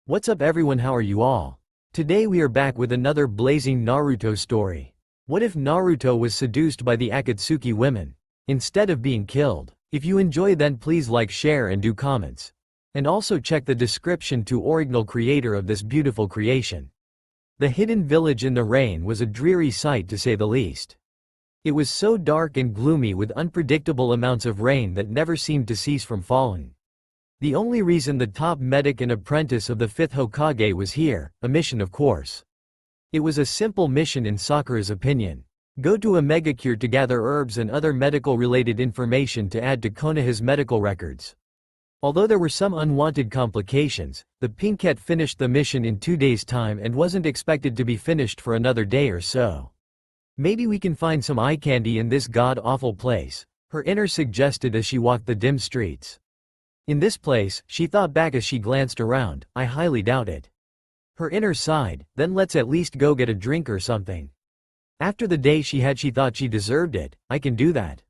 What's up everyone, how are you all? Today we are back with another blazing Naruto story. What if Naruto was seduced by the Akatsuki women, instead of being killed? If you enjoy then please like, share and do comments. And also check the description to original creator of this beautiful creation. The hidden village in the rain was a dreary sight to say the least. It was so dark and gloomy with unpredictable amounts of rain that never seemed to cease from falling. The only reason the top medic and apprentice of the 5th Hokage was here, a mission of course. It was a simple mission in Sakura's opinion. Go to a megacure to gather herbs and other medical-related information to add to Konoha's medical records. Although there were some unwanted complications, the Pinkette finished the mission in 2 days' time and wasn't expected to be finished for another day or so. Maybe we can find some eye candy in this god-awful place, her inner suggested as she walked the dim streets. In this place, she thought back as she glanced around, I highly doubt it. Her inner sighed, then let's at least go get a drink or something. After the day she had she thought she deserved it, I can do that.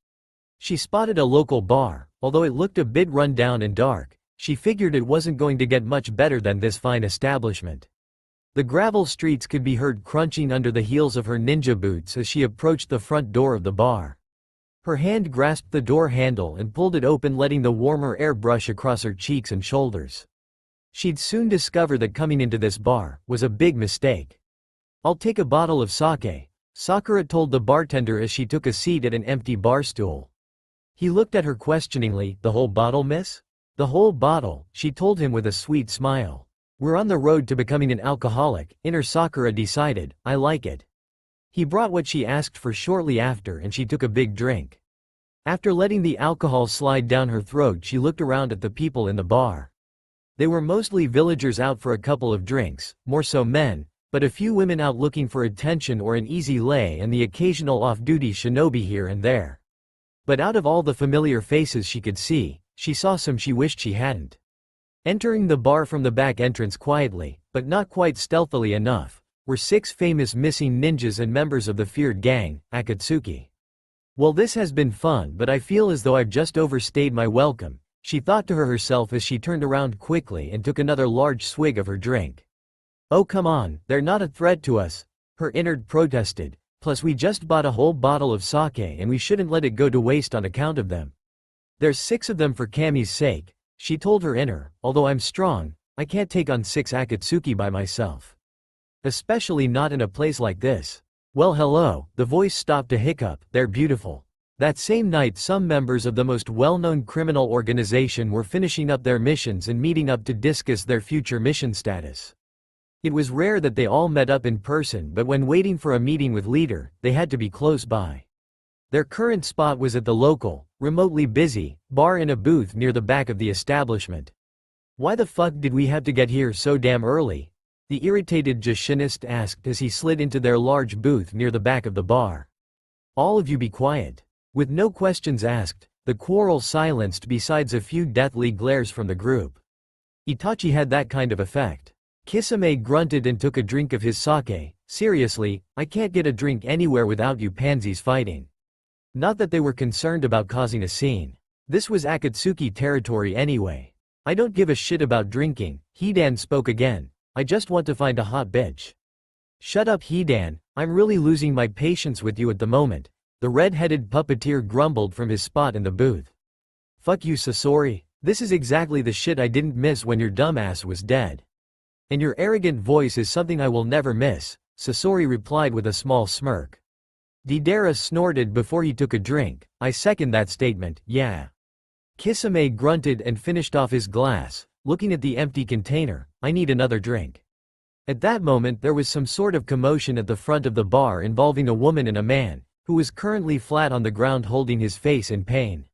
She spotted a local bar, although it looked a bit run down and dark, she figured it wasn't going to get much better than this fine establishment. The gravel streets could be heard crunching under the heels of her ninja boots as she approached the front door of the bar. Her hand grasped the door handle and pulled it open, letting the warmer air brush across her cheeks and shoulders. She'd soon discover that coming into this bar was a big mistake. I'll take a bottle of sake, Sakura told the bartender as she took a seat at an empty bar stool. He looked at her questioningly. The whole bottle, miss? The whole bottle, she told him with a sweet smile. We're on the road to becoming an alcoholic, inner Sakura decided, I like it. He brought what she asked for shortly after and she took a big drink. After letting the alcohol slide down her throat she looked around at the people in the bar. They were mostly villagers out for a couple of drinks, more so men, but a few women out looking for attention or an easy lay and the occasional off-duty shinobi here and there. But out of all the familiar faces she could see, she saw some she wished she hadn't. Entering the bar from the back entrance quietly, but not quite stealthily enough, were 6 famous missing ninjas and members of the feared gang, Akatsuki. Well, this has been fun, but I feel as though I've just overstayed my welcome, she thought to herself as she turned around quickly and took another large swig of her drink. Oh come on, they're not a threat to us, her innard protested, plus we just bought a whole bottle of sake and we shouldn't let it go to waste on account of them. There's 6 of them for Kami's sake, she told her inner, although I'm strong, I can't take on 6 Akatsuki by myself. Especially not in a place like this. Well hello, the voice stopped to hiccup, they're beautiful. That same night some members of the most well-known criminal organization were finishing up their missions and meeting up to discuss their future mission status. It was rare that they all met up in person, but when waiting for a meeting with leader, they had to be close by. Their current spot was at the local, remotely busy, bar in a booth near the back of the establishment. Why the fuck did we have to get here so damn early? The irritated Jashinist asked as he slid into their large booth near the back of the bar. All of you be quiet. With no questions asked, the quarrel silenced besides a few deathly glares from the group. Itachi had that kind of effect. Kisame grunted and took a drink of his sake. Seriously, I can't get a drink anywhere without you pansies fighting. Not that they were concerned about causing a scene. This was Akatsuki territory anyway. I don't give a shit about drinking, Hidan spoke again. I just want to find a hot bitch. Shut up Hidan, I'm really losing my patience with you at the moment, the red-headed puppeteer grumbled from his spot in the booth. Fuck you Sasori, this is exactly the shit I didn't miss when your dumbass was dead. And your arrogant voice is something I will never miss, Sasori replied with a small smirk. Deidara snorted before he took a drink, I second that statement, yeah. Kisame grunted and finished off his glass, looking at the empty container, I need another drink. At that moment there was some sort of commotion at the front of the bar involving a woman and a man, who was currently flat on the ground holding his face in pain.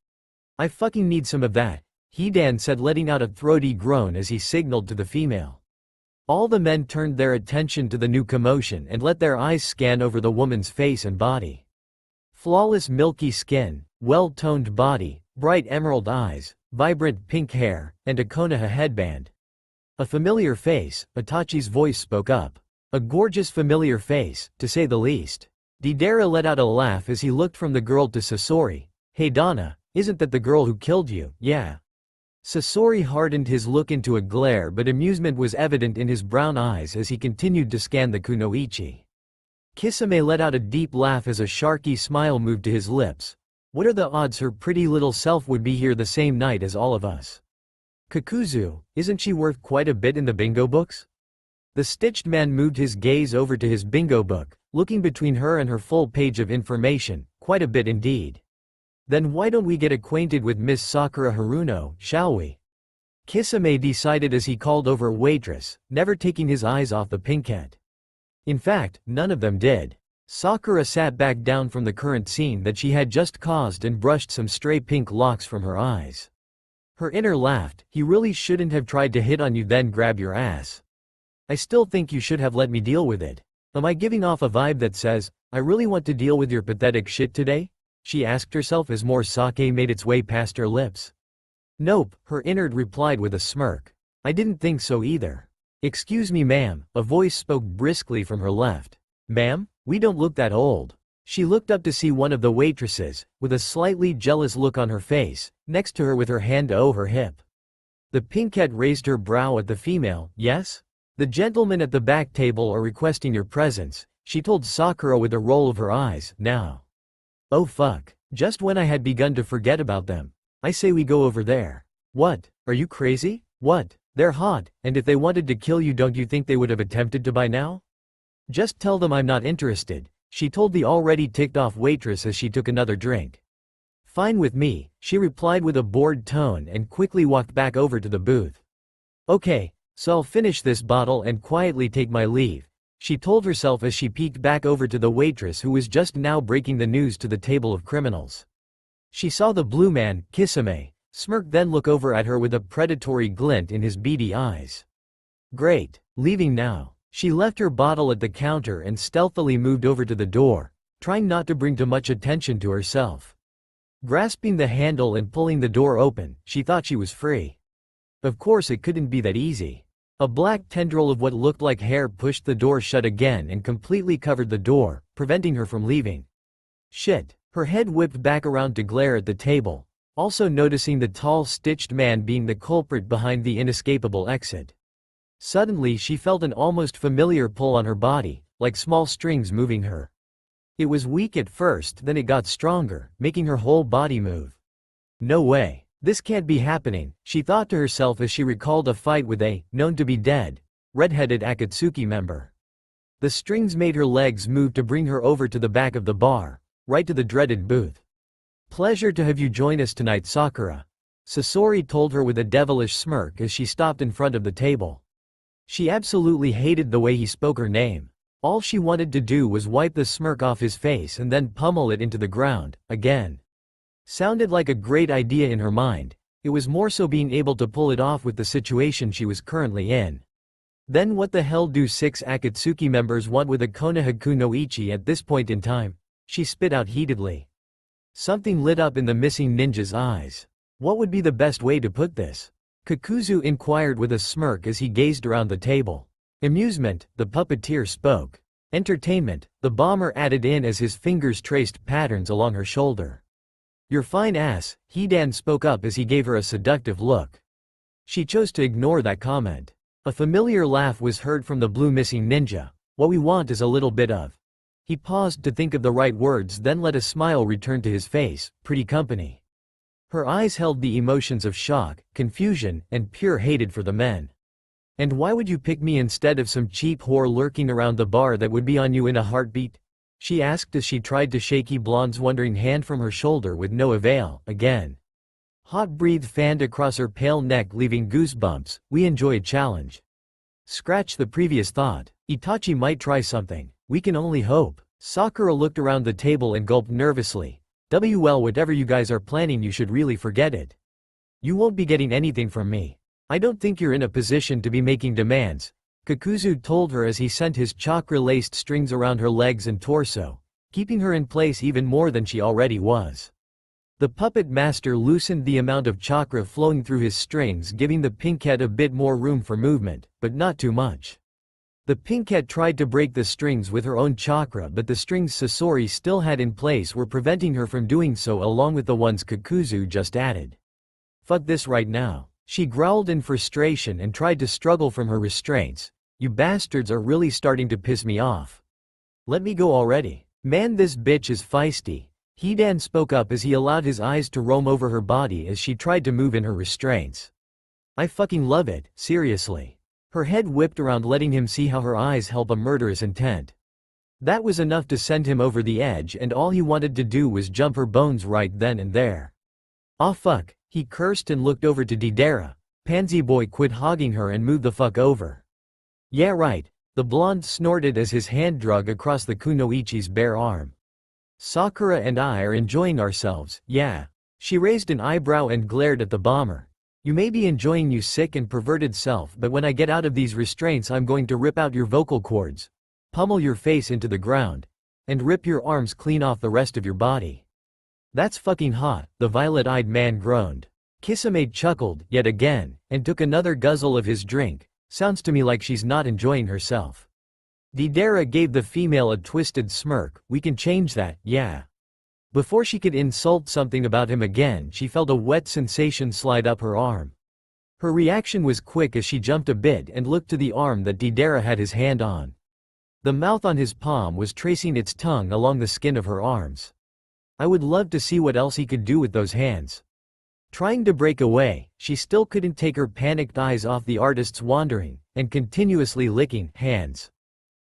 I fucking need some of that, Hidan said letting out a throaty groan as he signaled to the female. All the men turned their attention to the new commotion and let their eyes scan over the woman's face and body. Flawless milky skin, well-toned body, bright emerald eyes, vibrant pink hair, and a Konoha headband. A familiar face, Itachi's voice spoke up. A gorgeous familiar face, to say the least. Deidara let out a laugh as he looked from the girl to Sasori. Hey Donna, isn't that the girl who killed you? Yeah. Sasori hardened his look into a glare, but amusement was evident in his brown eyes as he continued to scan the kunoichi. Kisame let out a deep laugh as a sharky smile moved to his lips. What are the odds her pretty little self would be here the same night as all of us? Kakuzu, isn't she worth quite a bit in the bingo books? The stitched man moved his gaze over to his bingo book, looking between her and her full page of information, quite a bit indeed. Then why don't we get acquainted with Miss Sakura Haruno, shall we? Kisame decided as he called over a waitress, never taking his eyes off the pinkette. In fact, none of them did. Sakura sat back down from the current scene that she had just caused and brushed some stray pink locks from her eyes. Her inner laughed, he really shouldn't have tried to hit on you then grab your ass. I still think you should have let me deal with it. Am I giving off a vibe that says, I really want to deal with your pathetic shit today? She asked herself as more sake made its way past her lips. Nope, her innard replied with a smirk. I didn't think so either. Excuse me ma'am, a voice spoke briskly from her left. Ma'am, we don't look that old. She looked up to see one of the waitresses, with a slightly jealous look on her face, next to her with her hand over her hip. The pinkette raised her brow at the female. Yes? The gentlemen at the back table are requesting your presence, she told Sakura with a roll of her eyes. Now. Oh fuck. Just when I had begun to forget about them. I say we go over there. What? Are you crazy? What? They're hot, and if they wanted to kill you don't you think they would have attempted to by now? Just tell them I'm not interested, she told the already ticked off waitress as she took another drink. Fine with me, she replied with a bored tone and quickly walked back over to the booth. Okay, so I'll finish this bottle and quietly take my leave, she told herself as she peeked back over to the waitress who was just now breaking the news to the table of criminals. She saw the blue man, Kisame, smirk then look over at her with a predatory glint in his beady eyes. Great, leaving now. She left her bottle at the counter and stealthily moved over to the door, trying not to bring too much attention to herself. Grasping the handle and pulling the door open, she thought she was free. Of course it couldn't be that easy. A black tendril of what looked like hair pushed the door shut again and completely covered the door, preventing her from leaving. Shit. Her head whipped back around to glare at the table, also noticing the tall stitched man being the culprit behind the inescapable exit. Suddenly she felt an almost familiar pull on her body, like small strings moving her. It was weak at first, then it got stronger, making her whole body move. No way. This can't be happening, she thought to herself as she recalled a fight with a, known to be dead, red-headed Akatsuki member. The strings made her legs move to bring her over to the back of the bar, right to the dreaded booth. Pleasure to have you join us tonight, Sakura, Sasori told her with a devilish smirk as she stopped in front of the table. She absolutely hated the way he spoke her name. All she wanted to do was wipe the smirk off his face and then pummel it into the ground, again. Sounded like a great idea in her mind, it was more so being able to pull it off with the situation she was currently in. Then what the hell do 6 Akatsuki members want with a Konoha no Ichi at this point in time? She spit out heatedly. Something lit up in the missing ninja's eyes. What would be the best way to put this? Kakuzu inquired with a smirk as he gazed around the table. Amusement, the puppeteer spoke. Entertainment, the bomber added in as his fingers traced patterns along her shoulder. Your fine ass, Hidan spoke up as he gave her a seductive look. She chose to ignore that comment. A familiar laugh was heard from the blue missing ninja. What we want is a little bit of. He paused to think of the right words, then let a smile return to his face. Pretty company. Her eyes held the emotions of shock, confusion, and pure hatred for the men. And why would you pick me instead of some cheap whore lurking around the bar that would be on you in a heartbeat? She asked as she tried to shake Blonde's wondering hand from her shoulder with no avail. Again. Hot breath fanned across her pale neck, leaving goosebumps. We enjoy a challenge. Scratch the previous thought. Itachi might try something. We can only hope. Sakura looked around the table and gulped nervously. Well, whatever you guys are planning, you should really forget it. You won't be getting anything from me. I don't think you're in a position to be making demands, Kakuzu told her as he sent his chakra-laced strings around her legs and torso, keeping her in place even more than she already was. The puppet master loosened the amount of chakra flowing through his strings, giving the pinkette a bit more room for movement, but not too much. The pinkette tried to break the strings with her own chakra, but the strings Sasori still had in place were preventing her from doing so, along with the ones Kakuzu just added. Fuck this right now. She growled in frustration and tried to struggle from her restraints. You bastards are really starting to piss me off. Let me go already. Man, this bitch is feisty. Hidan spoke up as he allowed his eyes to roam over her body as she tried to move in her restraints. I fucking love it, seriously. Her head whipped around, letting him see how her eyes held a murderous intent. That was enough to send him over the edge, and all he wanted to do was jump her bones right then and there. Aw fuck, he cursed and looked over to Deidara. Pansy boy, quit hogging her and move the fuck over. Yeah right, the blonde snorted as his hand drug across the kunoichi's bare arm. Sakura and I are enjoying ourselves, yeah. She raised an eyebrow and glared at the bomber. You may be enjoying, you sick and perverted self, but when I get out of these restraints I'm going to rip out your vocal cords, pummel your face into the ground, and rip your arms clean off the rest of your body. That's fucking hot, the violet-eyed man groaned. Kisame chuckled, yet again, and took another guzzle of his drink. Sounds to me like she's not enjoying herself. Deidara gave the female a twisted smirk. We can change that, yeah. Before she could insult something about him again, she felt a wet sensation slide up her arm. Her reaction was quick as she jumped a bit and looked to the arm that Deidara had his hand on. The mouth on his palm was tracing its tongue along the skin of her arms. I would love to see what else he could do with those hands. Trying to break away, she still couldn't take her panicked eyes off the artist's wandering and continuously licking hands.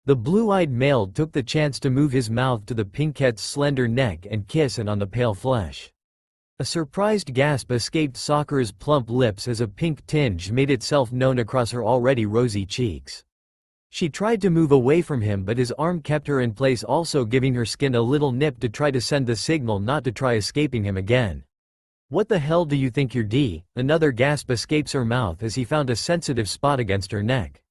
The blue-eyed male took the chance to move his mouth to the pinkette's slender neck and kiss it on the pale flesh. A surprised gasp escaped Sakura's plump lips as a pink tinge made itself known across her already rosy cheeks. She tried to move away from him, but his arm kept her in place, also giving her skin a little nip to try to send the signal not to try escaping him again. What the hell do you think you're D? Another gasp escapes her mouth as he found a sensitive spot against her neck.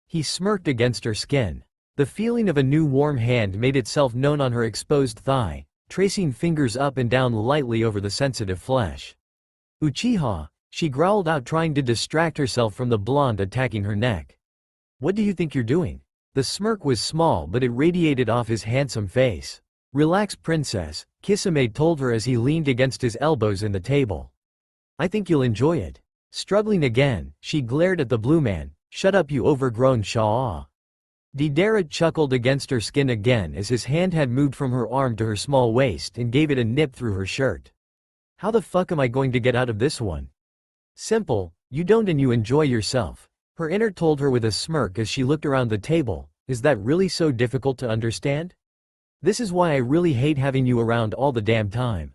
He smirked against her skin. The feeling of a new warm hand made itself known on her exposed thigh, tracing fingers up and down lightly over the sensitive flesh. Uchiha, she growled out, trying to distract herself from the blonde attacking her neck. What do you think you're doing? The smirk was small, but it radiated off his handsome face. Relax, princess, Kisame told her as he leaned against his elbows in the table. I think you'll enjoy it. Struggling again, she glared at the blue man. Shut up, you overgrown shaw. Deidara chuckled against her skin again as his hand had moved from her arm to her small waist and gave it a nip through her shirt. How the fuck am I going to get out of this one? Simple, you don't and you enjoy yourself. Her inner told her with a smirk as she looked around the table. Is that really so difficult to understand? This is why I really hate having you around all the damn time.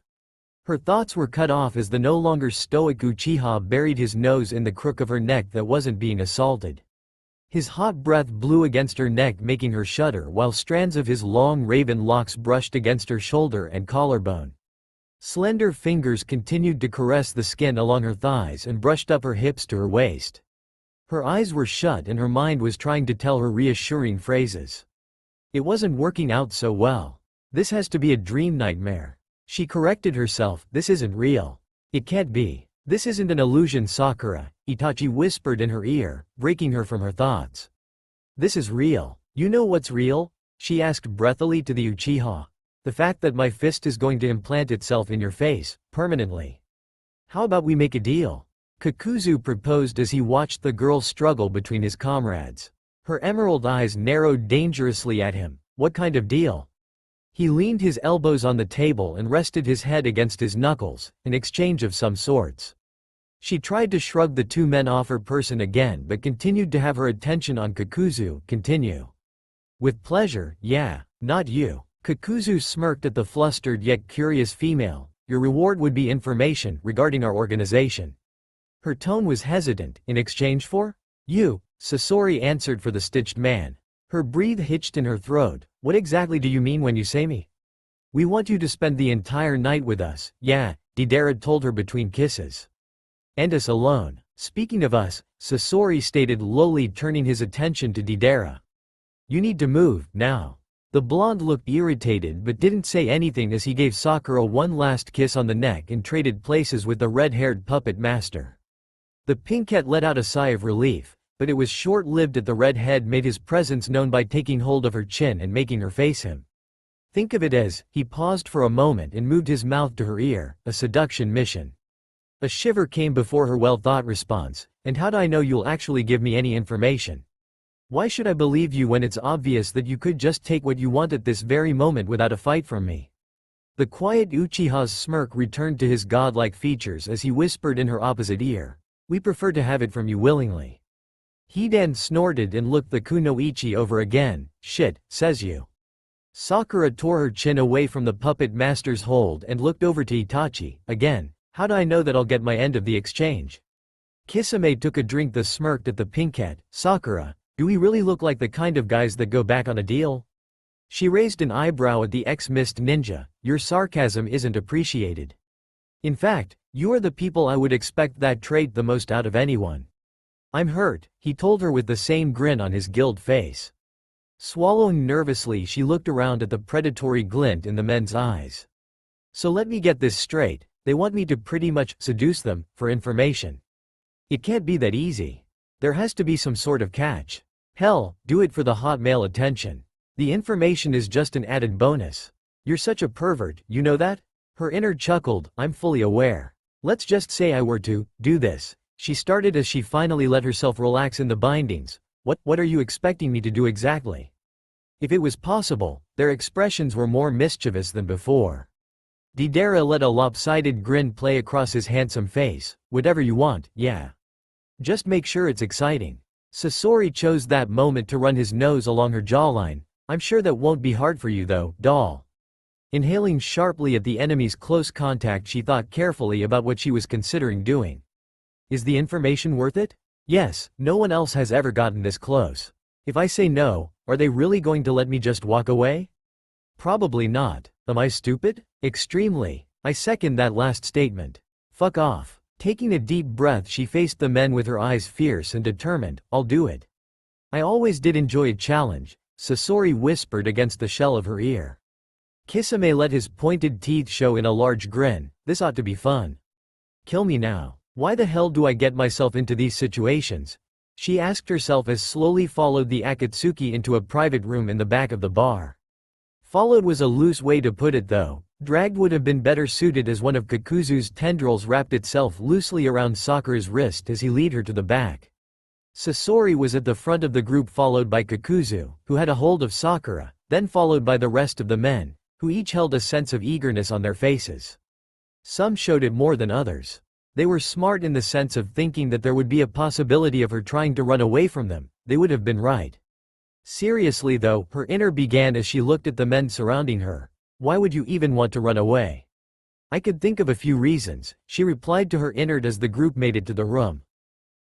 Her thoughts were cut off as the no longer stoic Uchiha buried his nose in the crook of her neck that wasn't being assaulted. His hot breath blew against her neck, making her shudder, while strands of his long raven locks brushed against her shoulder and collarbone. Slender fingers continued to caress the skin along her thighs and brushed up her hips to her waist. Her eyes were shut and her mind was trying to tell her reassuring phrases. It wasn't working out so well. This has to be a dream nightmare. She corrected herself. This isn't real. It can't be. This isn't an illusion, Sakura, Itachi whispered in her ear, breaking her from her thoughts. This is real. You know what's real? She asked breathily to the Uchiha. The fact that my fist is going to implant itself in your face, permanently. How about we make a deal? Kakuzu proposed as he watched the girl struggle between his comrades. Her emerald eyes narrowed dangerously at him. What kind of deal? He leaned his elbows on the table and rested his head against his knuckles, an exchange of some sorts. She tried to shrug the two men off her person again, but continued to have her attention on Kakuzu. Continue. With pleasure, yeah, not you. Kakuzu smirked at the flustered yet curious female. Your reward would be information regarding our organization. Her tone was hesitant. In exchange for? You, Sasori answered for the stitched man. Her breath hitched in her throat. What exactly do you mean when you say me? We want you to spend the entire night with us, yeah, Deidara told her between kisses. And us alone. Speaking of us, Sasori stated lowly, turning his attention to Deidara. You need to move, now. The blonde looked irritated but didn't say anything as he gave Sakura one last kiss on the neck and traded places with the red-haired puppet master. The pinkette let out a sigh of relief, but it was short-lived as the redhead made his presence known by taking hold of her chin and making her face him. Think of it as, he paused for a moment and moved his mouth to her ear, a seduction mission. A shiver came before her well-thought response. And how do I know you'll actually give me any information? Why should I believe you when it's obvious that you could just take what you want at this very moment without a fight from me? The quiet Uchiha's smirk returned to his godlike features as he whispered in her opposite ear. We prefer to have it from you willingly. Hidan snorted and looked the kunoichi over again. Shit, says you. Sakura tore her chin away from the puppet master's hold and looked over to Itachi. Again, how do I know that I'll get my end of the exchange? Kisame took a drink. The smirked at the pinkette. Sakura, do we really look like the kind of guys that go back on a deal? She raised an eyebrow at the ex-mist ninja. Your sarcasm isn't appreciated. In fact, you are the people I would expect that trait the most out of anyone. I'm hurt, he told her with the same grin on his guild face. Swallowing nervously, she looked around at the predatory glint in the men's eyes. So let me get this straight, they want me to pretty much seduce them for information. It can't be that easy. There has to be some sort of catch. Hell, do it for the hot male attention. The information is just an added bonus. You're such a pervert, you know that? Her inner chuckled. I'm fully aware. Let's just say I were to do this. She started as she finally let herself relax in the bindings. What are you expecting me to do exactly? If it was possible, their expressions were more mischievous than before. Deidara let a lopsided grin play across his handsome face. Whatever you want, yeah. Just make sure it's exciting. Sasori chose that moment to run his nose along her jawline. I'm sure that won't be hard for you though, doll. Inhaling sharply at the enemy's close contact, she thought carefully about what she was considering doing. Is the information worth it? Yes, no one else has ever gotten this close. If I say no, are they really going to let me just walk away? Probably not. Am I stupid? Extremely. I second that last statement. Fuck off. Taking a deep breath, she faced the men with her eyes fierce and determined. I'll do it. I always did enjoy a challenge, Sasori whispered against the shell of her ear. Kisame let his pointed teeth show in a large grin. This ought to be fun. Kill me now. Why the hell do I get myself into these situations? She asked herself as slowly followed the Akatsuki into a private room in the back of the bar. Followed was a loose way to put it though. Dragged would have been better suited, as one of Kakuzu's tendrils wrapped itself loosely around Sakura's wrist as he led her to the back. Sasori was at the front of the group, followed by Kakuzu, who had a hold of Sakura, then followed by the rest of the men, who each held a sense of eagerness on their faces. Some showed it more than others. They were smart in the sense of thinking that there would be a possibility of her trying to run away from them. They would have been right. Seriously though, her inner began as she looked at the men surrounding her. Why would you even want to run away? I could think of a few reasons, she replied to her inner as the group made it to the room.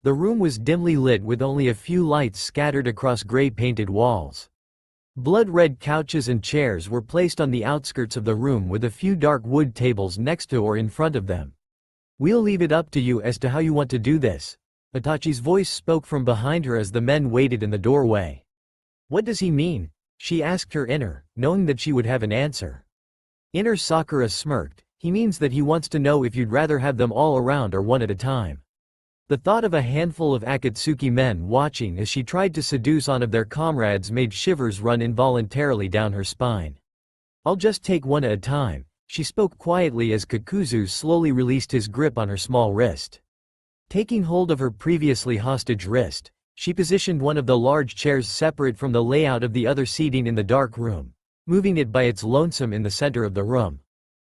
The room was dimly lit with only a few lights scattered across gray-painted walls. Blood-red couches and chairs were placed on the outskirts of the room with a few dark wood tables next to or in front of them. We'll leave it up to you as to how you want to do this. Itachi's voice spoke from behind her as the men waited in the doorway. What does he mean? She asked her inner, knowing that she would have an answer. Inner Sakura smirked. He means that he wants to know if you'd rather have them all around or one at a time. The thought of a handful of Akatsuki men watching as she tried to seduce one of their comrades made shivers run involuntarily down her spine. I'll just take one at a time, she spoke quietly as Kakuzu slowly released his grip on her small wrist. Taking hold of her previously hostage wrist, she positioned one of the large chairs separate from the layout of the other seating in the dark room, moving it by its lonesome in the center of the room.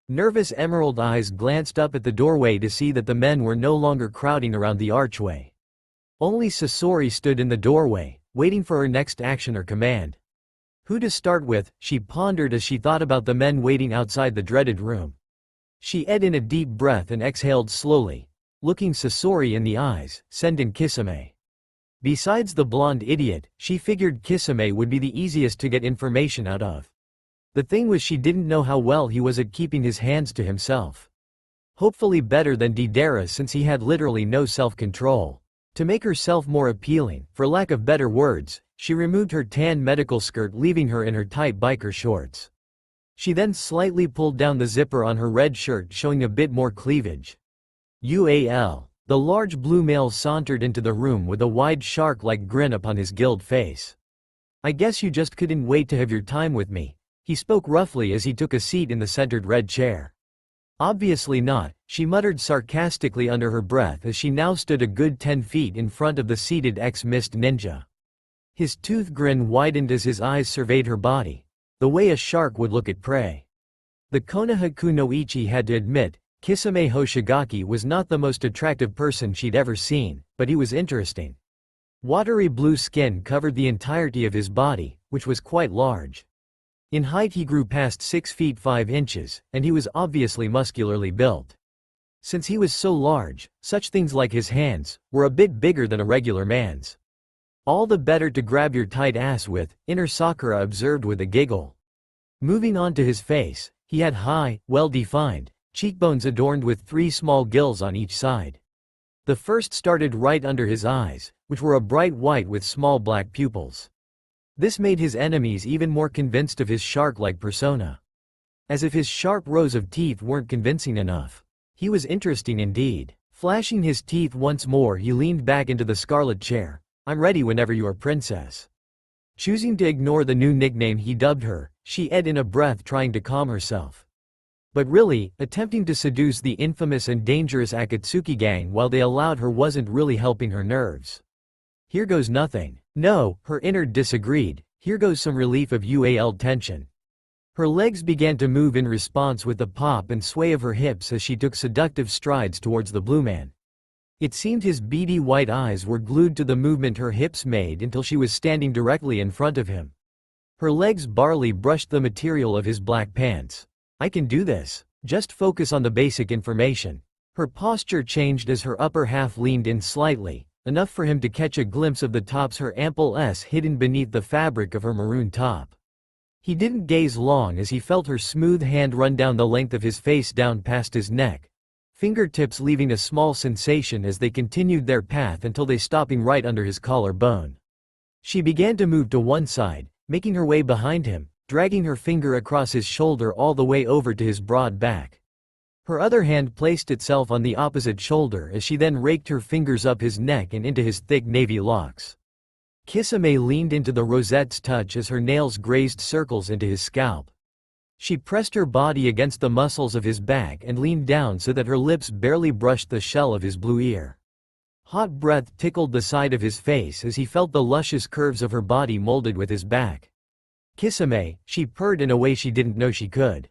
Nervous emerald eyes glanced up at the doorway to see that the men were no longer crowding around the archway. Only Sasori stood in the doorway, waiting for her next action or command. Who to start with, she pondered as she thought about the men waiting outside the dreaded room. She drew in a deep breath and exhaled slowly, looking Sasori in the eyes. Send in Kisame. Besides the blonde idiot, she figured Kisame would be the easiest to get information out of. The thing was, she didn't know how well he was at keeping his hands to himself. Hopefully better than Deidara, since he had literally no self-control. To make herself more appealing, for lack of better words, she removed her tan medical skirt, leaving her in her tight biker shorts. She then slightly pulled down the zipper on her red shirt, showing a bit more cleavage. UAL. The large blue male sauntered into the room with a wide shark-like grin upon his gilled face. I guess you just couldn't wait to have your time with me, he spoke roughly as he took a seat in the centered red chair. Obviously not, she muttered sarcastically under her breath as she now stood a good 10 feet in front of the seated ex-mist ninja. His tooth grin widened as his eyes surveyed her body, the way a shark would look at prey. The Konohaku no Ichi had to admit, Kisame Hoshigaki was not the most attractive person she'd ever seen, but he was interesting. Watery blue skin covered the entirety of his body, which was quite large. In height he grew past 6 feet 5 inches, and he was obviously muscularly built. Since he was so large, such things like his hands were a bit bigger than a regular man's. All the better to grab your tight ass with, inner Sakura observed with a giggle. Moving on to his face, he had high, well-defined cheekbones adorned with 3 small gills on each side. The first started right under his eyes, which were a bright white with small black pupils. This made his enemies even more convinced of his shark-like persona. As if his sharp rows of teeth weren't convincing enough. He was interesting indeed. Flashing his teeth once more, he leaned back into the scarlet chair. "I'm ready whenever you are, princess." Choosing to ignore the new nickname he dubbed her, she ed in a breath, trying to calm herself. But really, attempting to seduce the infamous and dangerous Akatsuki gang while they allowed her wasn't really helping her nerves. Here goes nothing. No, her inner disagreed. Here goes some relief of UAL tension. Her legs began to move in response with the pop and sway of her hips as she took seductive strides towards the blue man. It seemed his beady white eyes were glued to the movement her hips made until she was standing directly in front of him. Her legs barely brushed the material of his black pants. "I can do this. Just focus on the basic information." Her posture changed as her upper half leaned in slightly, enough for him to catch a glimpse of the tops her ample S hidden beneath the fabric of her maroon top. He didn't gaze long as he felt her smooth hand run down the length of his face down past his neck, fingertips leaving a small sensation as they continued their path until they stopping right under his collarbone. She began to move to one side, making her way behind him, dragging her finger across his shoulder all the way over to his broad back. Her other hand placed itself on the opposite shoulder as she then raked her fingers up his neck and into his thick navy locks. Kisame leaned into the rosette's touch as her nails grazed circles into his scalp. She pressed her body against the muscles of his back and leaned down so that her lips barely brushed the shell of his blue ear. Hot breath tickled the side of his face as he felt the luscious curves of her body molded with his back. "Kisame," she purred in a way she didn't know she could.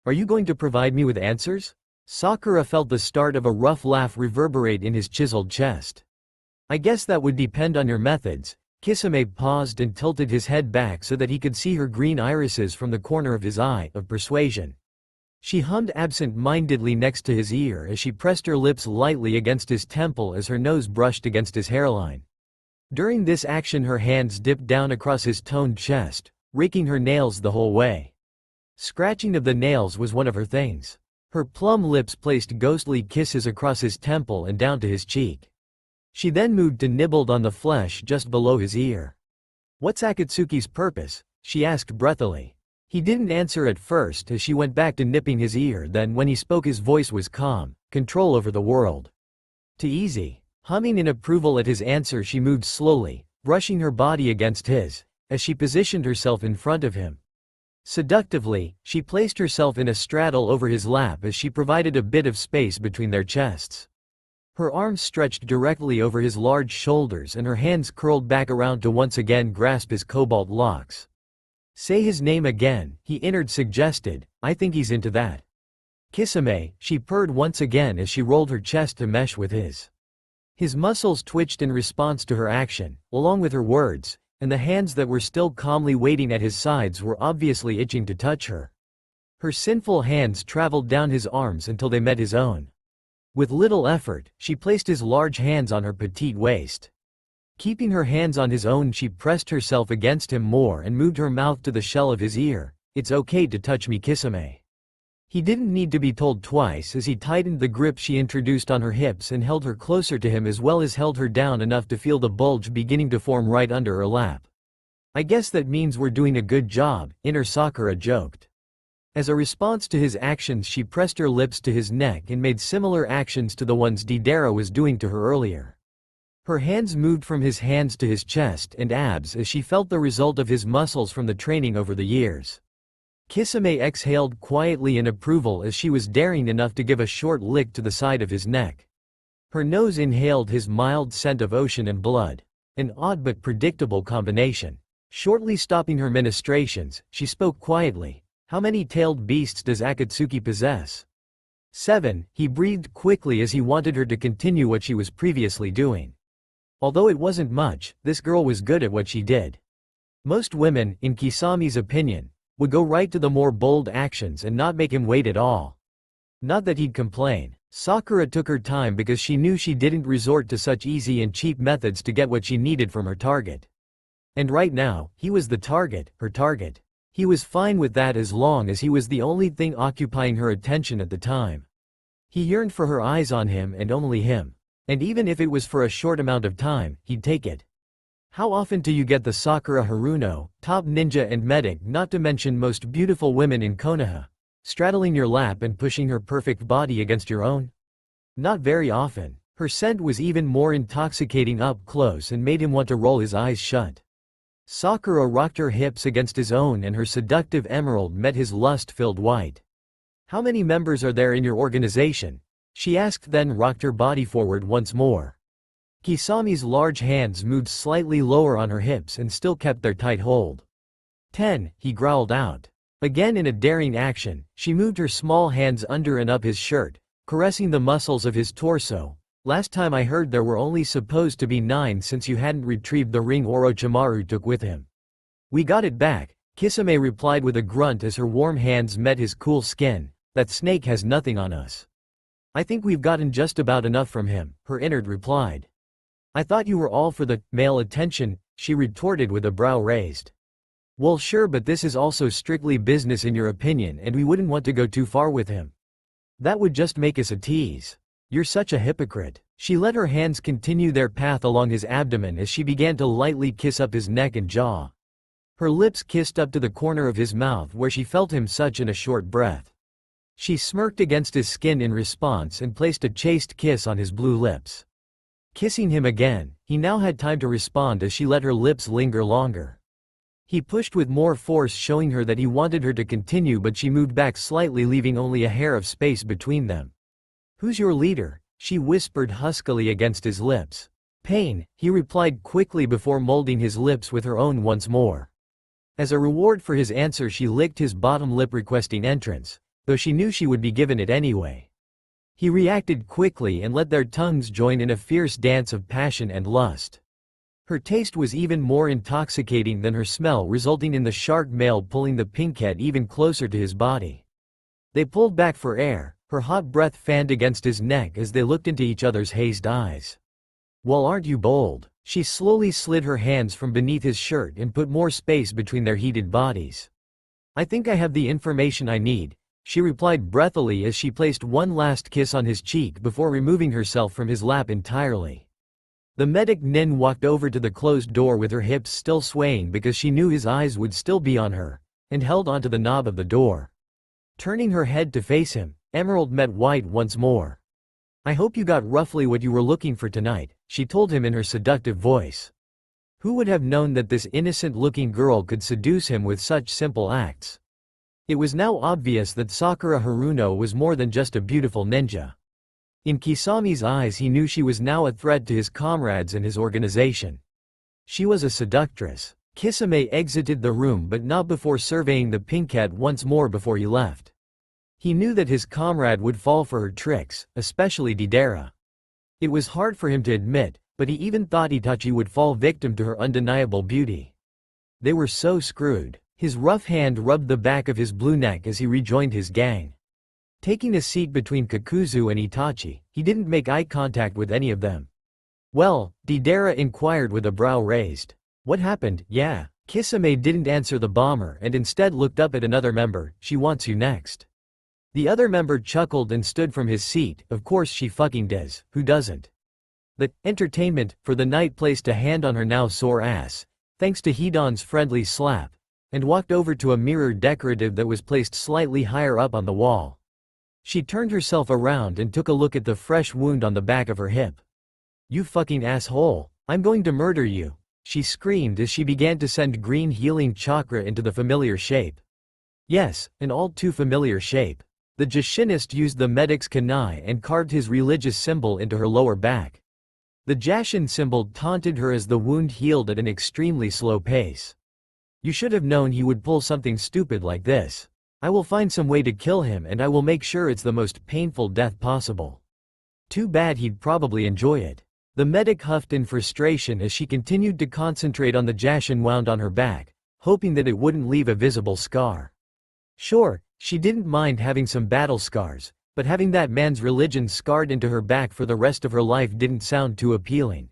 "Are you going to provide me with answers?" Sakura felt the start of a rough laugh reverberate in his chiseled chest. "I guess that would depend on your methods." Kisame paused and tilted his head back so that he could see her green irises from the corner of his eye of persuasion. She hummed absent-mindedly next to his ear as she pressed her lips lightly against his temple as her nose brushed against his hairline. During this action her hands dipped down across his toned chest, raking her nails the whole way. Scratching of the nails was one of her things. Her plum lips placed ghostly kisses across his temple and down to his cheek. She then moved to nibbled on the flesh just below his ear. "What's Akatsuki's purpose?" she asked breathily. He didn't answer at first as she went back to nipping his ear, then when he spoke his voice was calm. "Control over the world." "Too easy." Humming in approval at his answer, she moved slowly, brushing her body against his, as she positioned herself in front of him. Seductively, she placed herself in a straddle over his lap as she provided a bit of space between their chests. Her arms stretched directly over his large shoulders and her hands curled back around to once again grasp his cobalt locks. "Say his name again," he inward suggested. "I think he's into that." "Kisame," she purred once again as she rolled her chest to mesh with his. His muscles twitched in response to her action, along with her words, and the hands that were still calmly waiting at his sides were obviously itching to touch her. Her sinful hands traveled down his arms until they met his own. With little effort, she placed his large hands on her petite waist. Keeping her hands on his own, she pressed herself against him more and moved her mouth to the shell of his ear. "It's okay to touch me, Kisame." He didn't need to be told twice as he tightened the grip she introduced on her hips and held her closer to him as well as held her down enough to feel the bulge beginning to form right under her lap. "I guess that means we're doing a good job," inner Sakura joked. As a response to his actions, she pressed her lips to his neck and made similar actions to the ones Deidara was doing to her earlier. Her hands moved from his hands to his chest and abs as she felt the result of his muscles from the training over the years. Kisame exhaled quietly in approval as she was daring enough to give a short lick to the side of his neck. Her nose inhaled his mild scent of ocean and blood. An odd but predictable combination. Shortly stopping her ministrations, she spoke quietly. How many tailed beasts does Akatsuki possess? 7, he breathed quickly as he wanted her to continue what she was previously doing. Although it wasn't much, this girl was good at what she did. Most women, in Kisami's opinion, would go right to the more bold actions and not make him wait at all. Not that he'd complain. Sakura took her time because she knew she didn't resort to such easy and cheap methods to get what she needed from her target. And right now, he was the target, her target. He was fine with that as long as he was the only thing occupying her attention at the time. He yearned for her eyes on him and only him. And even if it was for a short amount of time, he'd take it. How often do you get the Sakura Haruno, top ninja and medic, not to mention most beautiful women in Konoha, straddling your lap and pushing her perfect body against your own? Not very often. Her scent was even more intoxicating up close and made him want to roll his eyes shut. Sakura rocked her hips against his own and her seductive emerald met his lust-filled white. How many members are there in your organization? She asked, then rocked her body forward once more. Kisami's large hands moved slightly lower on her hips and still kept their tight hold. 10, he growled out. Again in a daring action, she moved her small hands under and up his shirt, caressing the muscles of his torso. Last time I heard there were only supposed to be 9 since you hadn't retrieved the ring Orochimaru took with him. We got it back, Kisame replied with a grunt as her warm hands met his cool skin. That snake has nothing on us. I think we've gotten just about enough from him, her innard replied. I thought you were all for the male attention, she retorted with a brow raised. Well sure, but this is also strictly business in your opinion and we wouldn't want to go too far with him. That would just make us a tease. You're such a hypocrite. She let her hands continue their path along his abdomen as she began to lightly kiss up his neck and jaw. Her lips kissed up to the corner of his mouth where she felt him such in a short breath. She smirked against his skin in response and placed a chaste kiss on his blue lips. Kissing him again, he now had time to respond as she let her lips linger longer. He pushed with more force, showing her that he wanted her to continue, but she moved back slightly, leaving only a hair of space between them. Who's your leader? She whispered huskily against his lips. Pain, he replied quickly before molding his lips with her own once more. As a reward for his answer, she licked his bottom lip, requesting entrance, though she knew she would be given it anyway. He reacted quickly and let their tongues join in a fierce dance of passion and lust. Her taste was even more intoxicating than her smell, resulting in the shark male pulling the pinkhead even closer to his body. They pulled back for air, her hot breath fanned against his neck as they looked into each other's hazed eyes. Well, aren't you bold? She slowly slid her hands from beneath his shirt and put more space between their heated bodies. I think I have the information I need, she replied breathily as she placed one last kiss on his cheek before removing herself from his lap entirely. The medic Nin walked over to the closed door with her hips still swaying because she knew his eyes would still be on her, and held onto the knob of the door. Turning her head to face him, Emerald met White once more. I hope you got roughly what you were looking for tonight, she told him in her seductive voice. Who would have known that this innocent-looking girl could seduce him with such simple acts? It was now obvious that Sakura Haruno was more than just a beautiful ninja. In Kisami's eyes, he knew she was now a threat to his comrades and his organization. She was a seductress. Kisame exited the room, but not before surveying the pinkhead once more before he left. He knew that his comrade would fall for her tricks, especially Deidara. It was hard for him to admit, but he even thought Itachi would fall victim to her undeniable beauty. They were so screwed. His rough hand rubbed the back of his blue neck as he rejoined his gang. Taking a seat between Kakuzu and Itachi, he didn't make eye contact with any of them. Well, Deidara inquired with a brow raised. What happened? Yeah. Kisame didn't answer the bomber and instead looked up at another member. She wants you next. The other member chuckled and stood from his seat. Of course she fucking does, who doesn't? The entertainment for the night placed a hand on her now sore ass, thanks to Hidan's friendly slap, and walked over to a mirror decorative that was placed slightly higher up on the wall. She turned herself around and took a look at the fresh wound on the back of her hip. You fucking asshole, I'm going to murder you, she screamed as she began to send green healing chakra into the familiar shape. Yes, an all too familiar shape. The Jashinist used the medic's kunai and carved his religious symbol into her lower back. The Jashin symbol taunted her as the wound healed at an extremely slow pace. You should have known he would pull something stupid like this. I will find some way to kill him and I will make sure it's the most painful death possible. Too bad he'd probably enjoy it. The medic huffed in frustration as she continued to concentrate on the Jashin wound on her back, hoping that it wouldn't leave a visible scar. Sure, she didn't mind having some battle scars, but having that man's religion scarred into her back for the rest of her life didn't sound too appealing.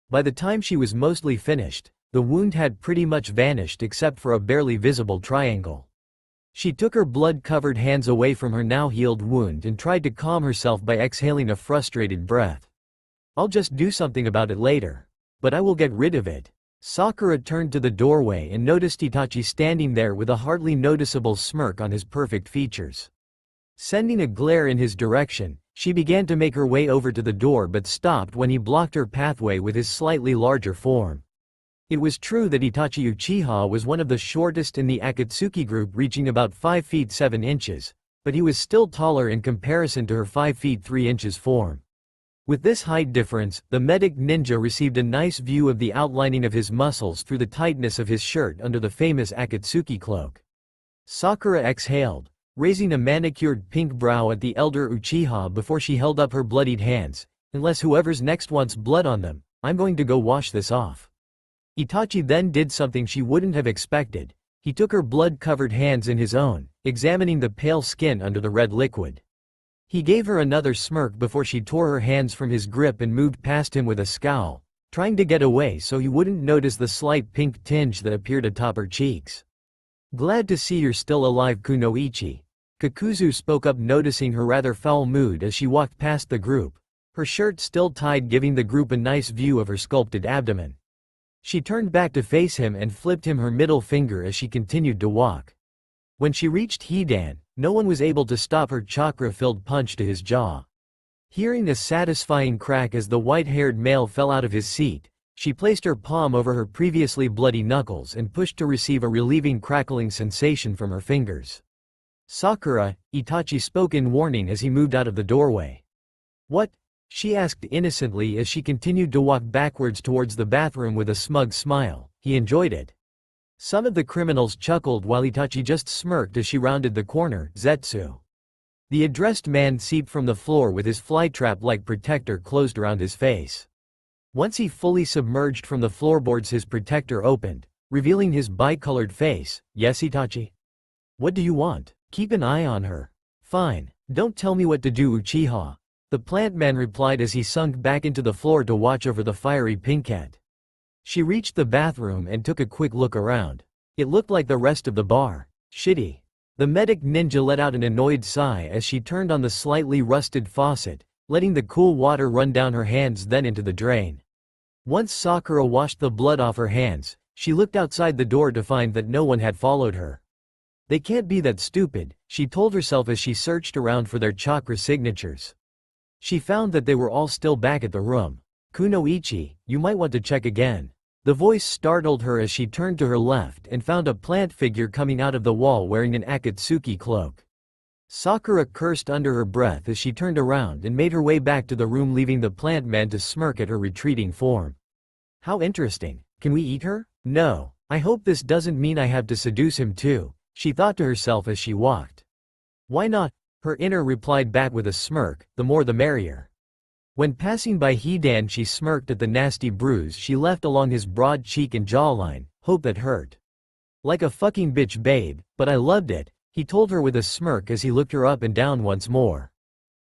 By the time she was mostly finished, the wound had pretty much vanished except for a barely visible triangle. She took her blood-covered hands away from her now healed wound and tried to calm herself by exhaling a frustrated breath. I'll just do something about it later. But I will get rid of it. Sakura turned to the doorway and noticed Itachi standing there with a hardly noticeable smirk on his perfect features. Sending a glare in his direction, she began to make her way over to the door but stopped when he blocked her pathway with his slightly larger form. It was true that Itachi Uchiha was one of the shortest in the Akatsuki group, reaching about 5 feet 7 inches, but he was still taller in comparison to her 5 feet 3 inches form. With this height difference, the medic ninja received a nice view of the outlining of his muscles through the tightness of his shirt under the famous Akatsuki cloak. Sakura exhaled, raising a manicured pink brow at the elder Uchiha before she held up her bloodied hands. Unless whoever's next wants blood on them, I'm going to go wash this off. Itachi then did something she wouldn't have expected. He took her blood-covered hands in his own, examining the pale skin under the red liquid. He gave her another smirk before she tore her hands from his grip and moved past him with a scowl, trying to get away so he wouldn't notice the slight pink tinge that appeared atop her cheeks. Glad to see you're still alive, Kunoichi. Kakuzu spoke up, noticing her rather foul mood as she walked past the group, her shirt still tied, giving the group a nice view of her sculpted abdomen. She turned back to face him and flipped him her middle finger as she continued to walk. When she reached Hidan, no one was able to stop her chakra-filled punch to his jaw. Hearing a satisfying crack as the white-haired male fell out of his seat, she placed her palm over her previously bloody knuckles and pushed to receive a relieving crackling sensation from her fingers. Sakura, Itachi spoke in warning as he moved out of the doorway. What? She asked innocently as she continued to walk backwards towards the bathroom with a smug smile. He enjoyed it. Some of the criminals chuckled while Itachi just smirked as she rounded the corner. Zetsu. The addressed man seeped from the floor with his flytrap-like protector closed around his face. Once he fully submerged from the floorboards, his protector opened, revealing his bicolored face. Yes, Itachi? What do you want? Keep an eye on her. Fine. Don't tell me what to do, Uchiha. The plant man replied as he sunk back into the floor to watch over the fiery pinkette. She reached the bathroom and took a quick look around. It looked like the rest of the bar. Shitty. The medic ninja let out an annoyed sigh as she turned on the slightly rusted faucet, letting the cool water run down her hands then into the drain. Once Sakura washed the blood off her hands, she looked outside the door to find that no one had followed her. They can't be that stupid, she told herself as she searched around for their chakra signatures. She found that they were all still back at the room. Kunoichi, you might want to check again. The voice startled her as she turned to her left and found a plant figure coming out of the wall wearing an Akatsuki cloak. Sakura cursed under her breath as she turned around and made her way back to the room, leaving the plant man to smirk at her retreating form. How interesting. Can we eat her? No. I hope this doesn't mean I have to seduce him too, she thought to herself as she walked. Why not? Her inner replied back with a smirk, the more the merrier. When passing by Hidan, she smirked at the nasty bruise she left along his broad cheek and jawline. Hope that hurt. Like a fucking bitch, babe, but I loved it, he told her with a smirk as he looked her up and down once more.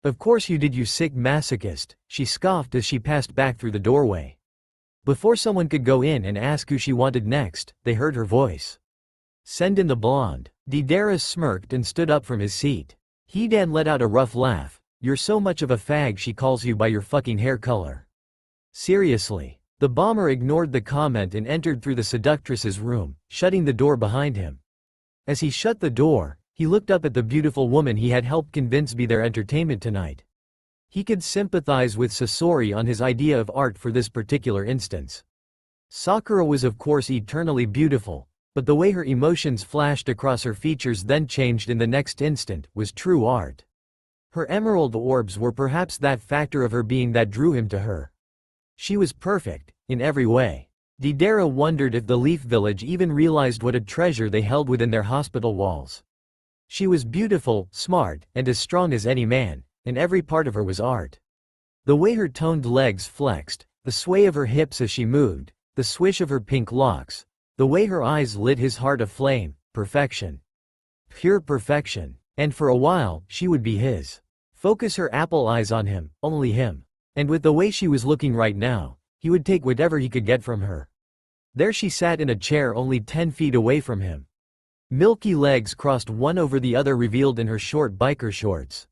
Of course you did, you sick masochist, she scoffed as she passed back through the doorway. Before someone could go in and ask who she wanted next, they heard her voice. Send in the blonde. Deidara smirked and stood up from his seat. Hidan let out a rough laugh. You're so much of a fag she calls you by your fucking hair color. Seriously. The bomber ignored the comment and entered through the seductress's room, shutting the door behind him. As he shut the door, he looked up at the beautiful woman he had helped convince be their entertainment tonight. He could sympathize with Sasori on his idea of art for this particular instance. Sakura was of course eternally beautiful, But the way her emotions flashed across her features then changed in the next instant was true art. Her emerald orbs were perhaps that factor of her being that drew him to her. She was perfect, in every way. Deidara wondered if the Leaf Village even realized what a treasure they held within their hospital walls. She was beautiful, smart, and as strong as any man, and every part of her was art. The way her toned legs flexed, the sway of her hips as she moved, the swish of her pink locks, the way her eyes lit his heart aflame, perfection. Pure perfection. And for a while, she would be his. Focus her apple eyes on him, only him. And with the way she was looking right now, he would take whatever he could get from her. There she sat in a chair only 10 feet away from him. Milky legs crossed one over the other revealed in her short biker shorts.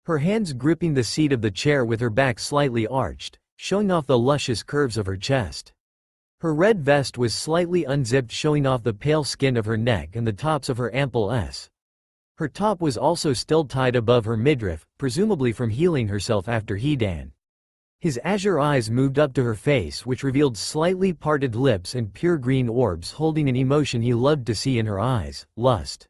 Her hands gripping the seat of the chair with her back slightly arched, showing off the luscious curves of her chest. Her red vest was slightly unzipped, showing off the pale skin of her neck and the tops of her ample S. Her top was also still tied above her midriff, presumably from healing herself after Hidan. His azure eyes moved up to her face, which revealed slightly parted lips and pure green orbs holding an emotion he loved to see in her eyes, lust.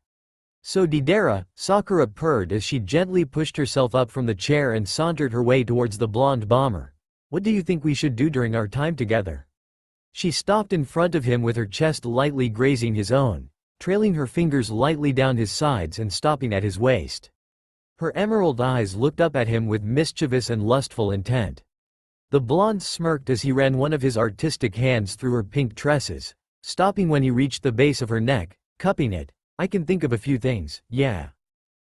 So Deidara, Sakura purred as she gently pushed herself up from the chair and sauntered her way towards the blonde bomber. What do you think we should do during our time together? She stopped in front of him with her chest lightly grazing his own, trailing her fingers lightly down his sides and stopping at his waist. Her emerald eyes looked up at him with mischievous and lustful intent. The blonde smirked as he ran one of his artistic hands through her pink tresses, stopping when he reached the base of her neck, cupping it. I can think of a few things, yeah.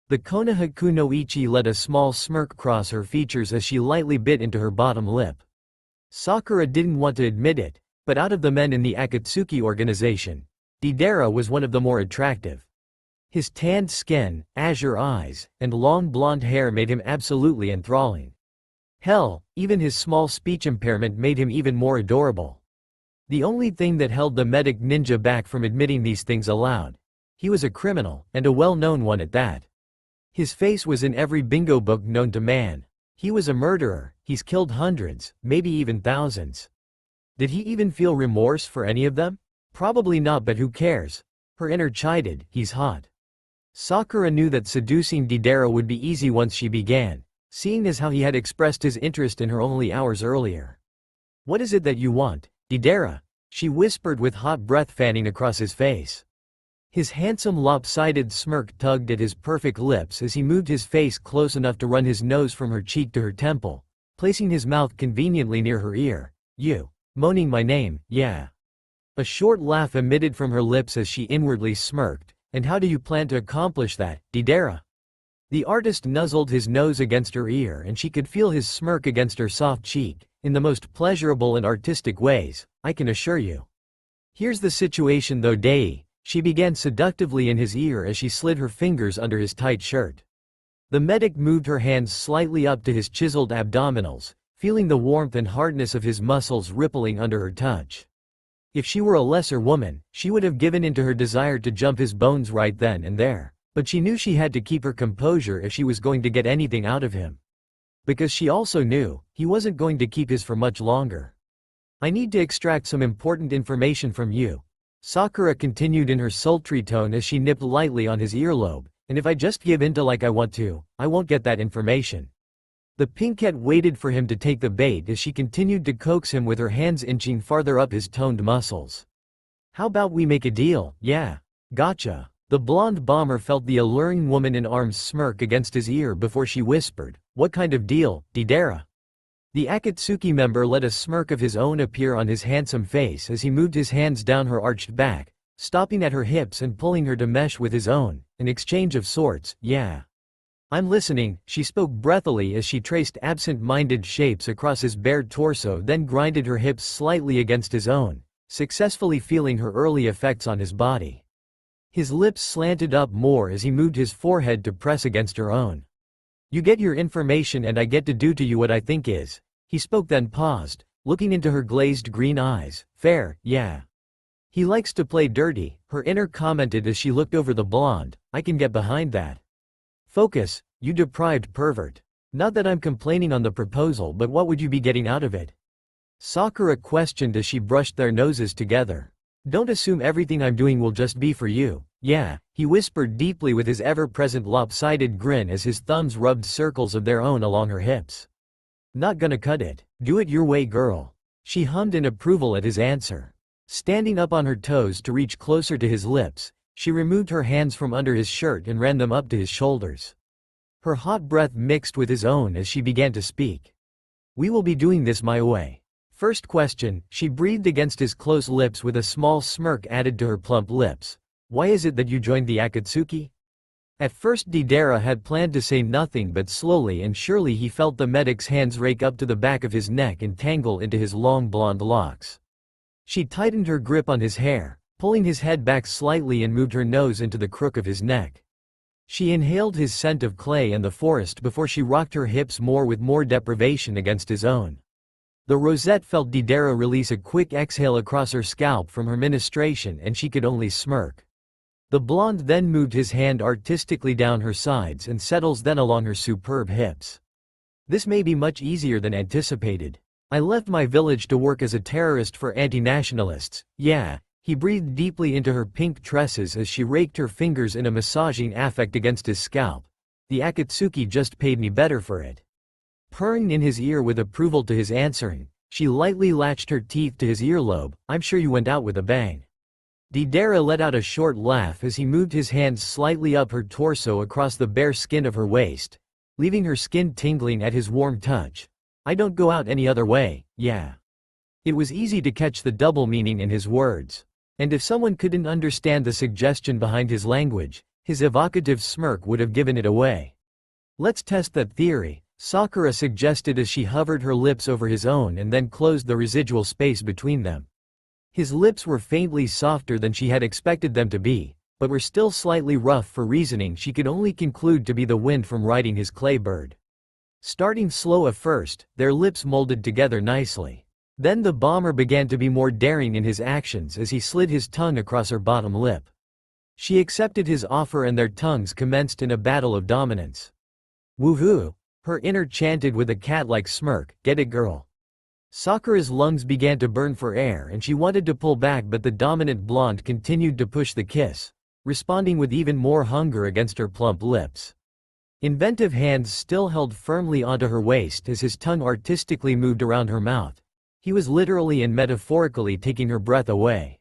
The Konohaku no Ichi let a small smirk cross her features as she lightly bit into her bottom lip. Sakura didn't want to admit it, but out of the men in the Akatsuki organization, Deidara was one of the more attractive. His tanned skin, azure eyes, and long blonde hair made him absolutely enthralling. Hell, even his small speech impairment made him even more adorable. The only thing that held the medic ninja back from admitting these things aloud. He was a criminal, and a well-known one at that. His face was in every bingo book known to man. He was a murderer, he's killed hundreds, maybe even thousands. Did he even feel remorse for any of them? Probably not, but who cares? Her inner chided, he's hot. Sakura knew that seducing Deidara would be easy once she began, seeing as how he had expressed his interest in her only hours earlier. What is it that you want, Deidara? She whispered with hot breath fanning across his face. His handsome lopsided smirk tugged at his perfect lips as he moved his face close enough to run his nose from her cheek to her temple, placing his mouth conveniently near her ear. You. Moaning my name, yeah. A short laugh emitted from her lips as she inwardly smirked. And how do you plan to accomplish that, Deidara? The artist nuzzled his nose against her ear and she could feel his smirk against her soft cheek, in the most pleasurable and artistic ways, I can assure you. Here's the situation though, Dei. She began seductively in his ear as she slid her fingers under his tight shirt. The medic moved her hands slightly up to his chiseled abdominals, feeling the warmth and hardness of his muscles rippling under her touch. If she were a lesser woman, she would have given in to her desire to jump his bones right then and there, but she knew she had to keep her composure if she was going to get anything out of him. Because she also knew, he wasn't going to keep his for much longer. I need to extract some important information from you. Sakura continued in her sultry tone as she nipped lightly on his earlobe, and if I just give in to like I want to, I won't get that information. The pinkette waited for him to take the bait as she continued to coax him with her hands inching farther up his toned muscles. How about we make a deal, yeah? Gotcha. The blonde bomber felt the alluring woman in arms smirk against his ear before she whispered, what kind of deal, Deidara? The Akatsuki member let a smirk of his own appear on his handsome face as he moved his hands down her arched back, stopping at her hips and pulling her to mesh with his own, an exchange of sorts, yeah. I'm listening, she spoke breathily as she traced absent-minded shapes across his bared torso, then grinded her hips slightly against his own, successfully feeling her early effects on his body. His lips slanted up more as he moved his forehead to press against her own. You get your information and I get to do to you what I think is. He spoke then paused, looking into her glazed green eyes. Fair, yeah. He likes to play dirty, her inner commented as she looked over the blonde. I can get behind that. Focus, you deprived pervert. Not that I'm complaining on the proposal, but what would you be getting out of it? Sakura questioned as she brushed their noses together. Don't assume everything I'm doing will just be for you. Yeah, he whispered deeply with his ever-present lopsided grin as his thumbs rubbed circles of their own along her hips. Not gonna cut it. Do it your way, girl. She hummed in approval at his answer. Standing up on her toes to reach closer to his lips, she removed her hands from under his shirt and ran them up to his shoulders. Her hot breath mixed with his own as she began to speak. We will be doing this my way. First question, she breathed against his close lips with a small smirk added to her plump lips. Why is it that you joined the Akatsuki? At first Deidara had planned to say nothing, but slowly and surely he felt the medic's hands rake up to the back of his neck and tangle into his long blonde locks. She tightened her grip on his hair, pulling his head back slightly and moved her nose into the crook of his neck. She inhaled his scent of clay and the forest before she rocked her hips more with more deprivation against his own. The rosette felt Deidara release a quick exhale across her scalp from her ministration, and she could only smirk. The blonde then moved his hand artistically down her sides and settles then along her superb hips. This may be much easier than anticipated. I left my village to work as a terrorist for anti-nationalists. Yeah. He breathed deeply into her pink tresses as she raked her fingers in a massaging affect against his scalp. The Akatsuki just paid me better for it. Purring in his ear with approval to his answering, she lightly latched her teeth to his earlobe. I'm sure you went out with a bang. Deidara let out a short laugh as he moved his hands slightly up her torso across the bare skin of her waist, leaving her skin tingling at his warm touch. I don't go out any other way, yeah. It was easy to catch the double meaning in his words. And if someone couldn't understand the suggestion behind his language, his evocative smirk would have given it away. Let's test that theory, Sakura suggested as she hovered her lips over his own and then closed the residual space between them. His lips were faintly softer than she had expected them to be, but were still slightly rough for reasoning she could only conclude to be the wind from riding his clay bird. Starting slow at first, their lips molded together nicely. Then the bomber began to be more daring in his actions as he slid his tongue across her bottom lip. She accepted his offer and their tongues commenced in a battle of dominance. Woohoo! Her inner chanted with a cat-like smirk, get it girl. Sakura's lungs began to burn for air and she wanted to pull back, but the dominant blonde continued to push the kiss, responding with even more hunger against her plump lips. Inventive hands still held firmly onto her waist as his tongue artistically moved around her mouth. He was literally and metaphorically taking her breath away.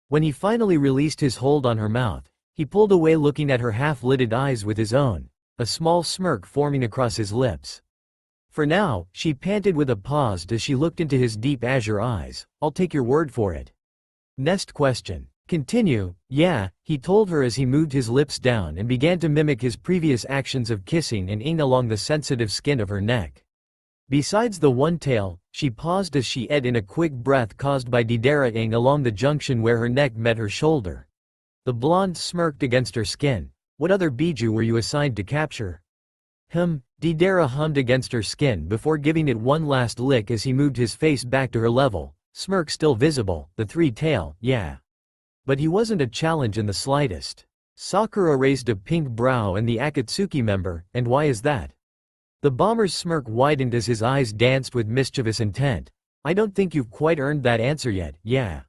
When he finally released his hold on her mouth, he pulled away, looking at her half-lidded eyes with his own, a small smirk forming across his lips. For now, she panted with a pause as she looked into his deep azure eyes. I'll take your word for it. Next question. Continue. Yeah, he told her as he moved his lips down and began to mimic his previous actions of kissing and ing along the sensitive skin of her neck. Besides the one tail, she paused as she ed in a quick breath caused by Deidara-ing along the junction where her neck met her shoulder. The blonde smirked against her skin. What other biju were you assigned to capture? Deidara hummed against her skin before giving it one last lick as he moved his face back to her level, smirk still visible, the three-tail, yeah. But he wasn't a challenge in the slightest. Sakura raised a pink brow. And the Akatsuki member, and why is that? The bomber's smirk widened as his eyes danced with mischievous intent. I don't think you've quite earned that answer yet, yeah.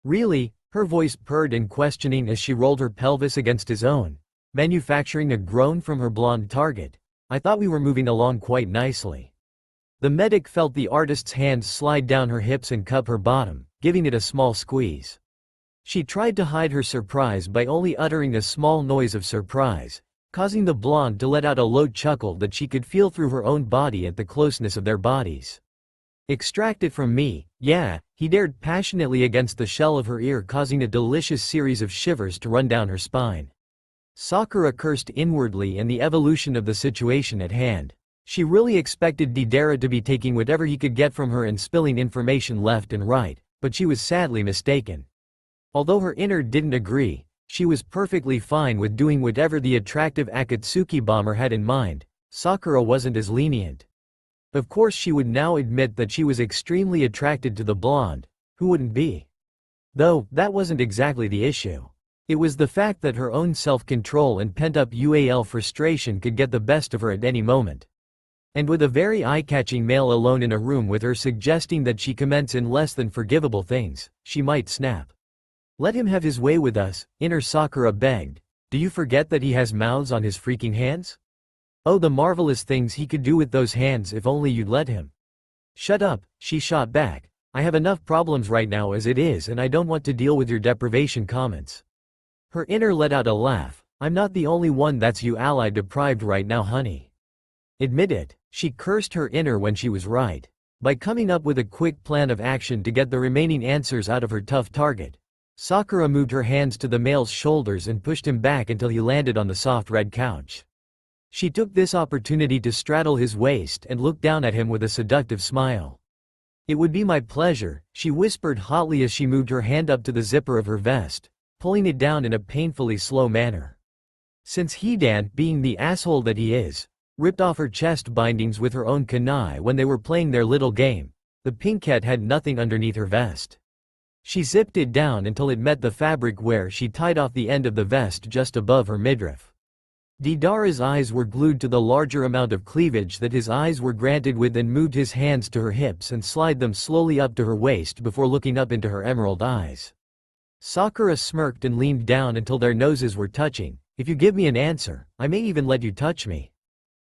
Really? Her voice purred in questioning as she rolled her pelvis against his own, manufacturing a groan from her blonde target. I thought we were moving along quite nicely. The medic felt the artist's hands slide down her hips and cup her bottom, giving it a small squeeze. She tried to hide her surprise by only uttering a small noise of surprise, causing the blonde to let out a low chuckle that she could feel through her own body at the closeness of their bodies. Extract it from me, yeah, he dared passionately against the shell of her ear, causing a delicious series of shivers to run down her spine. Sakura cursed inwardly in the evolution of the situation at hand. She really expected Deidara to be taking whatever he could get from her and spilling information left and right, but she was sadly mistaken. Although her inner didn't agree, she was perfectly fine with doing whatever the attractive Akatsuki bomber had in mind. Sakura wasn't as lenient. Of course she would now admit that she was extremely attracted to the blonde. Who wouldn't be? Though, that wasn't exactly the issue. It was the fact that her own self-control and pent-up UAL frustration could get the best of her at any moment. And with a very eye-catching male alone in a room with her suggesting that she commence in less than forgivable things, she might snap. Let him have his way with us, inner Sakura begged. Do you forget that he has mouths on his freaking hands? Oh, the marvelous things he could do with those hands if only you'd let him. Shut up, she shot back. I have enough problems right now as it is and I don't want to deal with your deprivation comments. Her inner let out a laugh. I'm not the only one that's you ally deprived right now, honey. Admit it. She cursed her inner when she was right. By coming up with a quick plan of action to get the remaining answers out of her tough target, Sakura moved her hands to the male's shoulders and pushed him back until he landed on the soft red couch. She took this opportunity to straddle his waist and look down at him with a seductive smile. It would be my pleasure, she whispered hotly as she moved her hand up to the zipper of her vest, pulling it down in a painfully slow manner. Since Hidan, being the asshole that he is, ripped off her chest bindings with her own kunai when they were playing their little game, the pinkette had nothing underneath her vest. She zipped it down until it met the fabric where she tied off the end of the vest just above her midriff. Deidara's eyes were glued to the larger amount of cleavage that his eyes were granted with and moved his hands to her hips and slid them slowly up to her waist before looking up into her emerald eyes. Sakura smirked and leaned down until their noses were touching. If you give me an answer, I may even let you touch me.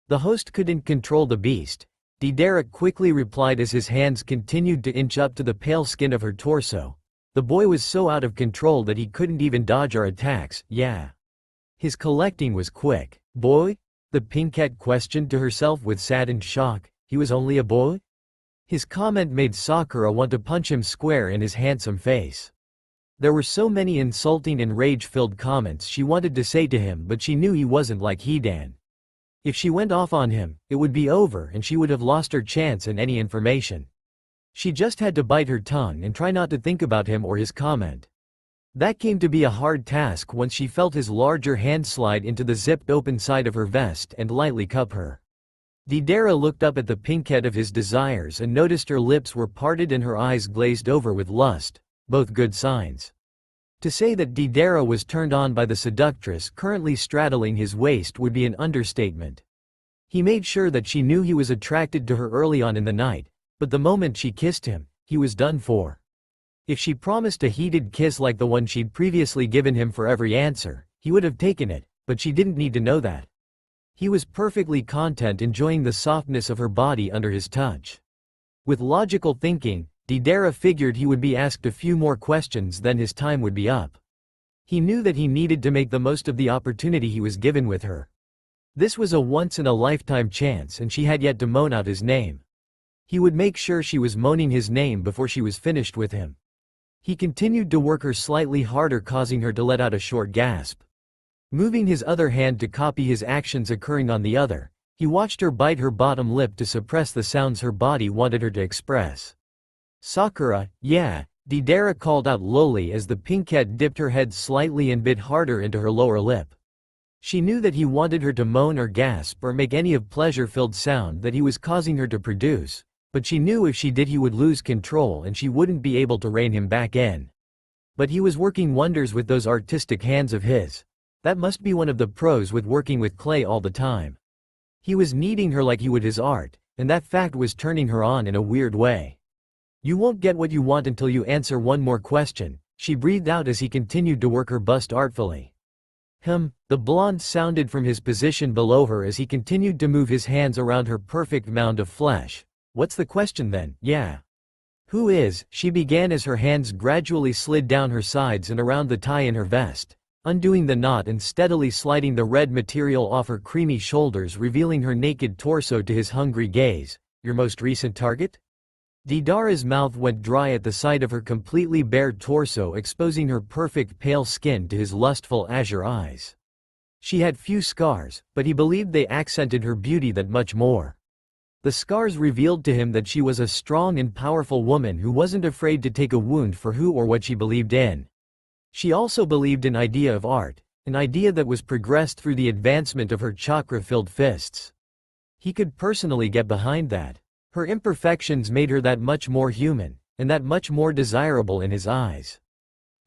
The host couldn't control the beast. Deidara quickly replied as his hands continued to inch up to the pale skin of her torso. The boy was so out of control that he couldn't even dodge our attacks, yeah. His collecting was quick. Boy? The pinkette questioned to herself with saddened shock. He was only a boy? His comment made Sakura want to punch him square in his handsome face. There were so many insulting and rage-filled comments she wanted to say to him, but she knew he wasn't like Hidan. If she went off on him, it would be over and she would have lost her chance and any information. She just had to bite her tongue and try not to think about him or his comment. That came to be a hard task once she felt his larger hand slide into the zipped open side of her vest and lightly cup her. Deidara looked up at the pinkette of his desires and noticed her lips were parted and her eyes glazed over with lust, both good signs. To say that Deidara was turned on by the seductress currently straddling his waist would be an understatement. He made sure that she knew he was attracted to her early on in the night, but the moment she kissed him, he was done for. If she promised a heated kiss like the one she'd previously given him for every answer, he would have taken it, but she didn't need to know that. He was perfectly content enjoying the softness of her body under his touch. With logical thinking, Deidara figured he would be asked a few more questions, then his time would be up. He knew that he needed to make the most of the opportunity he was given with her. This was a once-in-a-lifetime chance and she had yet to moan out his name. He would make sure she was moaning his name before she was finished with him. He continued to work her slightly harder, causing her to let out a short gasp. Moving his other hand to copy his actions occurring on the other, he watched her bite her bottom lip to suppress the sounds her body wanted her to express. Sakura, yeah, Deidara called out lowly as the pinkette dipped her head slightly and bit harder into her lower lip. She knew that he wanted her to moan or gasp or make any of pleasure-filled sound that he was causing her to produce, but she knew if she did he would lose control and she wouldn't be able to rein him back in. But he was working wonders with those artistic hands of his. That must be one of the pros with working with clay all the time. He was kneading her like he would his art, and that fact was turning her on in a weird way. You won't get what you want until you answer one more question, she breathed out as he continued to work her bust artfully. The blonde sounded from his position below her as he continued to move his hands around her perfect mound of flesh. What's the question then? Yeah. Who is? She began as her hands gradually slid down her sides and around the tie in her vest, undoing the knot and steadily sliding the red material off her creamy shoulders, revealing her naked torso to his hungry gaze. Your most recent target? Deidara's mouth went dry at the sight of her completely bare torso, exposing her perfect pale skin to his lustful azure eyes. She had few scars, but he believed they accented her beauty that much more. The scars revealed to him that she was a strong and powerful woman who wasn't afraid to take a wound for who or what she believed in. She also believed in idea of art, an idea that was progressed through the advancement of her chakra-filled fists. He could personally get behind that. Her imperfections made her that much more human, and that much more desirable in his eyes.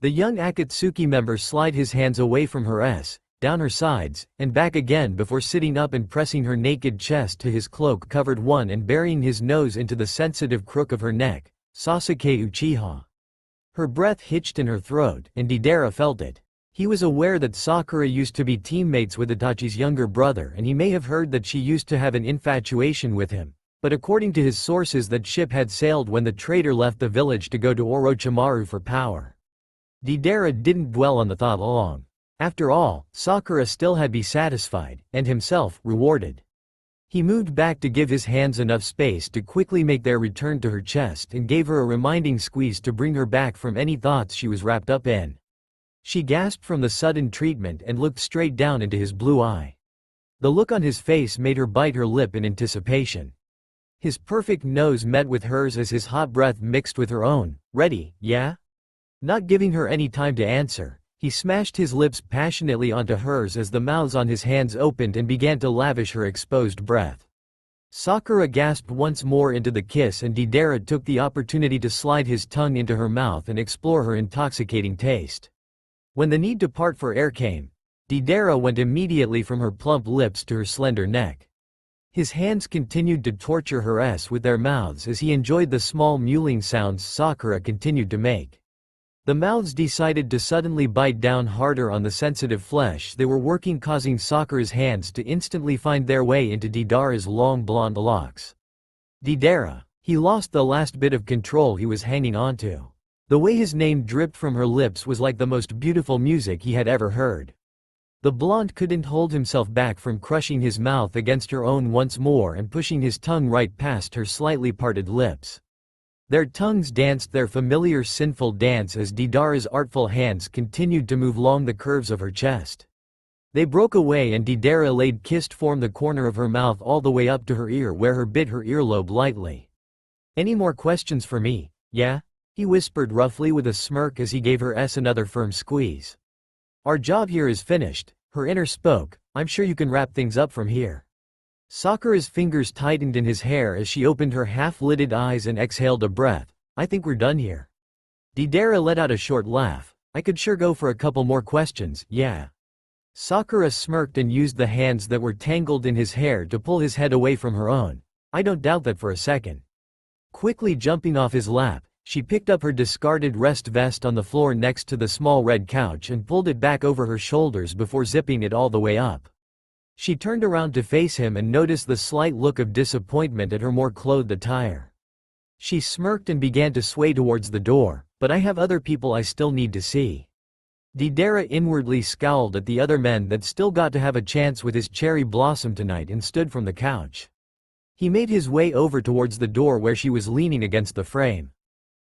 The young Akatsuki member slid his hands away from her down her sides, and back again before sitting up and pressing her naked chest to his cloak-covered one and burying his nose into the sensitive crook of her neck. Sasuke Uchiha. Her breath hitched in her throat, and Deidara felt it. He was aware that Sakura used to be teammates with Itachi's younger brother, and he may have heard that she used to have an infatuation with him, but according to his sources that ship had sailed when the traitor left the village to go to Orochimaru for power. Deidara didn't dwell on the thought long. After all, Sakura still had be satisfied, and himself rewarded. He moved back to give his hands enough space to quickly make their return to her chest and gave her a reminding squeeze to bring her back from any thoughts she was wrapped up in. She gasped from the sudden treatment and looked straight down into his blue eye. The look on his face made her bite her lip in anticipation. His perfect nose met with hers as his hot breath mixed with her own. Ready, yeah? Not giving her any time to answer, he smashed his lips passionately onto hers as the mouths on his hands opened and began to lavish her exposed breath. Sakura gasped once more into the kiss, and Deidara took the opportunity to slide his tongue into her mouth and explore her intoxicating taste. When the need to part for air came, Deidara went immediately from her plump lips to her slender neck. His hands continued to torture her with their mouths as he enjoyed the small mewling sounds Sakura continued to make. The mouths decided to suddenly bite down harder on the sensitive flesh they were working, causing Sakura's hands to instantly find their way into Deidara's long blonde locks. Deidara. He lost the last bit of control he was hanging onto. The way his name dripped from her lips was like the most beautiful music he had ever heard. The blonde couldn't hold himself back from crushing his mouth against her own once more and pushing his tongue right past her slightly parted lips. Their tongues danced their familiar sinful dance as Deidara's artful hands continued to move along the curves of her chest. They broke away and Deidara laid kissed from the corner of her mouth all the way up to her ear, where her bit her earlobe lightly. "Any more questions for me, yeah?" he whispered roughly with a smirk as he gave her another firm squeeze. "Our job here is finished," her inner spoke. "I'm sure you can wrap things up from here." Sakura's fingers tightened in his hair as she opened her half-lidded eyes and exhaled a breath. "I think we're done here." Deidara let out a short laugh. "I could sure go for a couple more questions, yeah." Sakura smirked and used the hands that were tangled in his hair to pull his head away from her own. "I don't doubt that for a second." Quickly jumping off his lap, she picked up her discarded rest vest on the floor next to the small red couch and pulled it back over her shoulders before zipping it all the way up. She turned around to face him and noticed the slight look of disappointment at her more clothed attire. She smirked and began to sway towards the door. "But I have other people I still need to see." Deidara inwardly scowled at the other men that still got to have a chance with his cherry blossom tonight and stood from the couch. He made his way over towards the door where she was leaning against the frame.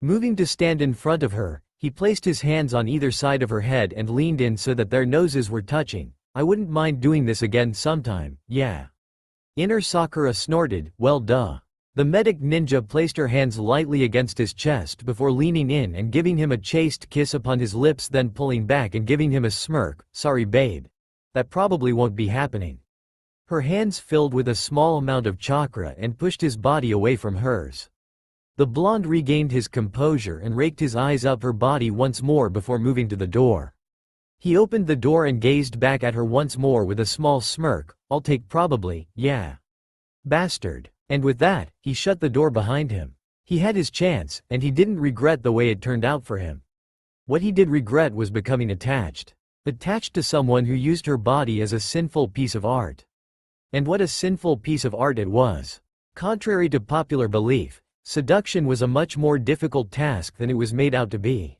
Moving to stand in front of her, he placed his hands on either side of her head and leaned in so that their noses were touching. "I wouldn't mind doing this again sometime, yeah." Inner Sakura snorted, "Well duh." The medic ninja placed her hands lightly against his chest before leaning in and giving him a chaste kiss upon his lips, then pulling back and giving him a smirk. "Sorry babe. That probably won't be happening." Her hands filled with a small amount of chakra and pushed his body away from hers. The blonde regained his composure and raked his eyes up her body once more before moving to the door. He opened the door and gazed back at her once more with a small smirk. "I'll take probably, yeah. Bastard." And with that, he shut the door behind him. He had his chance, and he didn't regret the way it turned out for him. What he did regret was becoming attached. Attached to someone who used her body as a sinful piece of art. And what a sinful piece of art it was. Contrary to popular belief, seduction was a much more difficult task than it was made out to be.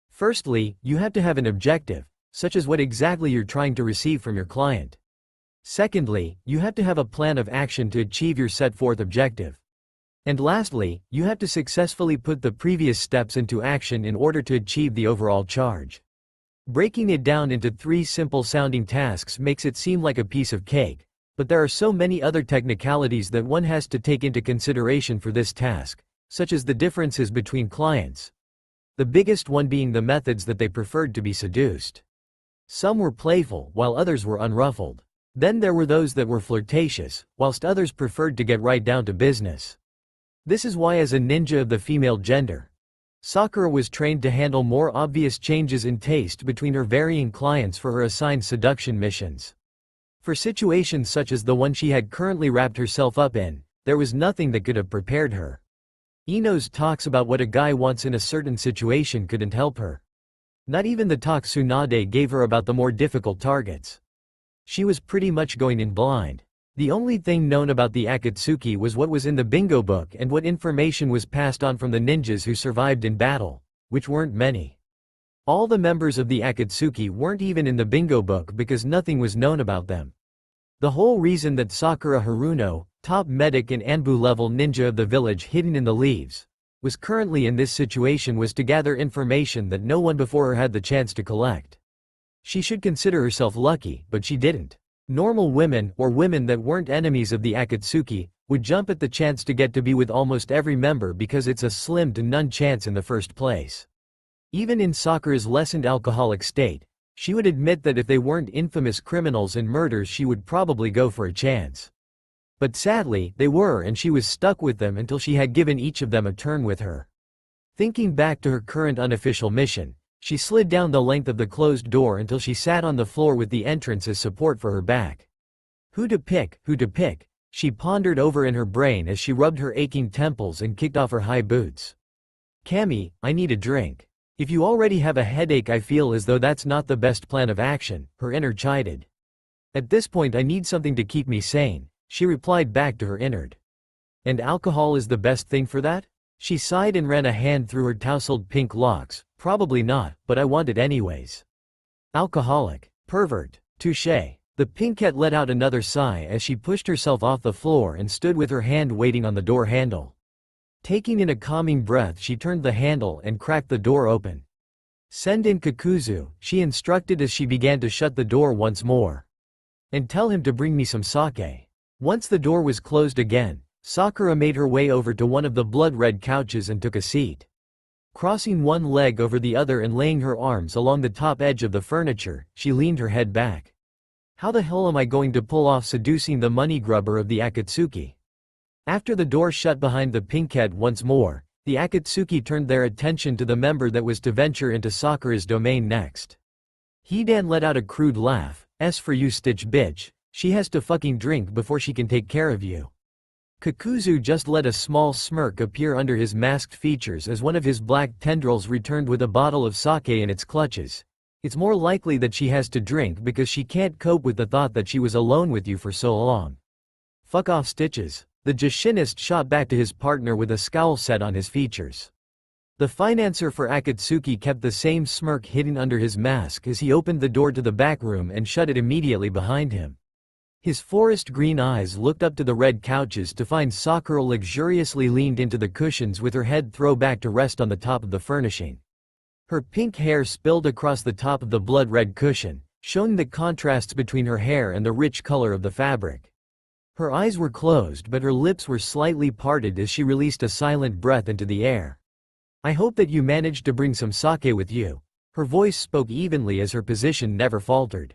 Firstly, you have to have an objective, such as what exactly you're trying to receive from your client. Secondly, you have to have a plan of action to achieve your set forth objective. And lastly, you have to successfully put the previous steps into action in order to achieve the overall charge. Breaking it down into 3 simple sounding tasks makes it seem like a piece of cake, but there are so many other technicalities that one has to take into consideration for this task, such as the differences between clients. The biggest one being the methods that they preferred to be seduced. Some were playful, while others were unruffled. Then there were those that were flirtatious, whilst others preferred to get right down to business. This is why, as a ninja of the female gender, Sakura was trained to handle more obvious changes in taste between her varying clients for her assigned seduction missions. For situations such as the one she had currently wrapped herself up in, there was nothing that could have prepared her. Ino's talks about what a guy wants in a certain situation couldn't help her. Not even the talk Tsunade gave her about the more difficult targets. She was pretty much going in blind. The only thing known about the Akatsuki was what was in the bingo book and what information was passed on from the ninjas who survived in battle, which weren't many. All the members of the Akatsuki weren't even in the bingo book because nothing was known about them. The whole reason that Sakura Haruno, top medic and Anbu-level ninja of the village hidden in the leaves, was currently in this situation was to gather information that no one before her had the chance to collect. She should consider herself lucky, but she didn't. Normal women, or women that weren't enemies of the Akatsuki, would jump at the chance to get to be with almost every member because it's a slim to none chance in the first place. Even in Sakura's lessened alcoholic state, she would admit that if they weren't infamous criminals and murders she would probably go for a chance. But sadly, they were, and she was stuck with them until she had given each of them a turn with her. Thinking back to her current unofficial mission, she slid down the length of the closed door until she sat on the floor with the entrance as support for her back. Who to pick, she pondered over in her brain as she rubbed her aching temples and kicked off her high boots. Cammy, I need a drink. If you already have a headache, I feel as though that's not the best plan of action, her inner chided. At this point I need something to keep me sane, she replied back to her innard. And alcohol is the best thing for that? She sighed and ran a hand through her tousled pink locks. Probably not, but I want it anyways. Alcoholic. Pervert. Touché. The pinkette let out another sigh as she pushed herself off the floor and stood with her hand waiting on the door handle. Taking in a calming breath, she turned the handle and cracked the door open. Send in Kakuzu, she instructed as she began to shut the door once more. And tell him to bring me some sake. Once the door was closed again, Sakura made her way over to one of the blood-red couches and took a seat. Crossing one leg over the other and laying her arms along the top edge of the furniture, she leaned her head back. How the hell am I going to pull off seducing the money grubber of the Akatsuki? After the door shut behind the pinkette once more, the Akatsuki turned their attention to the member that was to venture into Sakura's domain next. Hidan let out a crude laugh. S for you, Stitch bitch, she has to fucking drink before she can take care of you. Kakuzu just let a small smirk appear under his masked features as one of his black tendrils returned with a bottle of sake in its clutches. It's more likely that she has to drink because she can't cope with the thought that she was alone with you for so long. Fuck off, Stitches. The Jushinist shot back to his partner with a scowl set on his features. The financier for Akatsuki kept the same smirk hidden under his mask as he opened the door to the back room and shut it immediately behind him. His forest green eyes looked up to the red couches to find Sakura luxuriously leaned into the cushions with her head thrown back to rest on the top of the furnishing. Her pink hair spilled across the top of the blood-red cushion, showing the contrasts between her hair and the rich color of the fabric. Her eyes were closed but her lips were slightly parted as she released a silent breath into the air. I hope that you managed to bring some sake with you. Her voice spoke evenly as her position never faltered.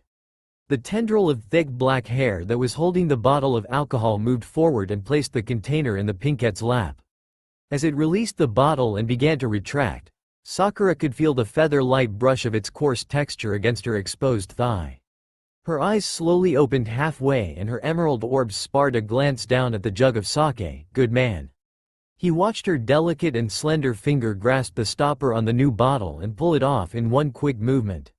The tendril of thick black hair that was holding the bottle of alcohol moved forward and placed the container in the pinkette's lap. As it released the bottle and began to retract, Sakura could feel the feather-light brush of its coarse texture against her exposed thigh. Her eyes slowly opened halfway and her emerald orbs sparred a glance down at the jug of sake. Good man. He watched her delicate and slender finger grasp the stopper on the new bottle and pull it off in one quick movement.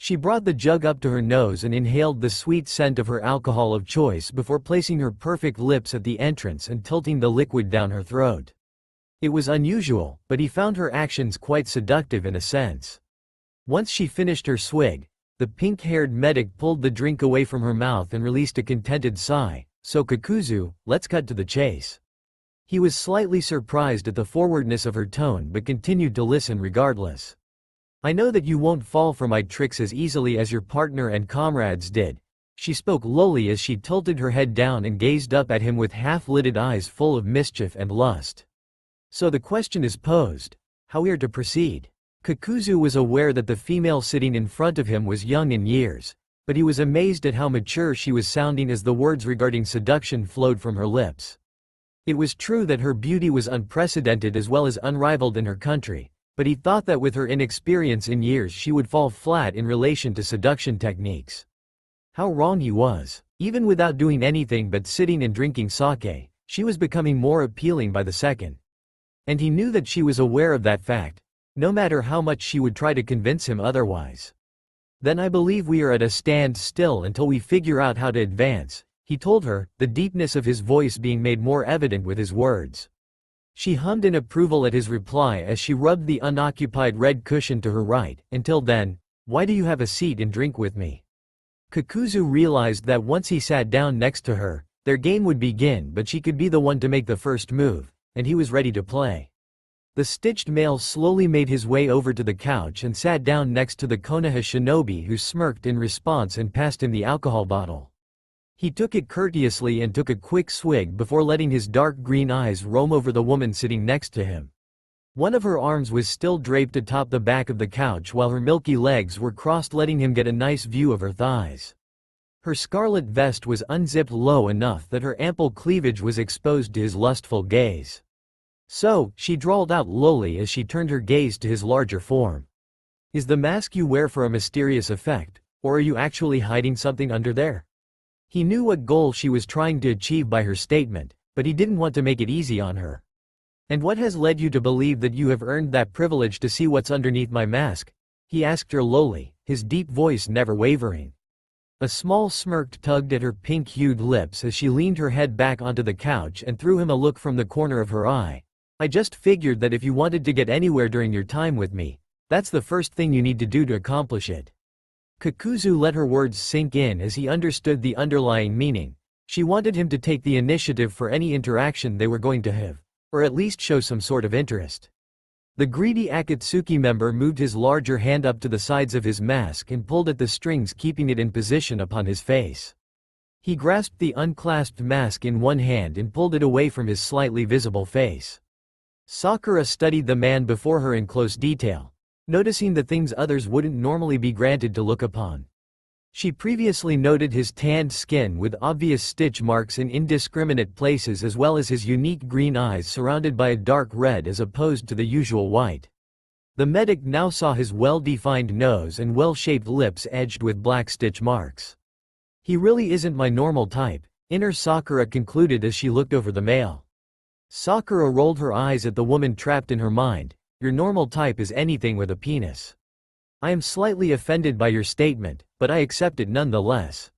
She brought the jug up to her nose and inhaled the sweet scent of her alcohol of choice before placing her perfect lips at the entrance and tilting the liquid down her throat. It was unusual, but he found her actions quite seductive in a sense. Once she finished her swig, the pink-haired medic pulled the drink away from her mouth and released a contented sigh. So Kakuzu, let's cut to the chase. He was slightly surprised at the forwardness of her tone but continued to listen regardless. I know that you won't fall for my tricks as easily as your partner and comrades did. She spoke lowly as she tilted her head down and gazed up at him with half-lidded eyes full of mischief and lust. So the question is posed, how we are to proceed. Kakuzu was aware that the female sitting in front of him was young in years, but he was amazed at how mature she was sounding as the words regarding seduction flowed from her lips. It was true that her beauty was unprecedented as well as unrivaled in her country, but he thought that with her inexperience in years she would fall flat in relation to seduction techniques. How wrong he was. Even without doing anything but sitting and drinking sake, she was becoming more appealing by the second. And he knew that she was aware of that fact, no matter how much she would try to convince him otherwise. Then I believe we are at a standstill until we figure out how to advance, he told her, the deepness of his voice being made more evident with his words. She hummed in approval at his reply as she rubbed the unoccupied red cushion to her right. Until then, why do you have a seat and drink with me? Kakuzu realized that once he sat down next to her, their game would begin, but she could be the one to make the first move, and he was ready to play. The stitched male slowly made his way over to the couch and sat down next to the Konoha shinobi, who smirked in response and passed him the alcohol bottle. He took it courteously and took a quick swig before letting his dark green eyes roam over the woman sitting next to him. One of her arms was still draped atop the back of the couch while her milky legs were crossed, letting him get a nice view of her thighs. Her scarlet vest was unzipped low enough that her ample cleavage was exposed to his lustful gaze. So, she drawled out lowly as she turned her gaze to his larger form. Is the mask you wear for a mysterious effect, or are you actually hiding something under there? He knew what goal she was trying to achieve by her statement, but he didn't want to make it easy on her. And what has led you to believe that you have earned that privilege to see what's underneath my mask? He asked her lowly, his deep voice never wavering. A small smirk tugged at her pink-hued lips as she leaned her head back onto the couch and threw him a look from the corner of her eye. I just figured that if you wanted to get anywhere during your time with me, that's the first thing you need to do to accomplish it. Kakuzu let her words sink in as he understood the underlying meaning. She wanted him to take the initiative for any interaction they were going to have, or at least show some sort of interest. The greedy Akatsuki member moved his larger hand up to the sides of his mask and pulled at the strings, keeping it in position upon his face. He grasped the unclasped mask in one hand and pulled it away from his slightly visible face. Sakura studied the man before her in close detail, noticing the things others wouldn't normally be granted to look upon. She previously noted his tanned skin with obvious stitch marks in indiscriminate places, as well as his unique green eyes surrounded by a dark red as opposed to the usual white. The medic now saw his well-defined nose and well-shaped lips edged with black stitch marks. He really isn't my normal type, inner Sakura concluded as she looked over the male. Sakura rolled her eyes at the woman trapped in her mind. Your normal type is anything with a penis. I am slightly offended by your statement, but I accept it nonetheless.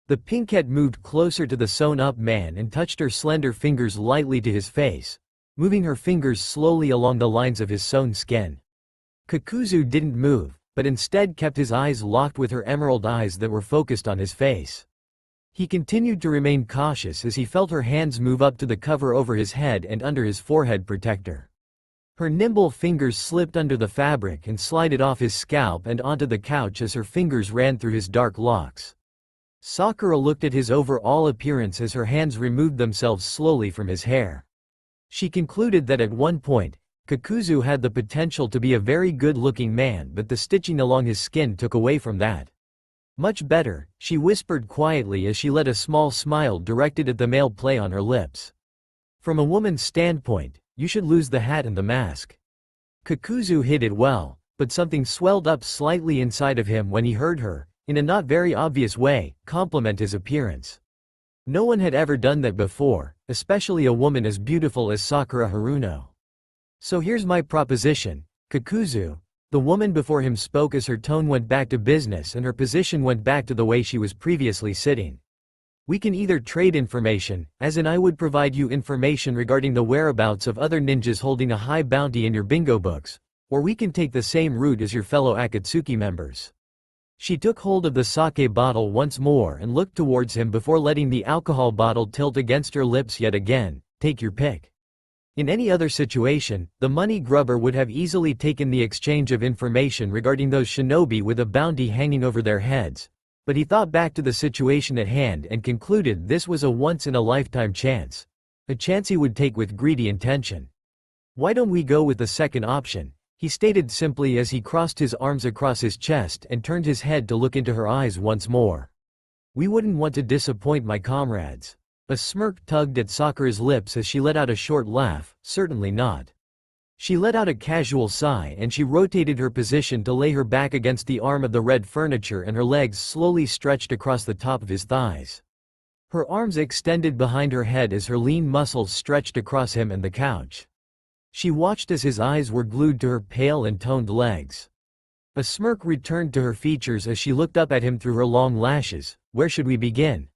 The pinkette moved closer to the sewn-up man and touched her slender fingers lightly to his face, moving her fingers slowly along the lines of his sewn skin. Kakuzu didn't move, but instead kept his eyes locked with her emerald eyes that were focused on his face. He continued to remain cautious as he felt her hands move up to the cover over his head and under his forehead protector. Her nimble fingers slipped under the fabric and slided off his scalp and onto the couch as her fingers ran through his dark locks. Sakura looked at his overall appearance as her hands removed themselves slowly from his hair. She concluded that at one point, Kakuzu had the potential to be a very good-looking man, but the stitching along his skin took away from that. Much better, she whispered quietly as she let a small smile directed at the male play on her lips. From a woman's standpoint, you should lose the hat and the mask. Kakuzu hid it well, but something swelled up slightly inside of him when he heard her, in a not very obvious way, compliment his appearance. No one had ever done that before, especially a woman as beautiful as Sakura Haruno. So here's my proposition, Kakuzu. The woman before him spoke as her tone went back to business and her position went back to the way she was previously sitting. We can either trade information, as in I would provide you information regarding the whereabouts of other ninjas holding a high bounty in your bingo books, or we can take the same route as your fellow Akatsuki members. She took hold of the sake bottle once more and looked towards him before letting the alcohol bottle tilt against her lips yet again. Take your pick. In any other situation, the money grubber would have easily taken the exchange of information regarding those shinobi with a bounty hanging over their heads. But he thought back to the situation at hand and concluded this was a once-in-a-lifetime chance. A chance he would take with greedy intention. Why don't we go with the second option? He stated simply as he crossed his arms across his chest and turned his head to look into her eyes once more. We wouldn't want to disappoint my comrades. A smirk tugged at Sakura's lips as she let out a short laugh. Certainly not. She let out a casual sigh and she rotated her position to lay her back against the arm of the red furniture and her legs slowly stretched across the top of his thighs. Her arms extended behind her head as her lean muscles stretched across him and the couch. She watched as his eyes were glued to her pale and toned legs. A smirk returned to her features as she looked up at him through her long lashes. Where should we begin?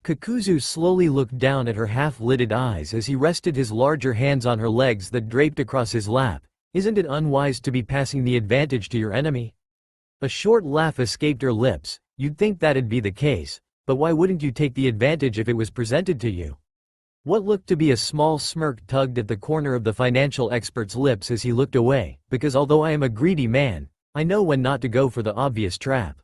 Kakuzu slowly looked down at her half-lidded eyes as he rested his larger hands on her legs that draped across his lap. Isn't it unwise to be passing the advantage to your enemy? A short laugh escaped her lips. You'd think that'd be the case, but why wouldn't you take the advantage if it was presented to you? What looked to be a small smirk tugged at the corner of the financial expert's lips as he looked away, because although I am a greedy man, I know when not to go for the obvious trap.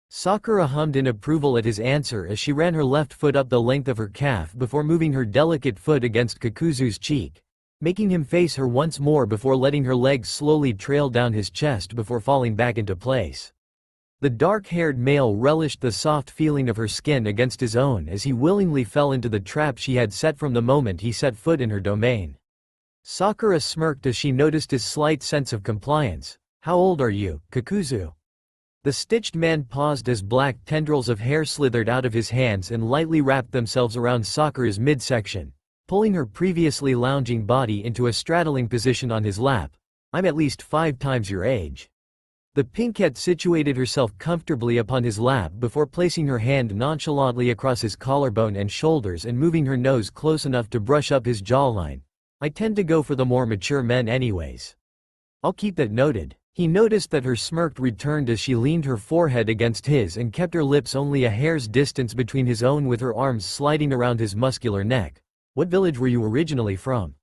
Sakura hummed in approval at his answer as she ran her left foot up the length of her calf before moving her delicate foot against Kakuzu's cheek, making him face her once more before letting her legs slowly trail down his chest before falling back into place. The dark-haired male relished the soft feeling of her skin against his own as he willingly fell into the trap she had set from the moment he set foot in her domain. Sakura smirked as she noticed his slight sense of compliance. How old are you, Kakuzu? The stitched man paused as black tendrils of hair slithered out of his hands and lightly wrapped themselves around Sakura's midsection, pulling her previously lounging body into a straddling position on his lap. I'm at least 5 times your age. The pinkette situated herself comfortably upon his lap before placing her hand nonchalantly across his collarbone and shoulders and moving her nose close enough to brush up his jawline. I tend to go for the more mature men anyways. I'll keep that noted. He noticed that her smirk returned as she leaned her forehead against his and kept her lips only a hair's distance between his own with her arms sliding around his muscular neck. What village were you originally from?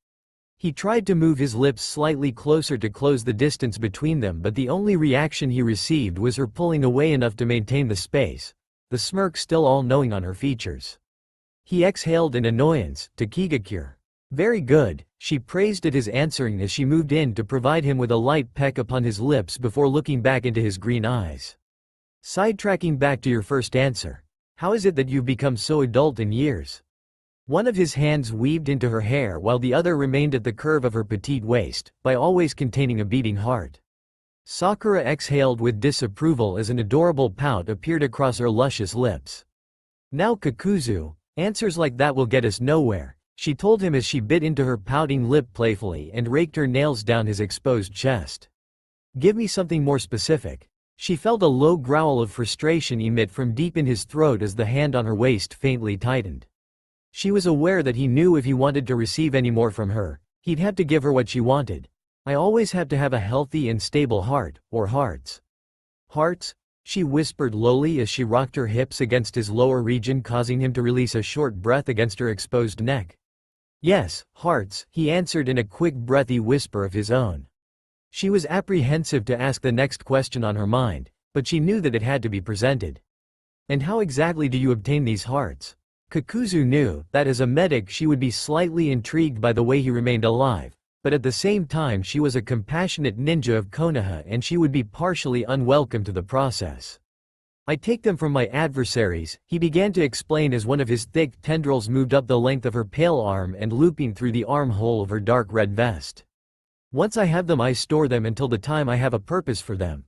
He tried to move his lips slightly closer to close the distance between them, but the only reaction he received was her pulling away enough to maintain the space, the smirk still all-knowing on her features. He exhaled in annoyance. Takigakure. Very good, she praised at his answering as she moved in to provide him with a light peck upon his lips before looking back into his green eyes. Sidetracking back to your first answer. How is it that you've become so adult in years? One of his hands weaved into her hair while the other remained at the curve of her petite waist, by always containing a beating heart. Sakura exhaled with disapproval as an adorable pout appeared across her luscious lips. Now Kakuzu, answers like that will get us nowhere, she told him as she bit into her pouting lip playfully and raked her nails down his exposed chest. Give me something more specific. She felt a low growl of frustration emit from deep in his throat as the hand on her waist faintly tightened. She was aware that he knew if he wanted to receive any more from her, he'd have to give her what she wanted. I always have to have a healthy and stable heart, or hearts. Hearts? She whispered lowly as she rocked her hips against his lower region, causing him to release a short breath against her exposed neck. Yes, hearts, he answered in a quick breathy whisper of his own. She was apprehensive to ask the next question on her mind, but she knew that it had to be presented. And how exactly do you obtain these hearts? Kakuzu knew that as a medic she would be slightly intrigued by the way he remained alive, but at the same time she was a compassionate ninja of Konoha and she would be partially unwelcome to the process. I take them from my adversaries, he began to explain as one of his thick tendrils moved up the length of her pale arm and looping through the armhole of her dark red vest. Once I have them I store them until the time I have a purpose for them.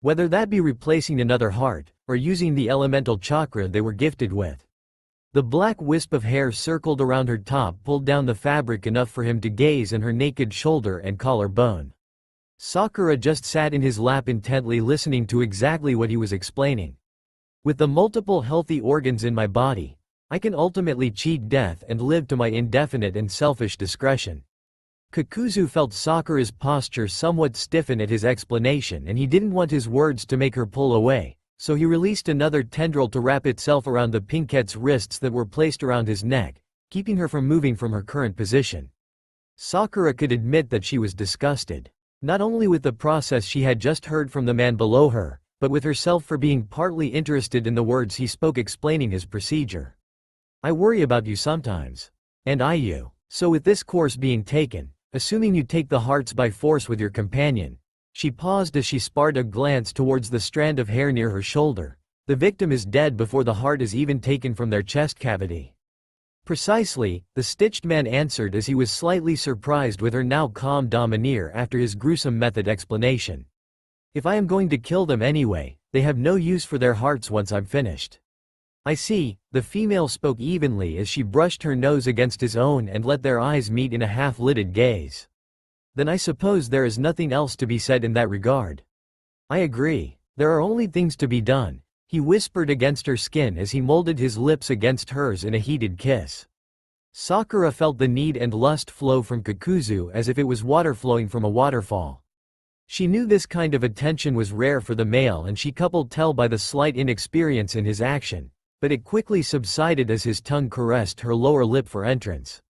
Whether that be replacing another heart, or using the elemental chakra they were gifted with. The black wisp of hair circled around her top pulled down the fabric enough for him to gaze on her naked shoulder and collarbone. Sakura just sat in his lap intently listening to exactly what he was explaining. With the multiple healthy organs in my body, I can ultimately cheat death and live to my indefinite and selfish discretion. Kakuzu felt Sakura's posture somewhat stiffen at his explanation and he didn't want his words to make her pull away. So he released another tendril to wrap itself around the pinkette's wrists that were placed around his neck, keeping her from moving from her current position. Sakura could admit that she was disgusted, not only with the process she had just heard from the man below her, but with herself for being partly interested in the words he spoke explaining his procedure. I worry about you sometimes. And I you. So with this course being taken, assuming you take the hearts by force with your companion. She paused as she sparred a glance towards the strand of hair near her shoulder. The victim is dead before the heart is even taken from their chest cavity. Precisely, the stitched man answered as he was slightly surprised with her now calm demeanor after his gruesome method explanation. If I am going to kill them anyway, they have no use for their hearts once I'm finished. I see, the female spoke evenly as she brushed her nose against his own and let their eyes meet in a half-lidded gaze. Then I suppose there is nothing else to be said in that regard. I agree. There are only things to be done, he whispered against her skin as he molded his lips against hers in a heated kiss. Sakura felt the need and lust flow from Kakuzu as if it was water flowing from a waterfall. She knew this kind of attention was rare for the male, and she could tell by the slight inexperience in his action, but it quickly subsided as his tongue caressed her lower lip for entrance.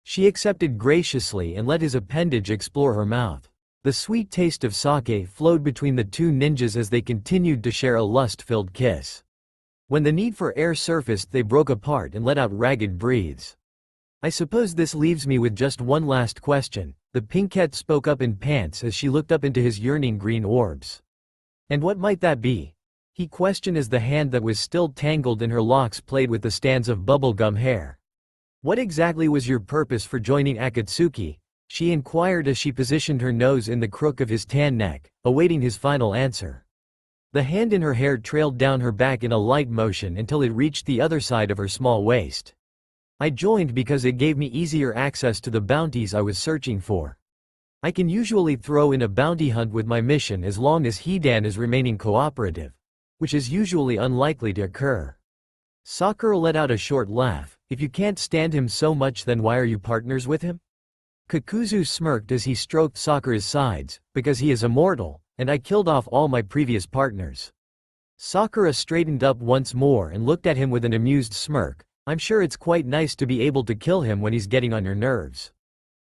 She accepted graciously and let his appendage explore her mouth. The sweet taste of sake flowed between the two ninjas as they continued to share a lust-filled kiss. When the need for air surfaced, they broke apart and let out ragged breaths. I suppose this leaves me with just one last question, the pinkette spoke up in pants as she looked up into his yearning green orbs. And what might that be? He questioned as the hand that was still tangled in her locks played with the strands of bubblegum hair. What exactly was your purpose for joining Akatsuki? She inquired as she positioned her nose in the crook of his tan neck, awaiting his final answer. The hand in her hair trailed down her back in a light motion until it reached the other side of her small waist. I joined because it gave me easier access to the bounties I was searching for. I can usually throw in a bounty hunt with my mission as long as Hidan is remaining cooperative, which is usually unlikely to occur. Sakura let out a short laugh. If you can't stand him so much, then why are you partners with him? Kakuzu smirked as he stroked Sakura's sides, because he is immortal, and I killed off all my previous partners. Sakura straightened up once more and looked at him with an amused smirk. I'm sure it's quite nice to be able to kill him when he's getting on your nerves.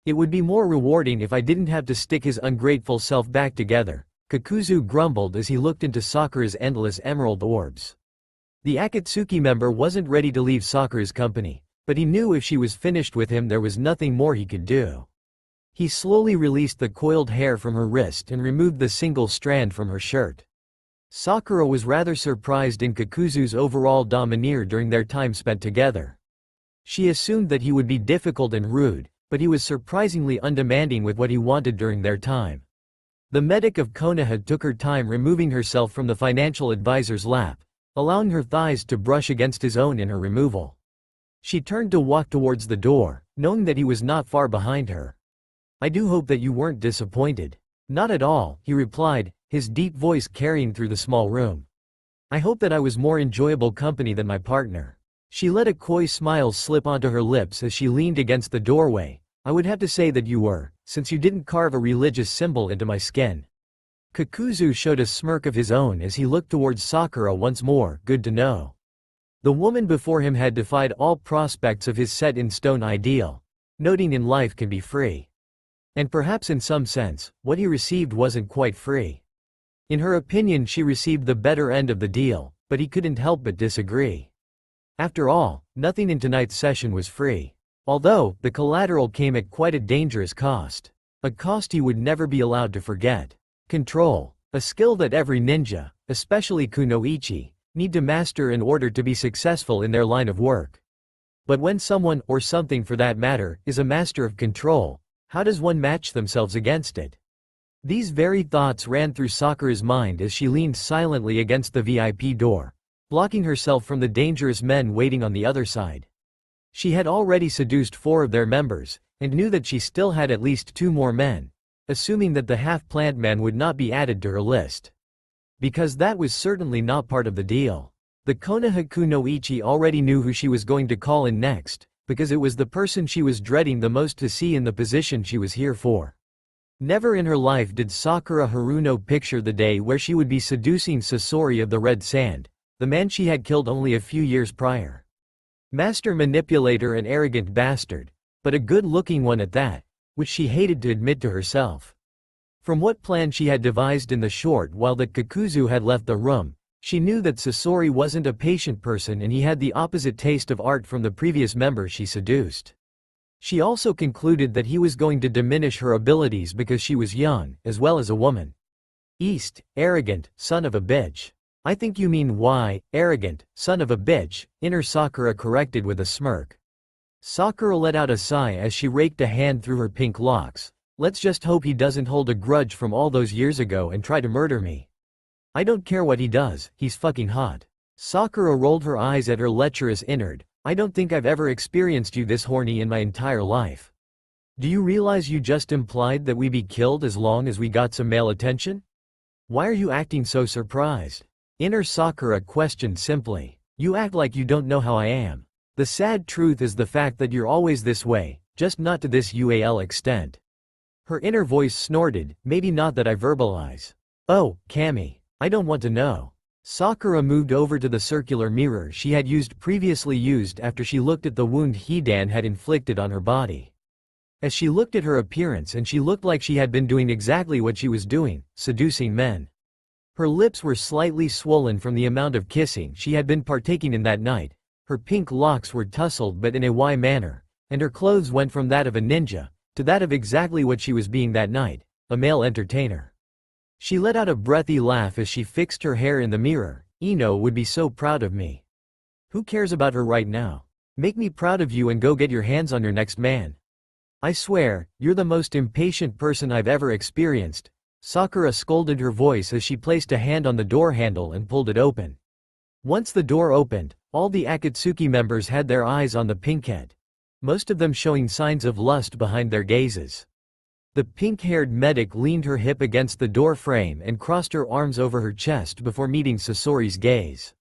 It would be more rewarding if I didn't have to stick his ungrateful self back together, Kakuzu grumbled as he looked into Sakura's endless emerald orbs. The Akatsuki member wasn't ready to leave Sakura's company, but he knew if she was finished with him there was nothing more he could do. He slowly released the coiled hair from her wrist and removed the single strand from her shirt. Sakura was rather surprised in Kakuzu's overall demeanor during their time spent together. She assumed that he would be difficult and rude, but he was surprisingly undemanding with what he wanted during their time. The medic of Konoha took her time removing herself from the financial advisor's lap, allowing her thighs to brush against his own in her removal. She turned to walk towards the door, knowing that he was not far behind her. I do hope that you weren't disappointed. Not at all, he replied, his deep voice carrying through the small room. I hope that I was more enjoyable company than my partner. She let a coy smile slip onto her lips as she leaned against the doorway. I would have to say that you were, since you didn't carve a religious symbol into my skin. Kakuzu showed a smirk of his own as he looked towards Sakura once more. Good to know. The woman before him had defied all prospects of his set-in-stone ideal. Nothing in life can be free. And perhaps in some sense, what he received wasn't quite free. In her opinion, she received the better end of the deal, but he couldn't help but disagree. After all, nothing in tonight's session was free. Although, the collateral came at quite a dangerous cost. A cost he would never be allowed to forget. Control, a skill that every ninja, especially kunoichi, need to master in order to be successful in their line of work. But when someone, or something for that matter, is a master of control, how does one match themselves against it? These very thoughts ran through Sakura's mind as she leaned silently against the VIP door, blocking herself from the dangerous men waiting on the other side. She had already seduced 4 of their members, and knew that she still had at least 2 more men, assuming that the half-plant man would not be added to her list. Because that was certainly not part of the deal. The Konoha kunoichi already knew who she was going to call in next, because it was the person she was dreading the most to see in the position she was here for. Never in her life did Sakura Haruno picture the day where she would be seducing Sasori of the Red Sand, the man she had killed only a few years prior. Master manipulator and arrogant bastard, but a good-looking one at that, which she hated to admit to herself. From what plan she had devised in the short while that Kakuzu had left the room, she knew that Sasori wasn't a patient person and he had the opposite taste of art from the previous member she seduced. She also concluded that he was going to diminish her abilities because she was young, as well as a woman. East, arrogant, son of a bitch. I think you mean why, arrogant, son of a bitch, inner Sakura corrected with a smirk. Sakura let out a sigh as she raked a hand through her pink locks. Let's just hope he doesn't hold a grudge from all those years ago and try to murder me. I don't care what he does, he's fucking hot. Sakura rolled her eyes at her lecherous innard. I don't think I've ever experienced you this horny in my entire life. Do you realize you just implied that we be killed as long as we got some male attention? Why are you acting so surprised? Inner Sakura questioned simply. You act like you don't know how I am. The sad truth is the fact that you're always this way, just not to this UAL extent. Her inner voice snorted, maybe not that I verbalize. Oh, Kami. I don't want to know. Sakura moved over to the circular mirror she had previously used after she looked at the wound Hidan had inflicted on her body. As she looked at her appearance, and she looked like she had been doing exactly what she was doing, seducing men. Her lips were slightly swollen from the amount of kissing she had been partaking in that night, her pink locks were tousled but in a Y manner, and her clothes went from that of a ninja, to that of exactly what she was being that night, a male entertainer. She let out a breathy laugh as she fixed her hair in the mirror. Ino would be so proud of me. Who cares about her right now? Make me proud of you and go get your hands on your next man. I swear, you're the most impatient person I've ever experienced. Sakura scolded, her voice as she placed a hand on the door handle and pulled it open. Once the door opened, all the Akatsuki members had their eyes on the pinkhead, most of them showing signs of lust behind their gazes. The pink-haired medic leaned her hip against the door frame and crossed her arms over her chest before meeting Sasori's gaze.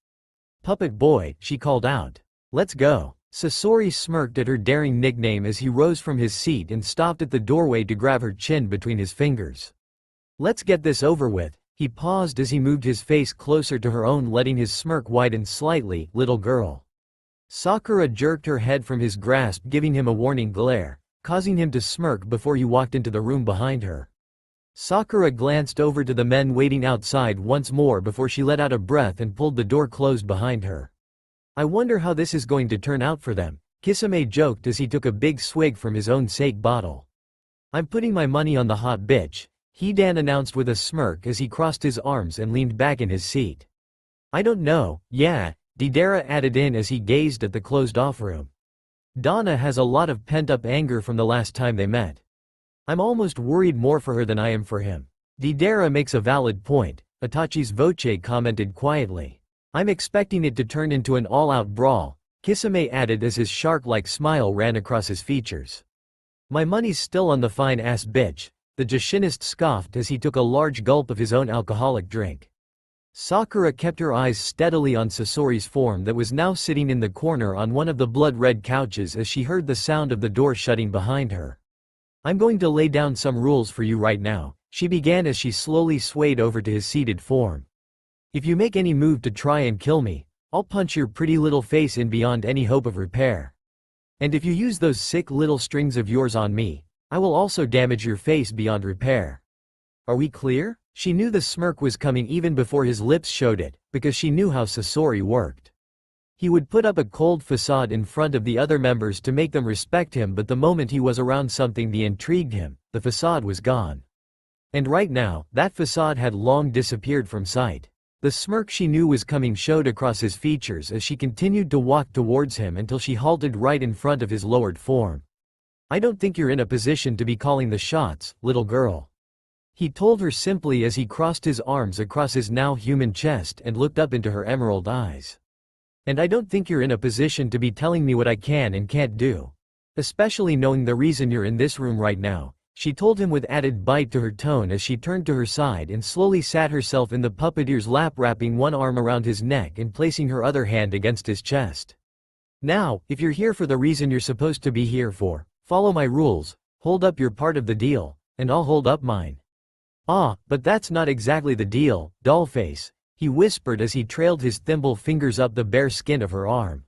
Puppet boy, she called out. Let's go. Sasori smirked at her daring nickname as he rose from his seat and stopped at the doorway to grab her chin between his fingers. Let's get this over with. He paused as he moved his face closer to her own, letting his smirk widen slightly. Little girl. Sakura jerked her head from his grasp, giving him a warning glare, causing him to smirk before he walked into the room behind her. Sakura glanced over to the men waiting outside once more before she let out a breath and pulled the door closed behind her. I wonder how this is going to turn out for them, Kisame joked as he took a big swig from his own sake bottle. I'm putting my money on the hot bitch, Hidan announced with a smirk as he crossed his arms and leaned back in his seat. I don't know, yeah, Deidara added in as he gazed at the closed-off room. Donna has a lot of pent-up anger from the last time they met. I'm almost worried more for her than I am for him. Deidara makes a valid point, Itachi's Voce commented quietly. I'm expecting it to turn into an all-out brawl, Kisame added as his shark-like smile ran across his features. My money's still on the fine-ass bitch, the Jashinist scoffed as he took a large gulp of his own alcoholic drink. Sakura kept her eyes steadily on Sasori's form that was now sitting in the corner on one of the blood-red couches as she heard the sound of the door shutting behind her. I'm going to lay down some rules for you right now, she began as she slowly swayed over to his seated form. If you make any move to try and kill me, I'll punch your pretty little face in beyond any hope of repair. And if you use those sick little strings of yours on me, I will also damage your face beyond repair. Are we clear? She knew the smirk was coming even before his lips showed it, because she knew how Sasori worked. He would put up a cold facade in front of the other members to make them respect him, but the moment he was around something that intrigued him, the facade was gone. And right now, that facade had long disappeared from sight. The smirk she knew was coming showed across his features as she continued to walk towards him until she halted right in front of his lowered form. I don't think you're in a position to be calling the shots, little girl. He told her simply as he crossed his arms across his now human chest and looked up into her emerald eyes. And I don't think you're in a position to be telling me what I can and can't do. Especially knowing the reason you're in this room right now, she told him with added bite to her tone as she turned to her side and slowly sat herself in the puppeteer's lap, wrapping one arm around his neck and placing her other hand against his chest. Now, if you're here for the reason you're supposed to be here for, follow my rules, hold up your part of the deal, and I'll hold up mine. Ah, but that's not exactly the deal, dollface, he whispered as he trailed his thimble fingers up the bare skin of her arm.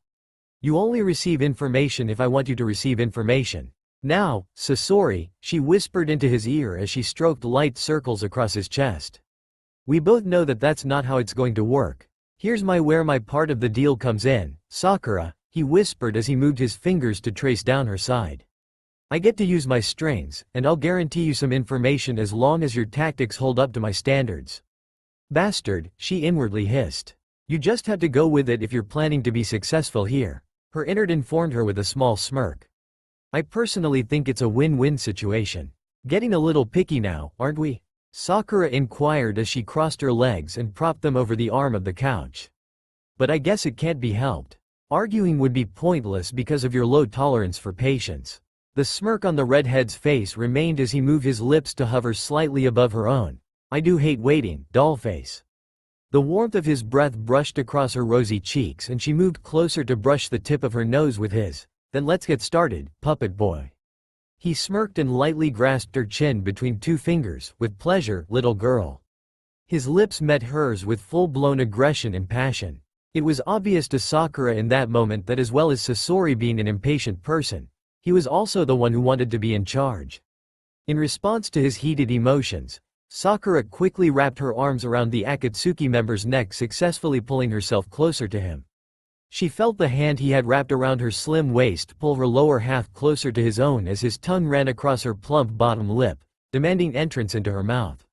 You only receive information if I want you to receive information. Now, Sasori, she whispered into his ear as she stroked light circles across his chest. We both know that that's not how it's going to work. Here's where my part of the deal comes in, Sakura, he whispered as he moved his fingers to trace down her side. I get to use my strings, and I'll guarantee you some information as long as your tactics hold up to my standards. Bastard, she inwardly hissed. You just have to go with it if you're planning to be successful here, her innard informed her with a small smirk. I personally think it's a win-win situation. Getting a little picky now, aren't we? Sakura inquired as she crossed her legs and propped them over the arm of the couch. But I guess it can't be helped. Arguing would be pointless because of your low tolerance for patience. The smirk on the redhead's face remained as he moved his lips to hover slightly above her own. "I do hate waiting, dollface." The warmth of his breath brushed across her rosy cheeks and she moved closer to brush the tip of her nose with his. "Then let's get started, puppet boy." He smirked and lightly grasped her chin between two fingers. "With pleasure, little girl." His lips met hers with full-blown aggression and passion. It was obvious to Sakura in that moment that as well as Sasori being an impatient person, he was also the one who wanted to be in charge. In response to his heated emotions, Sakura quickly wrapped her arms around the Akatsuki member's neck, successfully pulling herself closer to him. She felt the hand he had wrapped around her slim waist pull her lower half closer to his own as his tongue ran across her plump bottom lip, demanding entrance into her mouth.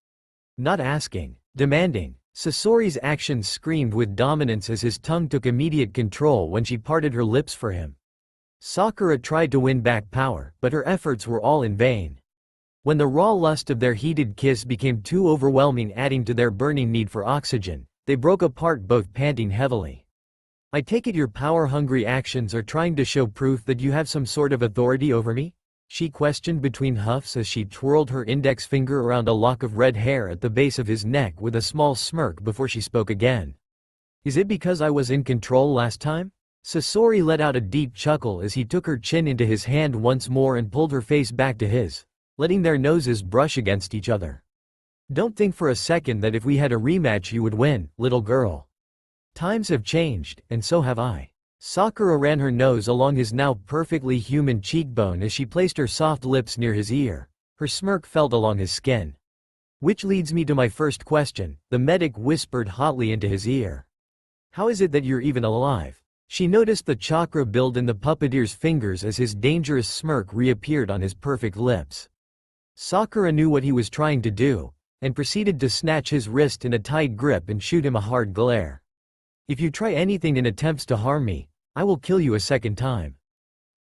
Not asking, demanding. Sasori's actions screamed with dominance as his tongue took immediate control when she parted her lips for him. Sakura tried to win back power, but her efforts were all in vain. When the raw lust of their heated kiss became too overwhelming, adding to their burning need for oxygen, they broke apart, both panting heavily. "I take it your power-hungry actions are trying to show proof that you have some sort of authority over me?" she questioned between huffs as she twirled her index finger around a lock of red hair at the base of his neck with a small smirk before she spoke again. "Is it because I was in control last time?" Sasori let out a deep chuckle as he took her chin into his hand once more and pulled her face back to his, letting their noses brush against each other. "Don't think for a second that if we had a rematch you would win, little girl. Times have changed, and so have I." Sakura ran her nose along his now perfectly human cheekbone as she placed her soft lips near his ear. Her smirk felt along his skin. "Which leads me to my first question," the medic whispered hotly into his ear. "How is it that you're even alive?" She noticed the chakra build in the puppeteer's fingers as his dangerous smirk reappeared on his perfect lips. Sakura knew what he was trying to do, and proceeded to snatch his wrist in a tight grip and shoot him a hard glare. "If you try anything in attempts to harm me, I will kill you a second time."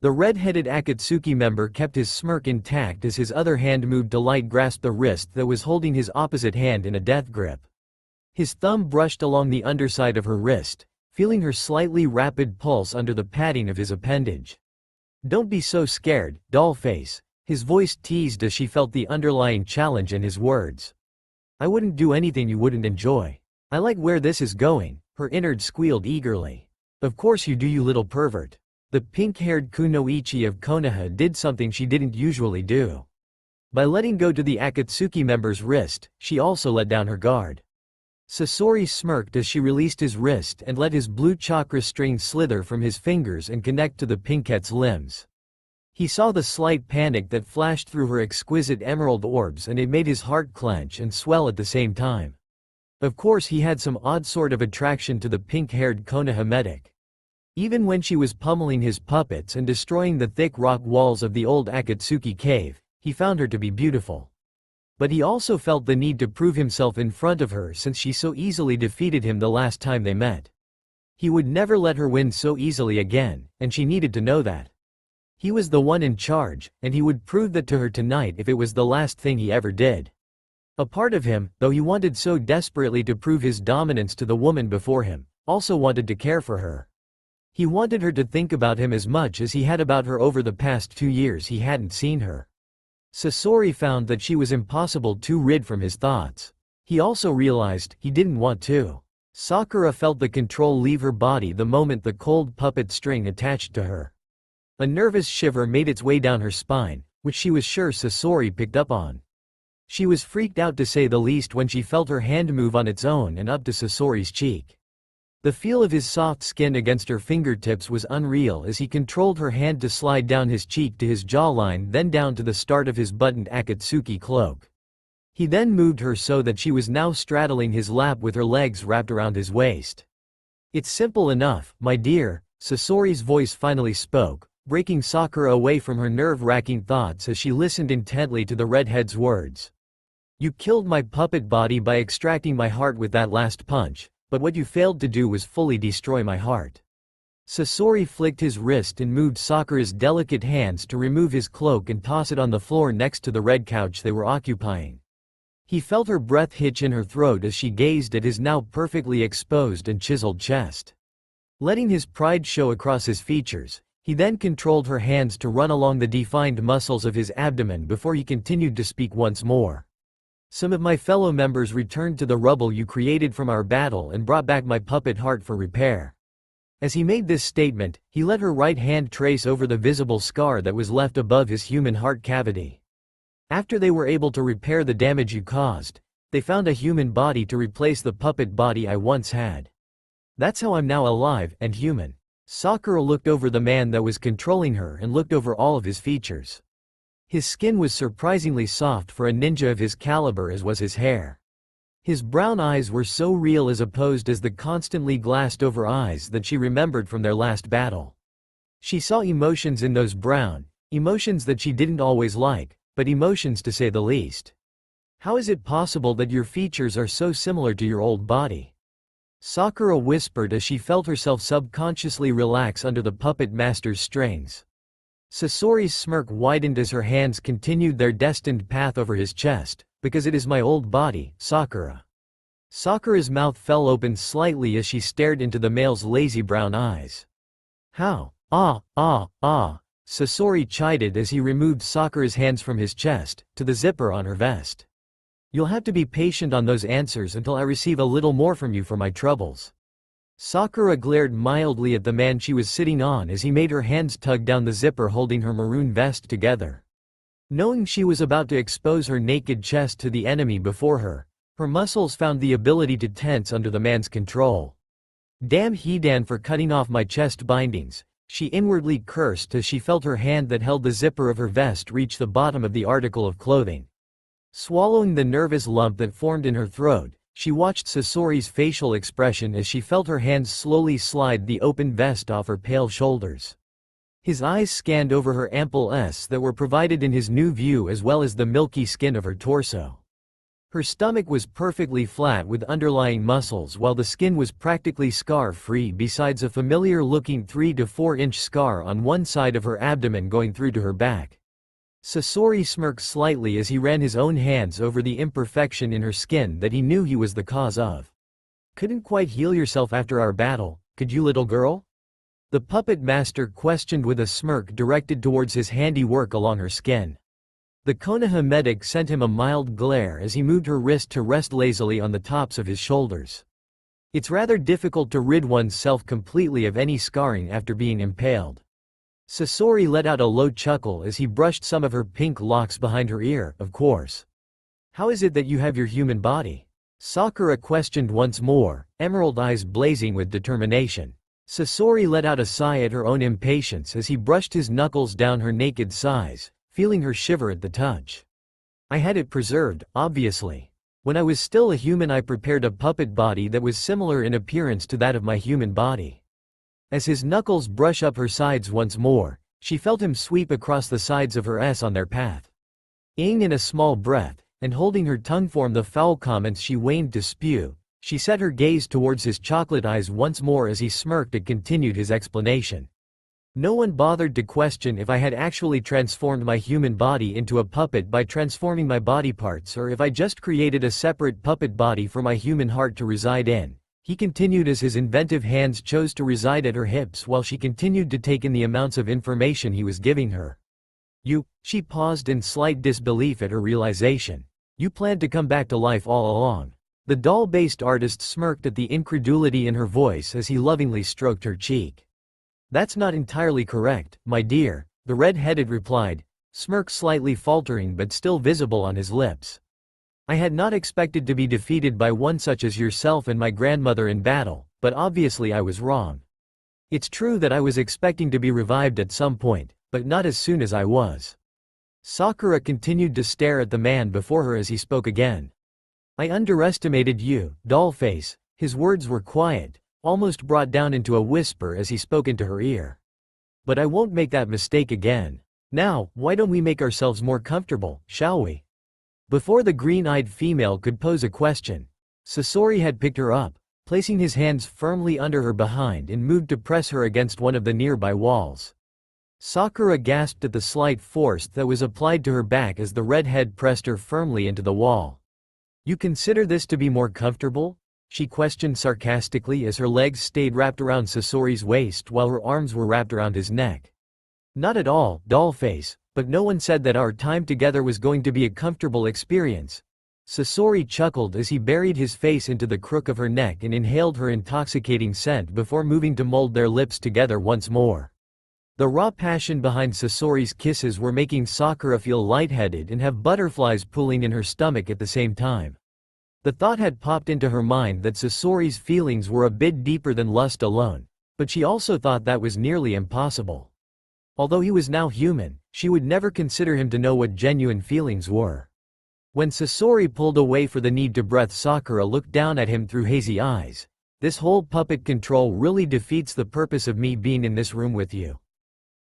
The red-headed Akatsuki member kept his smirk intact as his other hand moved to light grasp the wrist that was holding his opposite hand in a death grip. His thumb brushed along the underside of her wrist, feeling her slightly rapid pulse under the padding of his appendage. "Don't be so scared, dollface," his voice teased as she felt the underlying challenge in his words. "I wouldn't do anything you wouldn't enjoy." "I like where this is going," her innards squealed eagerly. "Of course you do, you little pervert." The pink-haired kunoichi of Konoha did something she didn't usually do. By letting go to the Akatsuki member's wrist, she also let down her guard. Sasori smirked as she released his wrist and let his blue chakra string slither from his fingers and connect to the pinkette's limbs. He saw the slight panic that flashed through her exquisite emerald orbs, and it made his heart clench and swell at the same time. Of course he had some odd sort of attraction to the pink-haired Konoha medic. Even when she was pummeling his puppets and destroying the thick rock walls of the old Akatsuki cave, he found her to be beautiful. But he also felt the need to prove himself in front of her since she so easily defeated him the last time they met. He would never let her win so easily again, and she needed to know that. He was the one in charge, and he would prove that to her tonight if it was the last thing he ever did. A part of him, though he wanted so desperately to prove his dominance to the woman before him, also wanted to care for her. He wanted her to think about him as much as he had about her over the past 2 years he hadn't seen her. Sasori found that she was impossible to rid from his thoughts. He also realized he didn't want to. Sakura felt the control leave her body the moment the cold puppet string attached to her. A nervous shiver made its way down her spine, which she was sure Sasori picked up on. She was freaked out to say the least when she felt her hand move on its own and up to Sasori's cheek. The feel of his soft skin against her fingertips was unreal as he controlled her hand to slide down his cheek to his jawline, then down to the start of his buttoned Akatsuki cloak. He then moved her so that she was now straddling his lap with her legs wrapped around his waist. "It's simple enough, my dear," Sasori's voice finally spoke, breaking Sakura away from her nerve-wracking thoughts as she listened intently to the redhead's words. "You killed my puppet body by extracting my heart with that last punch. But what you failed to do was fully destroy my heart." Sasori flicked his wrist and moved Sakura's delicate hands to remove his cloak and toss it on the floor next to the red couch they were occupying. He felt her breath hitch in her throat as she gazed at his now perfectly exposed and chiseled chest. Letting his pride show across his features, He then controlled her hands to run along the defined muscles of his abdomen before he continued to speak once more. Some of my fellow members returned to the rubble you created from our battle and brought back my puppet heart for repair. As he made this statement, he let her right hand trace over the visible scar that was left above his human heart cavity. After they were able to repair the damage you caused, they found a human body to replace the puppet body I once had. That's how I'm now alive and human. Sakura looked over the man that was controlling her and looked over all of his features. His skin was surprisingly soft for a ninja of his caliber, as was his hair. His brown eyes were so real as opposed as the constantly glassed over eyes that she remembered from their last battle. She saw emotions in those brown, emotions that she didn't always like, but emotions to say the least. How is it possible that your features are so similar to your old body? Sakura whispered as she felt herself subconsciously relax under the puppet master's strings. Sasori's smirk widened as her hands continued their destined path over his chest. Because it is my old body, Sakura. Sakura's mouth fell open slightly as she stared into the male's lazy brown eyes. How? Sasori chided as he removed Sakura's hands from his chest, to the zipper on her vest. You'll have to be patient on those answers until I receive a little more from you for my troubles. Sakura glared mildly at the man she was sitting on as he made her hands tug down the zipper holding her maroon vest together. Knowing she was about to expose her naked chest to the enemy before her, her muscles found the ability to tense under the man's control. Damn Hidan for cutting off my chest bindings, she inwardly cursed as she felt her hand that held the zipper of her vest reach the bottom of the article of clothing. Swallowing the nervous lump that formed in her throat, she watched Sasori's facial expression as she felt her hands slowly slide the open vest off her pale shoulders. His eyes scanned over her ample S that were provided in his new view as well as the milky skin of her torso. Her stomach was perfectly flat with underlying muscles while the skin was practically scar-free besides a familiar-looking 3 to 4 inch scar on one side of her abdomen going through to her back. Sasori smirked slightly as he ran his own hands over the imperfection in her skin that he knew he was the cause of. Couldn't quite heal yourself after our battle, could you, little girl? The puppet master questioned with a smirk directed towards his handiwork along her skin. The Konoha medic sent him a mild glare as he moved her wrist to rest lazily on the tops of his shoulders. It's rather difficult to rid oneself completely of any scarring after being impaled. Sasori let out a low chuckle as he brushed some of her pink locks behind her ear. Of course. How is it that you have your human body? Sakura questioned once more, emerald eyes blazing with determination. Sasori let out a sigh at her own impatience as he brushed his knuckles down her naked sides, feeling her shiver at the touch. I had it preserved, obviously. When I was still a human I prepared a puppet body that was similar in appearance to that of my human body. As his knuckles brush up her sides once more, she felt him sweep across the sides of her S on their path. In a small breath, and holding her tongue form the foul comments she waned to spew, she set her gaze towards his chocolate eyes once more as he smirked and continued his explanation. No one bothered to question if I had actually transformed my human body into a puppet by transforming my body parts or if I just created a separate puppet body for my human heart to reside in, he continued as his inventive hands chose to reside at her hips while she continued to take in the amounts of information he was giving her. She paused in slight disbelief at her realization. You planned to come back to life all along. The doll-based artist smirked at the incredulity in her voice as he lovingly stroked her cheek. That's not entirely correct, my dear, the red-headed replied, smirk slightly faltering but still visible on his lips. I had not expected to be defeated by one such as yourself and my grandmother in battle, but obviously I was wrong. It's true that I was expecting to be revived at some point, but not as soon as I was. Sakura continued to stare at the man before her as he spoke again. I underestimated you, dollface. His words were quiet, almost brought down into a whisper as he spoke into her ear. But I won't make that mistake again. Now, why don't we make ourselves more comfortable, shall we? Before the green-eyed female could pose a question, Sasori had picked her up, placing his hands firmly under her behind and moved to press her against one of the nearby walls. Sakura gasped at the slight force that was applied to her back as the redhead pressed her firmly into the wall. You consider this to be more comfortable? she questioned sarcastically as her legs stayed wrapped around Sasori's waist while her arms were wrapped around his neck. Not at all, dollface, but no one said that our time together was going to be a comfortable experience. Sasori chuckled as he buried his face into the crook of her neck and inhaled her intoxicating scent before moving to mold their lips together once more. The raw passion behind Sasori's kisses were making Sakura feel lightheaded and have butterflies pooling in her stomach at the same time. The thought had popped into her mind that Sasori's feelings were a bit deeper than lust alone, but she also thought that was nearly impossible. Although he was now human, she would never consider him to know what genuine feelings were. When Sasori pulled away for the need to breath, Sakura looked down at him through hazy eyes. This whole puppet control really defeats the purpose of me being in this room with you.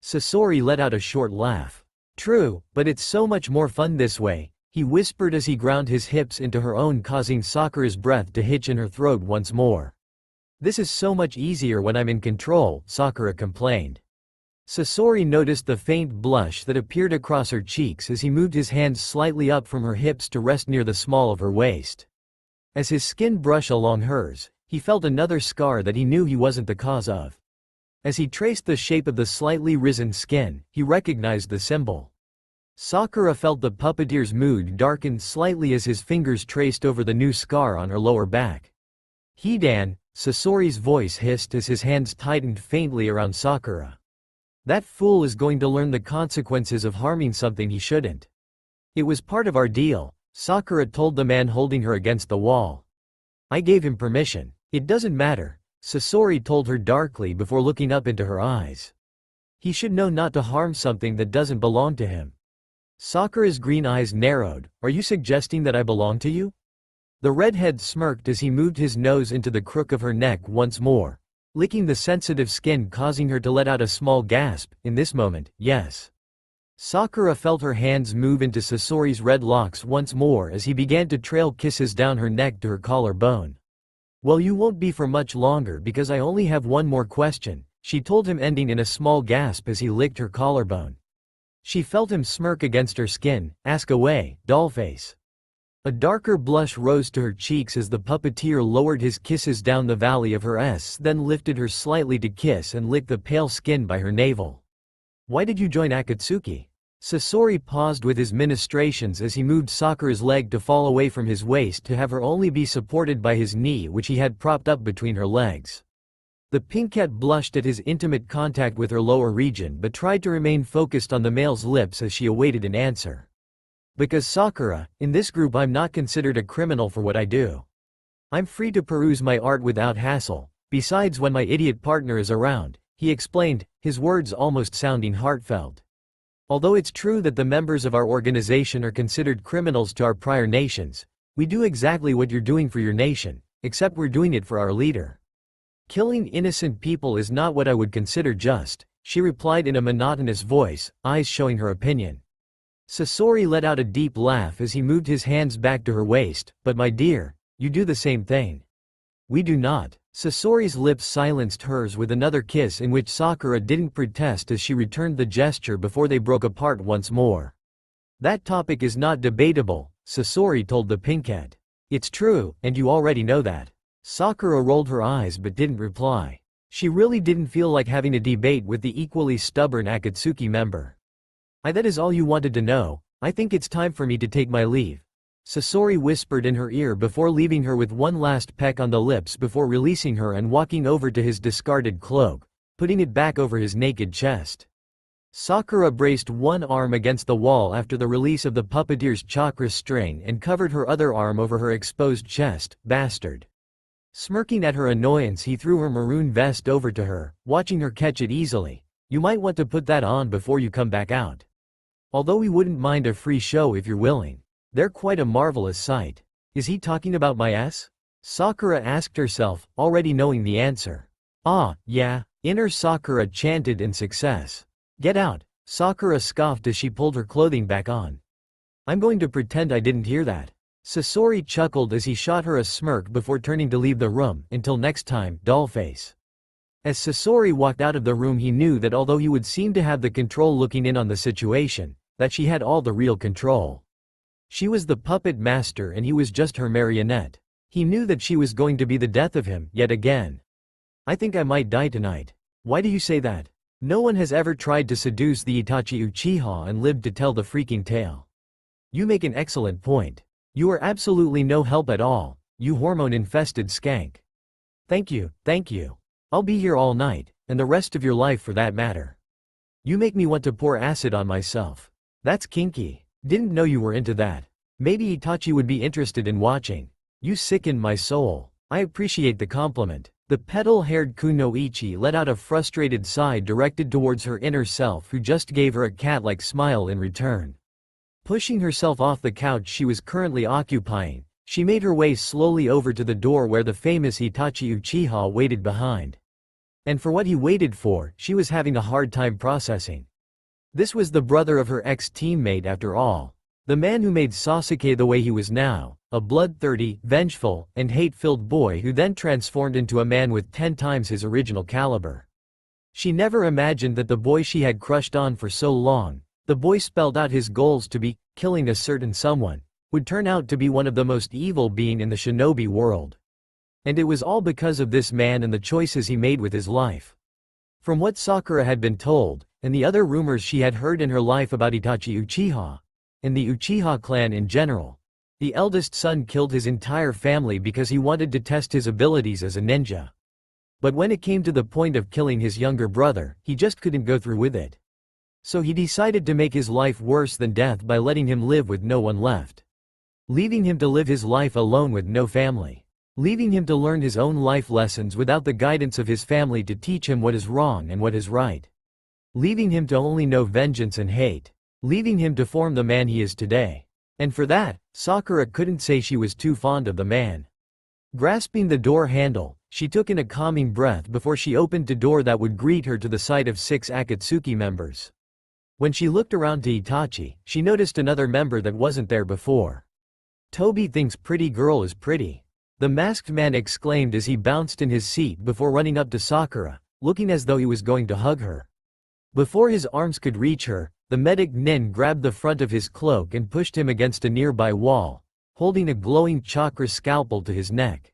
Sasori let out a short laugh. True, but it's so much more fun this way, he whispered as he ground his hips into her own, causing Sakura's breath to hitch in her throat once more. This is so much easier when I'm in control, Sakura complained. Sasori noticed the faint blush that appeared across her cheeks as he moved his hands slightly up from her hips to rest near the small of her waist. As his skin brushed along hers, he felt another scar that he knew he wasn't the cause of. As he traced the shape of the slightly risen skin, he recognized the symbol. Sakura felt the puppeteer's mood darken slightly as his fingers traced over the new scar on her lower back. Hidan, Sasori's voice hissed as his hands tightened faintly around Sakura. That fool is going to learn the consequences of harming something he shouldn't. It was part of our deal, Sakura told the man holding her against the wall. I gave him permission. It doesn't matter, Sasori told her darkly before looking up into her eyes. He should know not to harm something that doesn't belong to him. Sakura's green eyes narrowed. Are you suggesting that I belong to you? The redhead smirked as he moved his nose into the crook of her neck once more, licking the sensitive skin, causing her to let out a small gasp. In this moment, yes. Sakura felt her hands move into Sasori's red locks once more as he began to trail kisses down her neck to her collarbone. Well, you won't be for much longer because I only have one more question, she told him, ending in a small gasp as he licked her collarbone. She felt him smirk against her skin. Ask away, dollface. A darker blush rose to her cheeks as the puppeteer lowered his kisses down the valley of her S, then lifted her slightly to kiss and lick the pale skin by her navel. Why did you join Akatsuki? Sasori paused with his ministrations as he moved Sakura's leg to fall away from his waist to have her only be supported by his knee, which he had propped up between her legs. The pinkette blushed at his intimate contact with her lower region but tried to remain focused on the male's lips as she awaited an answer. Because Sakura, in this group I'm not considered a criminal for what I do. I'm free to peruse my art without hassle, besides when my idiot partner is around, he explained, his words almost sounding heartfelt. Although it's true that the members of our organization are considered criminals to our prior nations, we do exactly what you're doing for your nation, except we're doing it for our leader. Killing innocent people is not what I would consider just, she replied in a monotonous voice, eyes showing her opinion. Sasori let out a deep laugh as he moved his hands back to her waist. But my dear, you do the same thing. We do not. Sasori's lips silenced hers with another kiss in which Sakura didn't protest as she returned the gesture before they broke apart once more. That topic is not debatable, Sasori told the pinkette. It's true, and you already know that. Sakura rolled her eyes but didn't reply. She really didn't feel like having a debate with the equally stubborn Akatsuki member. That is all you wanted to know. I think it's time for me to take my leave, Sasori whispered in her ear before leaving her with one last peck on the lips before releasing her and walking over to his discarded cloak, putting it back over his naked chest. Sakura braced one arm against the wall after the release of the puppeteer's chakra string and covered her other arm over her exposed chest. Bastard. Smirking at her annoyance, he threw her maroon vest over to her, watching her catch it easily. You might want to put that on before you come back out. Although we wouldn't mind a free show if you're willing. They're quite a marvelous sight. Is he talking about my ass? Sakura asked herself, already knowing the answer. Ah, yeah, inner Sakura chanted in success. Get out, Sakura scoffed as she pulled her clothing back on. I'm going to pretend I didn't hear that. Sasori chuckled as he shot her a smirk before turning to leave the room. Until next time, dollface. As Sasori walked out of the room, he knew that although he would seem to have the control looking in on the situation, that she had all the real control. She was the puppet master and he was just her marionette. He knew that she was going to be the death of him, yet again. I think I might die tonight. Why do you say that? No one has ever tried to seduce the Itachi Uchiha and lived to tell the freaking tale. You make an excellent point. You are absolutely no help at all, you hormone-infested skank. Thank you, thank you. I'll be here all night, and the rest of your life for that matter. You make me want to pour acid on myself. That's kinky. Didn't know you were into that. Maybe Itachi would be interested in watching. You sicken my soul. I appreciate the compliment. The petal-haired kunoichi let out a frustrated sigh directed towards her inner self, who just gave her a cat-like smile in return. Pushing herself off the couch she was currently occupying, she made her way slowly over to the door where the famous Itachi Uchiha waited behind. And for what he waited for, she was having a hard time processing. This was the brother of her ex-teammate after all. The man who made Sasuke the way he was now, a bloodthirsty, vengeful, and hate-filled boy who then transformed into a man with 10 times his original caliber. She never imagined that the boy she had crushed on for so long, the boy spelled out his goals to be, killing a certain someone, would turn out to be one of the most evil being in the shinobi world. And it was all because of this man and the choices he made with his life. From what Sakura had been told, and the other rumors she had heard in her life about Itachi Uchiha, and the Uchiha clan in general, the eldest son killed his entire family because he wanted to test his abilities as a ninja. But when it came to the point of killing his younger brother, he just couldn't go through with it. So he decided to make his life worse than death by letting him live with no one left. Leaving him to live his life alone with no family. Leaving him to learn his own life lessons without the guidance of his family to teach him what is wrong and what is right. Leaving him to only know vengeance and hate. Leaving him to form the man he is today. And for that, Sakura couldn't say she was too fond of the man. Grasping the door handle, she took in a calming breath before she opened the door that would greet her to the sight of 6 Akatsuki members. When she looked around to Itachi, she noticed another member that wasn't there before. Toby thinks pretty girl is pretty. The masked man exclaimed as he bounced in his seat before running up to Sakura, looking as though he was going to hug her. Before his arms could reach her, the medic Nin grabbed the front of his cloak and pushed him against a nearby wall, holding a glowing chakra scalpel to his neck.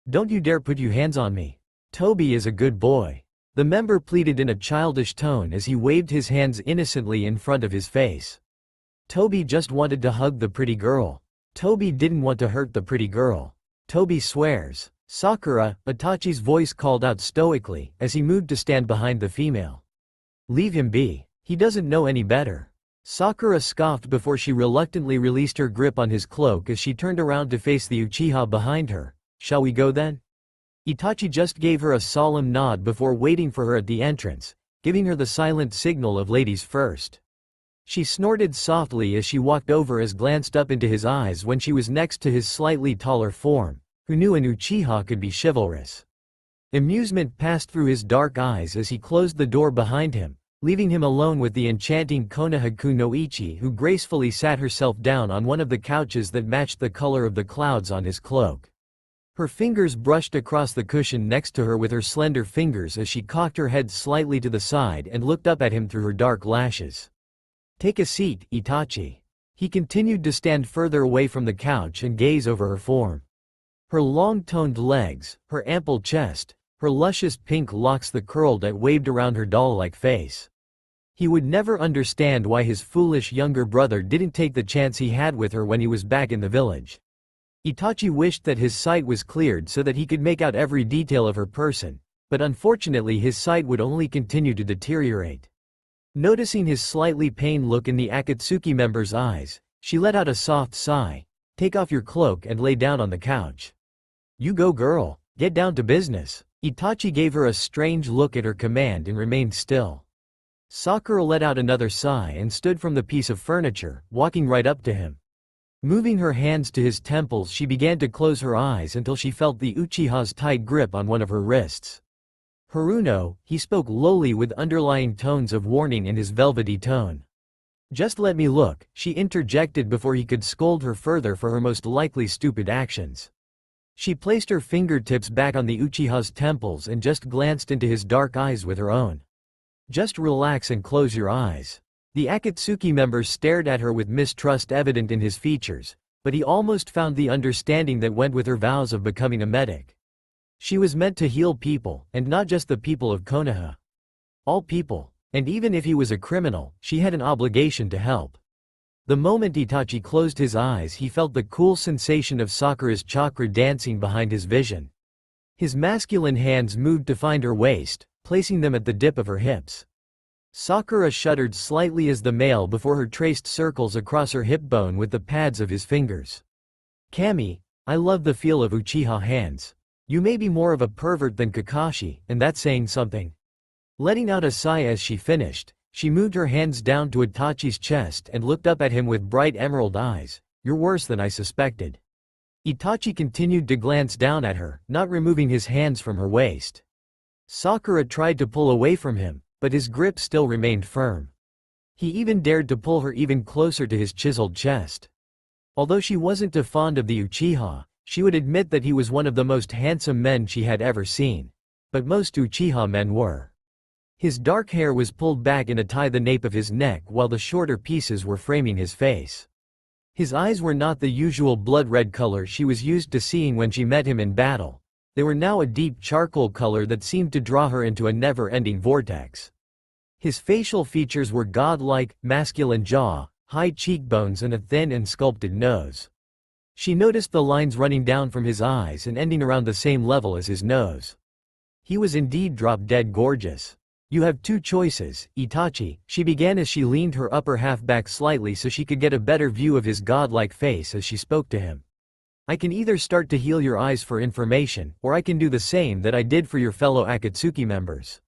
Don't you dare put your hands on me. Toby is a good boy. The member pleaded in a childish tone as he waved his hands innocently in front of his face. Toby just wanted to hug the pretty girl. Toby didn't want to hurt the pretty girl. Toby swears. Sakura, Itachi's voice called out stoically as he moved to stand behind the female. Leave him be. He doesn't know any better. Sakura scoffed before she reluctantly released her grip on his cloak as she turned around to face the Uchiha behind her. Shall we go then? Itachi just gave her a solemn nod before waiting for her at the entrance, giving her the silent signal of ladies first. She snorted softly as she walked over and glanced up into his eyes when she was next to his slightly taller form, who knew an Uchiha could be chivalrous. Amusement passed through his dark eyes as he closed the door behind him, leaving him alone with the enchanting Konoha no Ichi, who gracefully sat herself down on one of the couches that matched the color of the clouds on his cloak. Her fingers brushed across the cushion next to her with her slender fingers as she cocked her head slightly to the side and looked up at him through her dark lashes. Take a seat, Itachi. He continued to stand further away from the couch and gaze over her form. Her long-toned legs, her ample chest, her luscious pink locks that curled and waved around her doll-like face. He would never understand why his foolish younger brother didn't take the chance he had with her when he was back in the village. Itachi wished that his sight was cleared so that he could make out every detail of her person, but unfortunately his sight would only continue to deteriorate. Noticing his slightly pained look in the Akatsuki member's eyes, she let out a soft sigh. Take off your cloak and lay down on the couch. You go girl, get down to business. Itachi gave her a strange look at her command and remained still. Sakura let out another sigh and stood from the piece of furniture, walking right up to him. Moving her hands to his temples, she began to close her eyes until she felt the Uchiha's tight grip on one of her wrists. Haruno, he spoke lowly with underlying tones of warning in his velvety tone. Just let me look, she interjected before he could scold her further for her most likely stupid actions. She placed her fingertips back on the Uchiha's temples and just glanced into his dark eyes with her own. Just relax and close your eyes. The Akatsuki member stared at her with mistrust evident in his features, but he almost found the understanding that went with her vows of becoming a medic. She was meant to heal people, and not just the people of Konoha. All people. And even if he was a criminal, she had an obligation to help. The moment Itachi closed his eyes, he felt the cool sensation of Sakura's chakra dancing behind his vision. His masculine hands moved to find her waist, placing them at the dip of her hips. Sakura shuddered slightly as the male before her traced circles across her hip bone with the pads of his fingers. Kami, I love the feel of Uchiha hands. You may be more of a pervert than Kakashi, and that's saying something. Letting out a sigh as she finished, she moved her hands down to Itachi's chest and looked up at him with bright emerald eyes. You're worse than I suspected. Itachi continued to glance down at her, not removing his hands from her waist. Sakura tried to pull away from him, but his grip still remained firm. He even dared to pull her even closer to his chiseled chest. Although she wasn't too fond of the Uchiha, she would admit that he was one of the most handsome men she had ever seen. But most Uchiha men were. His dark hair was pulled back in a tie the nape of his neck while the shorter pieces were framing his face. His eyes were not the usual blood-red color she was used to seeing when she met him in battle. They were now a deep charcoal color that seemed to draw her into a never-ending vortex. His facial features were godlike, masculine jaw, high cheekbones and a thin and sculpted nose. She noticed the lines running down from his eyes and ending around the same level as his nose. He was indeed drop-dead gorgeous. You have two choices, Itachi, she began as she leaned her upper half back slightly so she could get a better view of his godlike face as she spoke to him. I can either start to heal your eyes for information, or I can do the same that I did for your fellow Akatsuki members.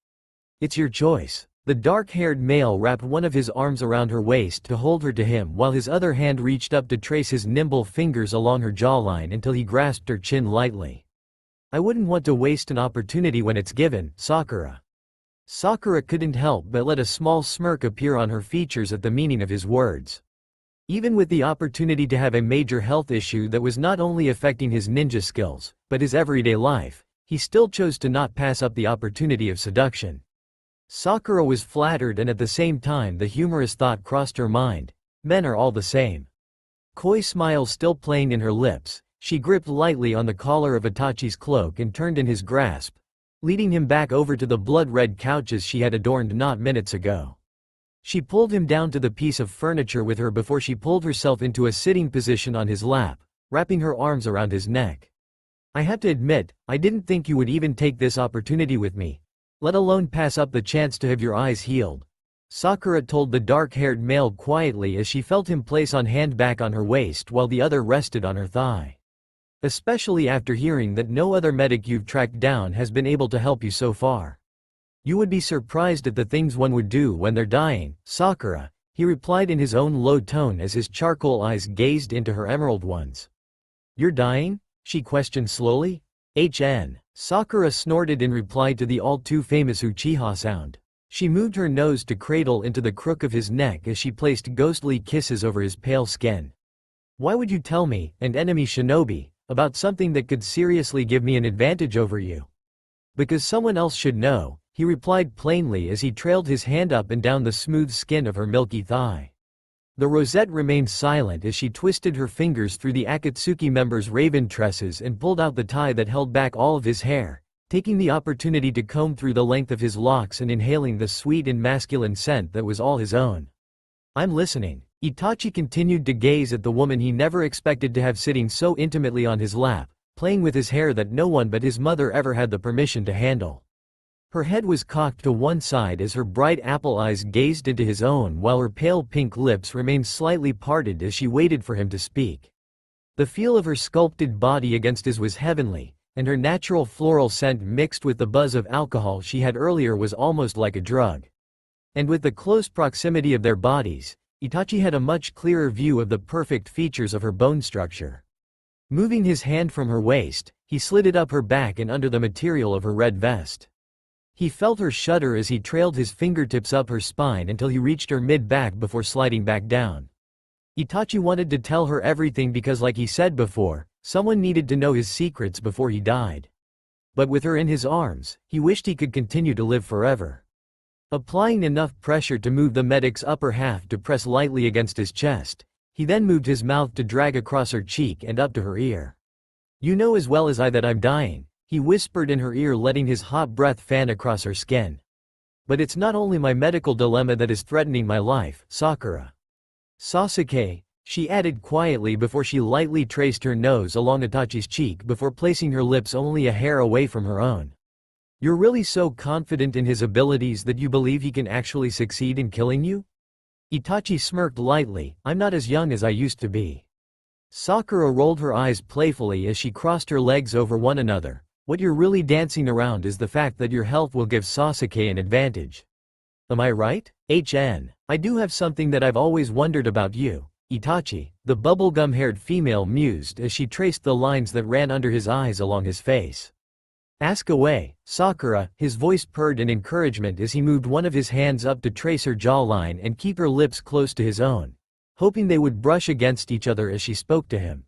It's your choice. The dark-haired male wrapped one of his arms around her waist to hold her to him while his other hand reached up to trace his nimble fingers along her jawline until he grasped her chin lightly. I wouldn't want to waste an opportunity when it's given, Sakura. Sakura couldn't help but let a small smirk appear on her features at the meaning of his words. Even with the opportunity to have a major health issue that was not only affecting his ninja skills, but his everyday life, he still chose to not pass up the opportunity of seduction. Sakura was flattered, and at the same time the humorous thought crossed her mind, men are all the same. Coy smile still playing in her lips, she gripped lightly on the collar of Itachi's cloak and turned in his grasp, leading him back over to the blood-red couches she had adorned not minutes ago. She pulled him down to the piece of furniture with her before she pulled herself into a sitting position on his lap, wrapping her arms around his neck. I have to admit, I didn't think you would even take this opportunity with me, let alone pass up the chance to have your eyes healed. Sakura told the dark-haired male quietly as she felt him place one hand back on her waist while the other rested on her thigh. Especially after hearing that no other medic you've tracked down has been able to help you so far. You would be surprised at the things one would do when they're dying, Sakura, he replied in his own low tone as his charcoal eyes gazed into her emerald ones. You're dying? She questioned slowly. Sakura snorted in reply to the all-too-famous Uchiha sound. She moved her nose to cradle into the crook of his neck as she placed ghostly kisses over his pale skin. Why would you tell me, an enemy shinobi, about something that could seriously give me an advantage over you? Because someone else should know, he replied plainly as he trailed his hand up and down the smooth skin of her milky thigh. The rosette remained silent as she twisted her fingers through the Akatsuki member's raven tresses and pulled out the tie that held back all of his hair, taking the opportunity to comb through the length of his locks and inhaling the sweet and masculine scent that was all his own. I'm listening. Itachi continued to gaze at the woman he never expected to have sitting so intimately on his lap, playing with his hair that no one but his mother ever had the permission to handle. Her head was cocked to one side as her bright apple eyes gazed into his own while her pale pink lips remained slightly parted as she waited for him to speak. The feel of her sculpted body against his was heavenly, and her natural floral scent mixed with the buzz of alcohol she had earlier was almost like a drug. And with the close proximity of their bodies, Itachi had a much clearer view of the perfect features of her bone structure. Moving his hand from her waist, he slid it up her back and under the material of her red vest. He felt her shudder as he trailed his fingertips up her spine until he reached her mid-back before sliding back down. Itachi wanted to tell her everything because, like he said before, someone needed to know his secrets before he died. But with her in his arms, he wished he could continue to live forever. Applying enough pressure to move the medic's upper half to press lightly against his chest, He then moved his mouth to drag across her cheek and up to her ear. "You know as well as I that I'm dying," he whispered in her ear, letting his hot breath fan across her skin. "But it's not only my medical dilemma that is threatening my life, Sakura. Sasuke," she added quietly before she lightly traced her nose along Itachi's cheek before placing her lips only a hair away from her own. "You're really so confident in his abilities that you believe he can actually succeed in killing you?" Itachi smirked lightly. "I'm not as young as I used to be." Sakura rolled her eyes playfully as she crossed her legs over one another. "What you're really dancing around is the fact that your health will give Sasuke an advantage. Am I right? I do have something that I've always wondered about you, Itachi," the bubblegum-haired female mused as she traced the lines that ran under his eyes along his face. "Ask away, Sakura," his voice purred in encouragement as he moved one of his hands up to trace her jawline and keep her lips close to his own, hoping they would brush against each other as she spoke to him.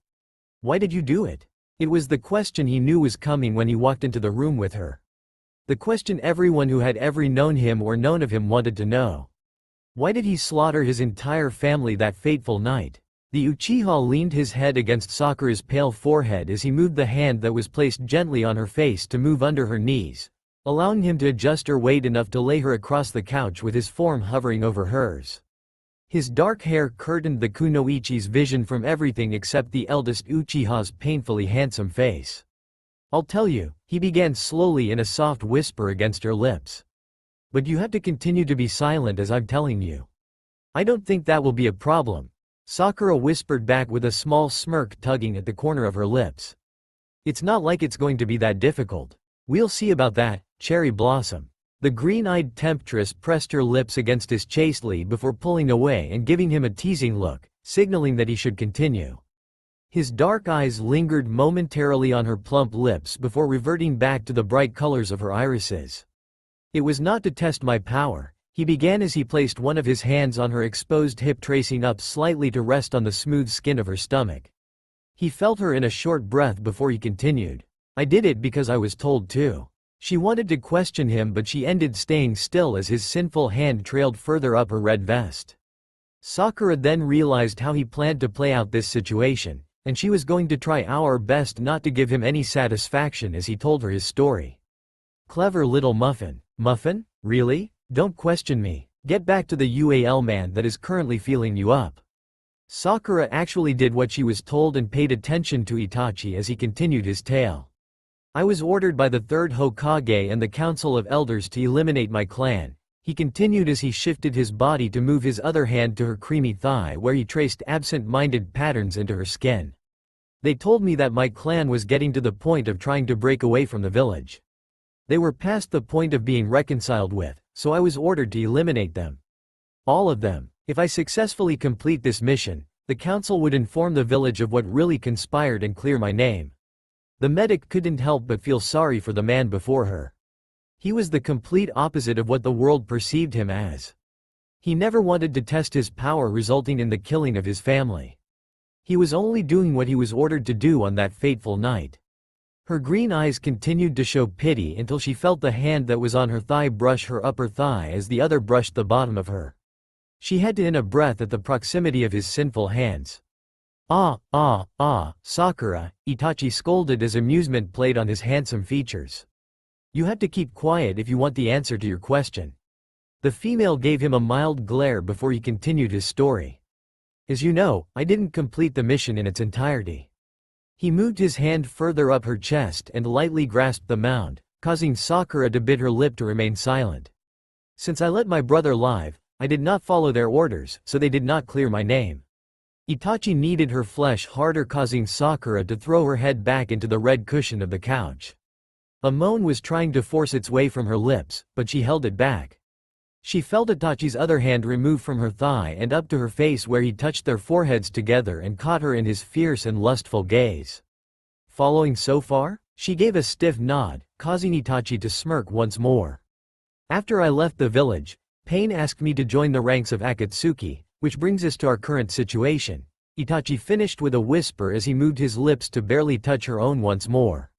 "Why did you do it?" It was the question he knew was coming when he walked into the room with her. The question everyone who had ever known him or known of him wanted to know. Why did he slaughter his entire family that fateful night? The Uchiha leaned his head against Sakura's pale forehead as he moved the hand that was placed gently on her face to move under her knees, allowing him to adjust her weight enough to lay her across the couch with his form hovering over hers. His dark hair curtained the kunoichi's vision from everything except the eldest Uchiha's painfully handsome face. "I'll tell you," he began slowly in a soft whisper against her lips. "But you have to continue to be silent as I'm telling you." "I don't think that will be a problem," Sakura whispered back with a small smirk tugging at the corner of her lips. "It's not like it's going to be that difficult. We'll see about that, Cherry Blossom." The green-eyed temptress pressed her lips against his chastely before pulling away and giving him a teasing look, signaling that he should continue. His dark eyes lingered momentarily on her plump lips before reverting back to the bright colors of her irises. "It was not to test my power," he began as he placed one of his hands on her exposed hip, tracing up slightly to rest on the smooth skin of her stomach. He felt her in a short breath before he continued. "I did it because I was told to." She wanted to question him, but she ended staying still as his sinful hand trailed further up her red vest. Sakura then realized how he planned to play out this situation, and she was going to try our best not to give him any satisfaction as he told her his story. "Clever little muffin." "Muffin? Really? Don't question me. Get back to the UAL man that is currently feeling you up." Sakura actually did what she was told and paid attention to Itachi as he continued his tale. "I was ordered by the third Hokage and the Council of Elders to eliminate my clan," he continued as he shifted his body to move his other hand to her creamy thigh where he traced absent-minded patterns into her skin. "They told me that my clan was getting to the point of trying to break away from the village. They were past the point of being reconciled with, so I was ordered to eliminate them. All of them. If I successfully complete this mission, the council would inform the village of what really conspired and clear my name." The medic couldn't help but feel sorry for the man before her. He was the complete opposite of what the world perceived him as. He never wanted to test his power, resulting in the killing of his family. He was only doing what he was ordered to do on that fateful night. Her green eyes continued to show pity until she felt the hand that was on her thigh brush her upper thigh as the other brushed the bottom of her. She had to in a breath at the proximity of his sinful hands. Sakura," Itachi scolded as amusement played on his handsome features. "You have to keep quiet if you want the answer to your question." The female gave him a mild glare before he continued his story. "As you know, I didn't complete the mission in its entirety." He moved his hand further up her chest and lightly grasped the mound, causing Sakura to bit her lip to remain silent. "Since I let my brother live, I did not follow their orders, so they did not clear my name." Itachi kneaded her flesh harder, causing Sakura to throw her head back into the red cushion of the couch. A moan was trying to force its way from her lips, but she held it back. She felt Itachi's other hand removed from her thigh and up to her face where he touched their foreheads together and caught her in his fierce and lustful gaze. "Following so far?" She gave a stiff nod, causing Itachi to smirk once more. "After I left the village, Pain asked me to join the ranks of Akatsuki, which brings us to our current situation," Itachi finished with a whisper as he moved his lips to barely touch her own once more.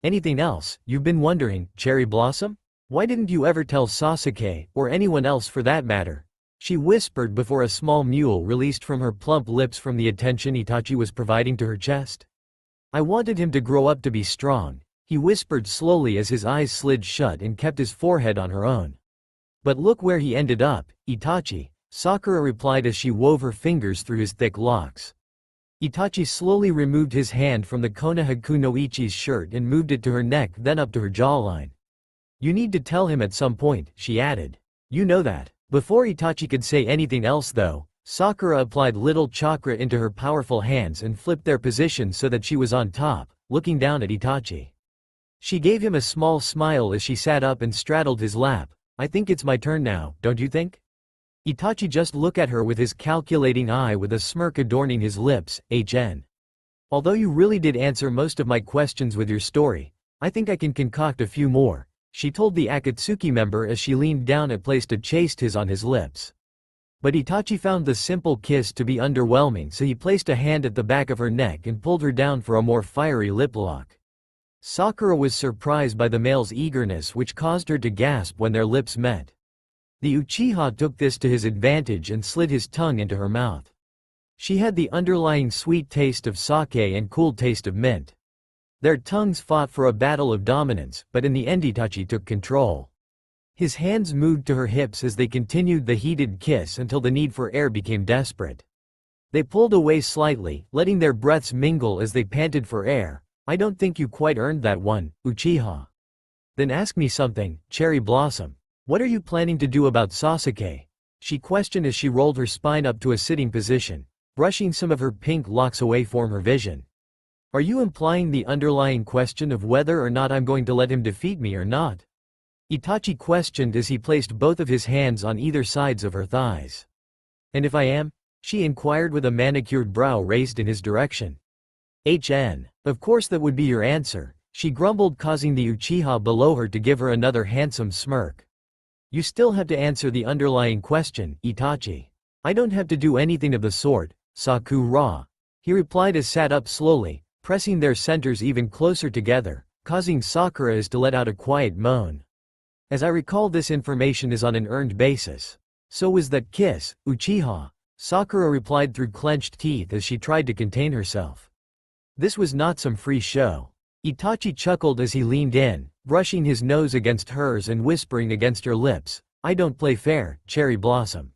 "Anything else you've been wondering, Cherry Blossom? Why didn't you ever tell Sasuke, or anyone else for that matter?" She whispered before a small mule released from her plump lips from the attention Itachi was providing to her chest. I wanted him to grow up to be strong, he whispered slowly as his eyes slid shut and kept his forehead on her own. But look where he ended up, Itachi, Sakura replied as she wove her fingers through his thick locks. Itachi slowly removed his hand from the Konohaku no Ichi's shirt and moved it to her neck, then up to her jawline. You need to tell him at some point, she added. You know that. Before Itachi could say anything else though, Sakura applied little chakra into her powerful hands and flipped their position so that she was on top, looking down at Itachi. She gave him a small smile as she sat up and straddled his lap. I think it's my turn now, don't you think? Itachi just looked at her with his calculating eye with a smirk adorning his lips. Although you really did answer most of my questions with your story, I think I can concoct a few more, she told the Akatsuki member as she leaned down and placed a chaste kiss on his lips. But Itachi found the simple kiss to be underwhelming, so he placed a hand at the back of her neck and pulled her down for a more fiery lip lock. Sakura was surprised by the male's eagerness, which caused her to gasp when their lips met. The Uchiha took this to his advantage and slid his tongue into her mouth. She had the underlying sweet taste of sake and cool taste of mint. Their tongues fought for a battle of dominance, but in the end Itachi took control. His hands moved to her hips as they continued the heated kiss until the need for air became desperate. They pulled away slightly, letting their breaths mingle as they panted for air. I don't think you quite earned that one, Uchiha. Then ask me something, Cherry Blossom. What are you planning to do about Sasuke? She questioned as she rolled her spine up to a sitting position, brushing some of her pink locks away from her vision. Are you implying the underlying question of whether or not I'm going to let him defeat me or not? Itachi questioned as he placed both of his hands on either sides of her thighs. And if I am? She inquired with a manicured brow raised in his direction. Of course that would be your answer, she grumbled, causing the Uchiha below her to give her another handsome smirk. You still have to answer the underlying question, Itachi. I don't have to do anything of the sort, Sakura, he replied as sat up slowly, pressing their centers even closer together, causing Sakura to let out a quiet moan. As I recall, this information is on an earned basis. So was that kiss, Uchiha, Sakura replied through clenched teeth as she tried to contain herself. This was not some free show. Itachi chuckled as he leaned in, brushing his nose against hers and whispering against her lips, I don't play fair, Cherry Blossom.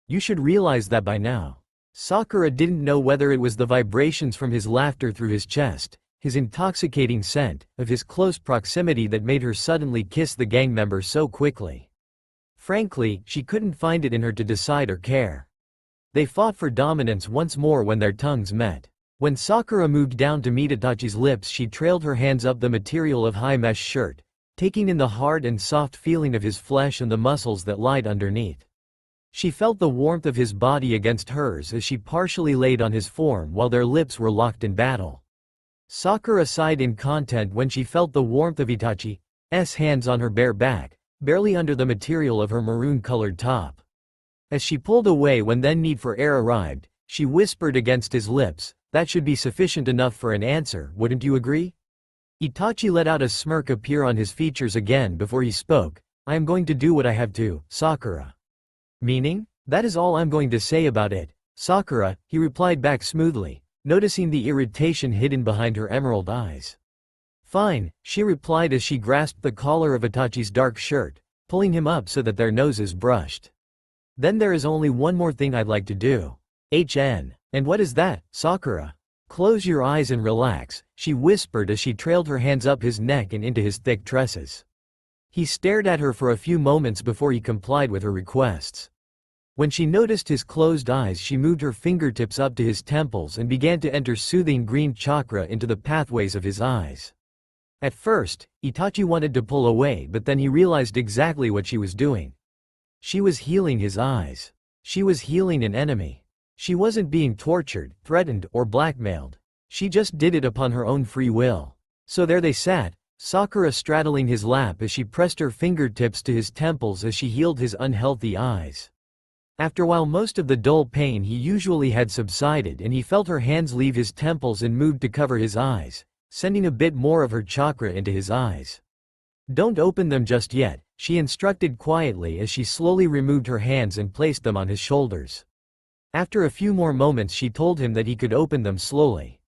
You should realize that by now. Sakura didn't know whether it was the vibrations from his laughter through his chest, his intoxicating scent, of his close proximity that made her suddenly kiss the gang member so quickly. Frankly, she couldn't find it in her to decide or care. They fought for dominance once more when their tongues met. When Sakura moved down to meet Itachi's lips, she trailed her hands up the material of high mesh shirt, taking in the hard and soft feeling of his flesh and the muscles that lied underneath. She felt the warmth of his body against hers as she partially laid on his form while their lips were locked in battle. Sakura sighed in content when she felt the warmth of Itachi's hands on her bare back, barely under the material of her maroon-colored top. As she pulled away when the need for air arrived, she whispered against his lips, that should be sufficient enough for an answer, wouldn't you agree? Itachi let out a smirk appear on his features again before he spoke, I am going to do what I have to, Sakura. Meaning? That is all I'm going to say about it, Sakura, he replied back smoothly, noticing the irritation hidden behind her emerald eyes. Fine, she replied as she grasped the collar of Itachi's dark shirt, pulling him up so that their noses brushed. Then there is only one more thing I'd like to do. And what is that, Sakura? Close your eyes and relax, she whispered as she trailed her hands up his neck and into his thick tresses. He stared at her for a few moments before he complied with her requests. When she noticed his closed eyes, she moved her fingertips up to his temples and began to enter soothing green chakra into the pathways of his eyes. At first, Itachi wanted to pull away, but then he realized exactly what she was doing. She was healing his eyes. She was healing an enemy. She wasn't being tortured, threatened, or blackmailed. She just did it upon her own free will. So there they sat, Sakura straddling his lap as she pressed her fingertips to his temples as she healed his unhealthy eyes. After a while, most of the dull pain he usually had subsided and he felt her hands leave his temples and moved to cover his eyes, sending a bit more of her chakra into his eyes. Don't open them just yet, she instructed quietly as she slowly removed her hands and placed them on his shoulders. After a few more moments she told him that he could open them slowly.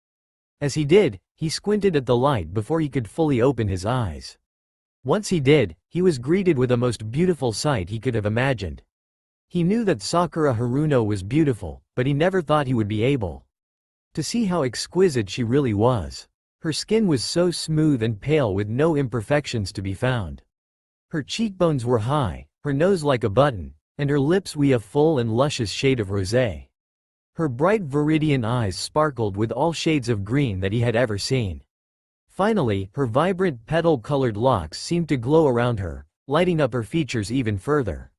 As he did, he squinted at the light before he could fully open his eyes. Once he did, he was greeted with the most beautiful sight he could have imagined. He knew that Sakura Haruno was beautiful, but he never thought he would be able to see how exquisite she really was. Her skin was so smooth and pale with no imperfections to be found. Her cheekbones were high, her nose like a button, and her lips a full and luscious shade of rosé. Her bright viridian eyes sparkled with all shades of green that he had ever seen. Finally, her vibrant petal-colored locks seemed to glow around her, lighting up her features even further.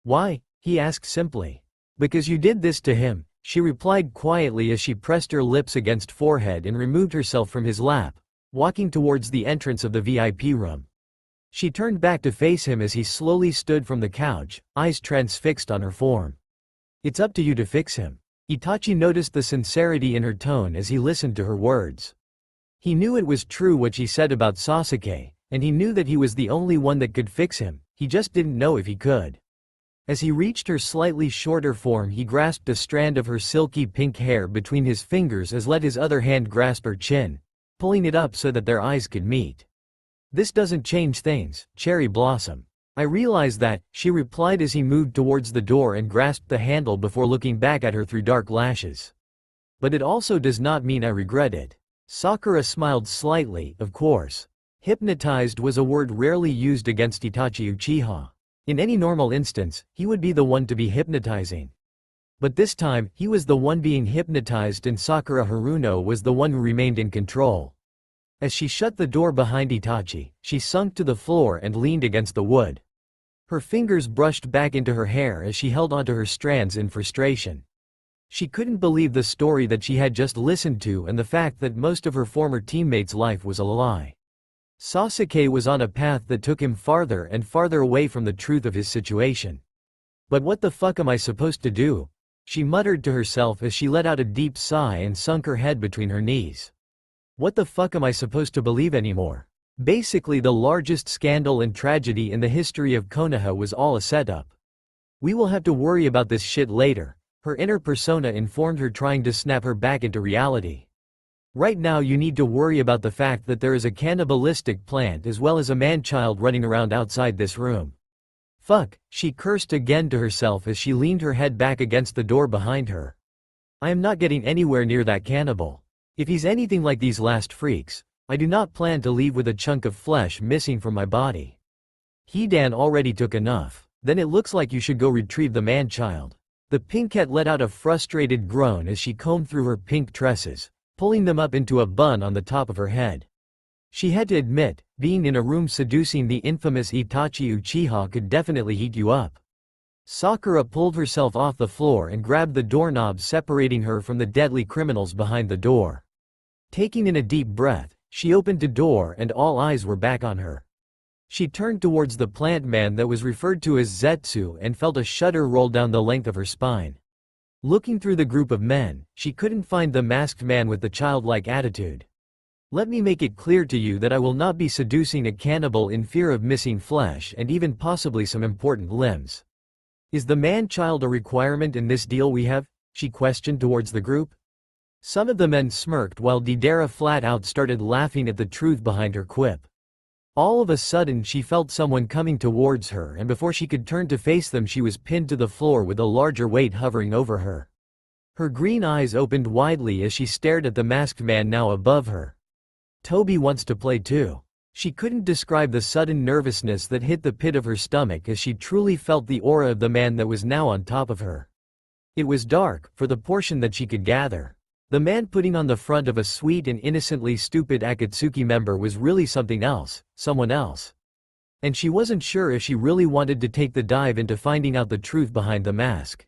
"Why?" he asked simply. "Because you did this to him," she replied quietly as she pressed her lips against forehead and removed herself from his lap, walking towards the entrance of the VIP room. She turned back to face him as he slowly stood from the couch, eyes transfixed on her form. "It's up to you to fix him." Itachi noticed the sincerity in her tone as he listened to her words. He knew it was true what she said about Sasuke, and he knew that he was the only one that could fix him, he just didn't know if he could. As he reached her slightly shorter form he grasped a strand of her silky pink hair between his fingers as let his other hand grasp her chin, pulling it up so that their eyes could meet. "This doesn't change things, Cherry Blossom." "I realize that," she replied as he moved towards the door and grasped the handle before looking back at her through dark lashes. "But it also does not mean I regret it." Sakura smiled slightly, of course. Hypnotized was a word rarely used against Itachi Uchiha. In any normal instance, he would be the one to be hypnotizing. But this time, he was the one being hypnotized and Sakura Haruno was the one who remained in control. As she shut the door behind Itachi, she sunk to the floor and leaned against the wood. Her fingers brushed back into her hair as she held onto her strands in frustration. She couldn't believe the story that she had just listened to and the fact that most of her former teammates' life was a lie. Sasuke was on a path that took him farther and farther away from the truth of his situation. "But what the fuck am I supposed to do?" she muttered to herself as she let out a deep sigh and sunk her head between her knees. "What the fuck am I supposed to believe anymore? Basically the largest scandal and tragedy in the history of Konoha was all a setup. We will have to worry about this shit later," her inner persona informed her, trying to snap her back into reality. "Right now you need to worry about the fact that there is a cannibalistic plant as well as a man-child running around outside this room." "Fuck," she cursed again to herself as she leaned her head back against the door behind her. "I am not getting anywhere near that cannibal. If he's anything like these last freaks, I do not plan to leave with a chunk of flesh missing from my body. Hidan already took enough. Then it looks like you should go retrieve the man-child." The pinkette let out a frustrated groan as she combed through her pink tresses, pulling them up into a bun on the top of her head. She had to admit, being in a room seducing the infamous Itachi Uchiha could definitely heat you up. Sakura pulled herself off the floor and grabbed the doorknob separating her from the deadly criminals behind the door. Taking in a deep breath, she opened the door and all eyes were back on her. She turned towards the plant man that was referred to as Zetsu and felt a shudder roll down the length of her spine. Looking through the group of men, she couldn't find the masked man with the childlike attitude. "Let me make it clear to you that I will not be seducing a cannibal in fear of missing flesh and even possibly some important limbs. Is the man-child a requirement in this deal we have?" she questioned towards the group. Some of the men smirked while Deidara flat out started laughing at the truth behind her quip. All of a sudden she felt someone coming towards her and before she could turn to face them she was pinned to the floor with a larger weight hovering over her. Her green eyes opened widely as she stared at the masked man now above her. "Toby wants to play too." She couldn't describe the sudden nervousness that hit the pit of her stomach as she truly felt the aura of the man that was now on top of her. It was dark, for the portion that she could gather. The man putting on the front of a sweet and innocently stupid Akatsuki member was really something else, someone else. And she wasn't sure if she really wanted to take the dive into finding out the truth behind the mask.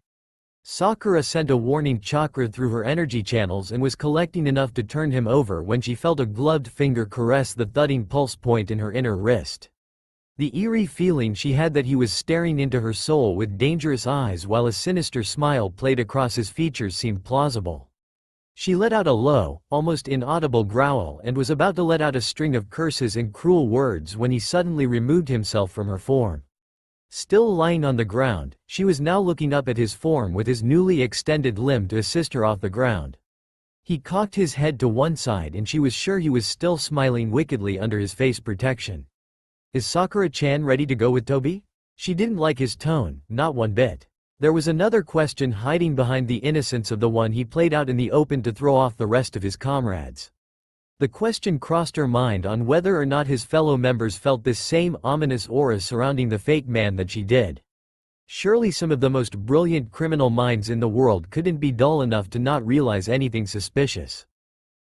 Sakura sent a warning chakra through her energy channels and was collecting enough to turn him over when she felt a gloved finger caress the thudding pulse point in her inner wrist. The eerie feeling she had that he was staring into her soul with dangerous eyes while a sinister smile played across his features seemed plausible. She let out a low, almost inaudible growl and was about to let out a string of curses and cruel words when he suddenly removed himself from her form. Still lying on the ground, she was now looking up at his form with his newly extended limb to assist her off the ground. He cocked his head to one side and she was sure he was still smiling wickedly under his face protection. Is Sakura-chan ready to go with Toby? She didn't like his tone, not one bit. There was another question hiding behind the innocence of the one he played out in the open to throw off the rest of his comrades. The question crossed her mind on whether or not his fellow members felt this same ominous aura surrounding the fake man that she did. Surely some of the most brilliant criminal minds in the world couldn't be dull enough to not realize anything suspicious.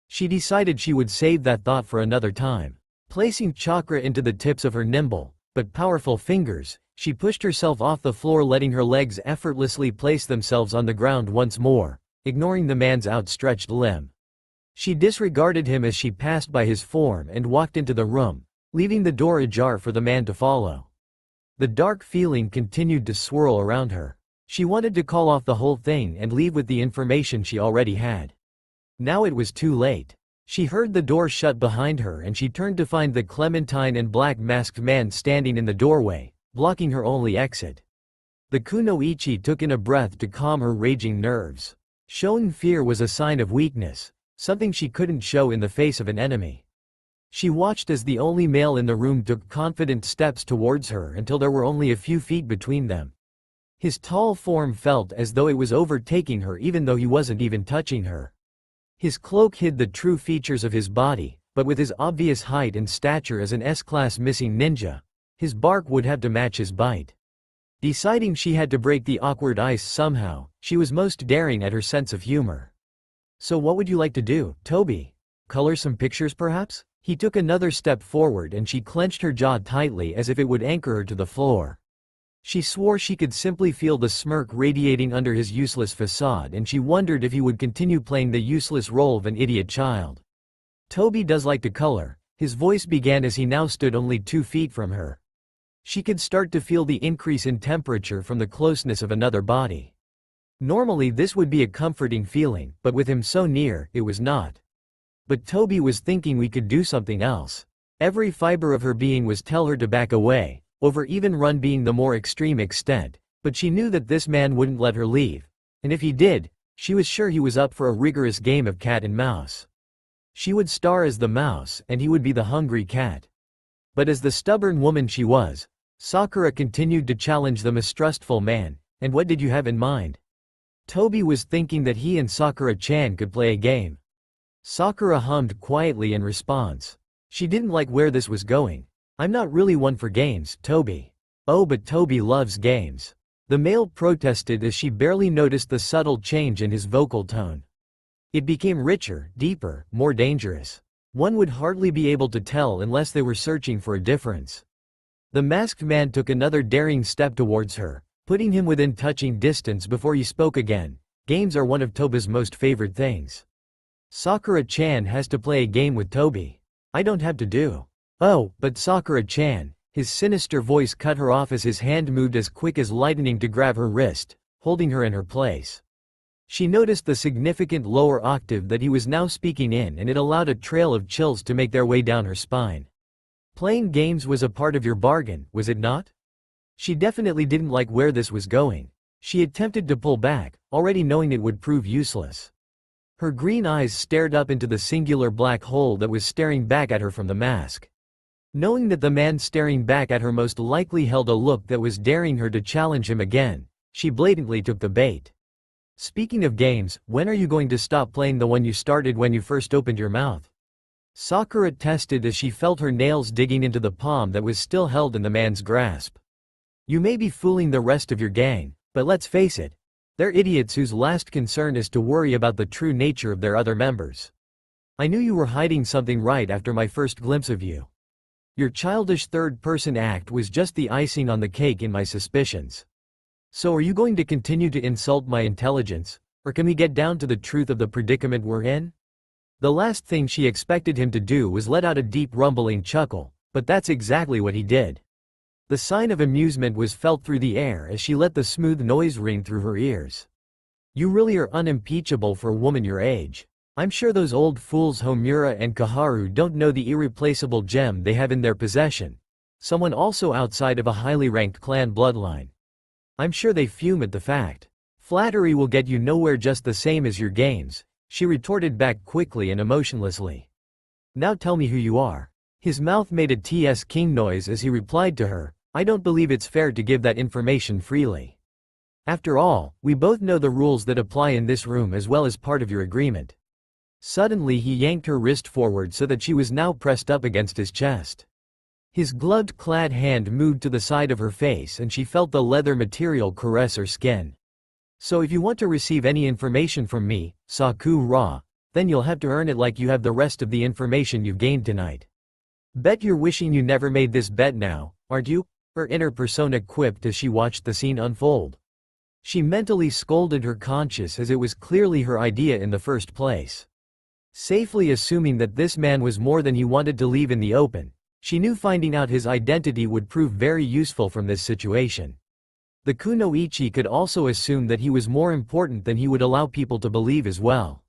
She decided she would save that thought for another time. Placing chakra into the tips of her nimble, but powerful fingers, she pushed herself off the floor, letting her legs effortlessly place themselves on the ground once more, ignoring the man's outstretched limb. She disregarded him as she passed by his form and walked into the room, leaving the door ajar for the man to follow. The dark feeling continued to swirl around her. She wanted to call off the whole thing and leave with the information she already had. Now it was too late. She heard the door shut behind her and she turned to find the Clementine and black masked man standing in the doorway, blocking her only exit. The kunoichi took in a breath to calm her raging nerves. Showing fear was a sign of weakness, something she couldn't show in the face of an enemy. She watched as the only male in the room took confident steps towards her until there were only a few feet between them. His tall form felt as though it was overtaking her even though he wasn't even touching her. His cloak hid the true features of his body, but with his obvious height and stature as an S-class missing ninja, his bark would have to match his bite. Deciding she had to break the awkward ice somehow, she was most daring at her sense of humor. So what would you like to do, Toby? Color some pictures perhaps? He took another step forward and she clenched her jaw tightly as if it would anchor her to the floor. She swore she could simply feel the smirk radiating under his useless facade and she wondered if he would continue playing the useless role of an idiot child. Toby does like to color, his voice began as he now stood only 2 feet from her. She could start to feel the increase in temperature from the closeness of another body. Normally this would be a comforting feeling, but with him so near, it was not. But Toby was thinking we could do something else. Every fiber of her being was tell her to back away, over even run being the more extreme extent, but she knew that this man wouldn't let her leave, and if he did, she was sure he was up for a rigorous game of cat and mouse. She would star as the mouse and he would be the hungry cat. But as the stubborn woman she was, Sakura continued to challenge the mistrustful man. And what did you have in mind? Toby was thinking that he and Sakura-chan could play a game. Sakura hummed quietly in response. She didn't like where this was going. I'm not really one for games, Toby. Oh, but Toby loves games. The male protested as she barely noticed the subtle change in his vocal tone. It became richer, deeper, more dangerous. One would hardly be able to tell unless they were searching for a difference. The masked man took another daring step towards her, putting him within touching distance before he spoke again. Games are one of Toba's most favorite things. Sakura-chan has to play a game with Toby. I don't have to do. Oh, but Sakura-chan, his sinister voice cut her off as his hand moved as quick as lightning to grab her wrist, holding her in her place. She noticed the significant lower octave that he was now speaking in and it allowed a trail of chills to make their way down her spine. Playing games was a part of your bargain, was it not? She definitely didn't like where this was going. She attempted to pull back, already knowing it would prove useless. Her green eyes stared up into the singular black hole that was staring back at her from the mask. Knowing that the man staring back at her most likely held a look that was daring her to challenge him again, she blatantly took the bait. Speaking of games, when are you going to stop playing the one you started when you first opened your mouth? Sakura tested as she felt her nails digging into the palm that was still held in the man's grasp. You may be fooling the rest of your gang, but let's face it, they're idiots whose last concern is to worry about the true nature of their other members. I knew you were hiding something right after my first glimpse of you. Your childish third-person act was just the icing on the cake in my suspicions. So are you going to continue to insult my intelligence, or can we get down to the truth of the predicament we're in? The last thing she expected him to do was let out a deep rumbling chuckle, but that's exactly what he did. The sign of amusement was felt through the air as she let the smooth noise ring through her ears. You really are unimpeachable for a woman your age. I'm sure those old fools Homura and Kaharu don't know the irreplaceable gem they have in their possession. Someone also outside of a highly ranked clan bloodline. I'm sure they fume at the fact. Flattery will get you nowhere just the same as your gains, she retorted back quickly and emotionlessly. Now tell me who you are. His mouth made a TS King noise as he replied to her, I don't believe it's fair to give that information freely. After all, we both know the rules that apply in this room as well as part of your agreement. Suddenly he yanked her wrist forward so that she was now pressed up against his chest. His gloved-clad hand moved to the side of her face and she felt the leather material caress her skin. So if you want to receive any information from me, Sakura, then you'll have to earn it like you have the rest of the information you've gained tonight. Bet you're wishing you never made this bet now, aren't you? Her inner persona quipped as she watched the scene unfold. She mentally scolded her conscience as it was clearly her idea in the first place. Safely assuming that this man was more than he wanted to leave in the open, she knew finding out his identity would prove very useful from this situation. The kunoichi could also assume that he was more important than he would allow people to believe as well.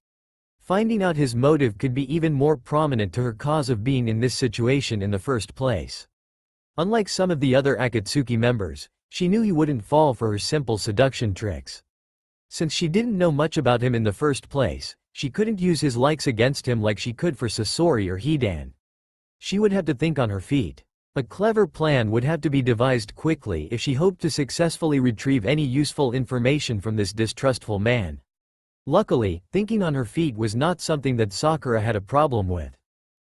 Finding out his motive could be even more prominent to her cause of being in this situation in the first place. Unlike some of the other Akatsuki members, she knew he wouldn't fall for her simple seduction tricks. Since she didn't know much about him in the first place, she couldn't use his likes against him like she could for Sasori or Hidan. She would have to think on her feet. A clever plan would have to be devised quickly if she hoped to successfully retrieve any useful information from this distrustful man. Luckily, thinking on her feet was not something that Sakura had a problem with.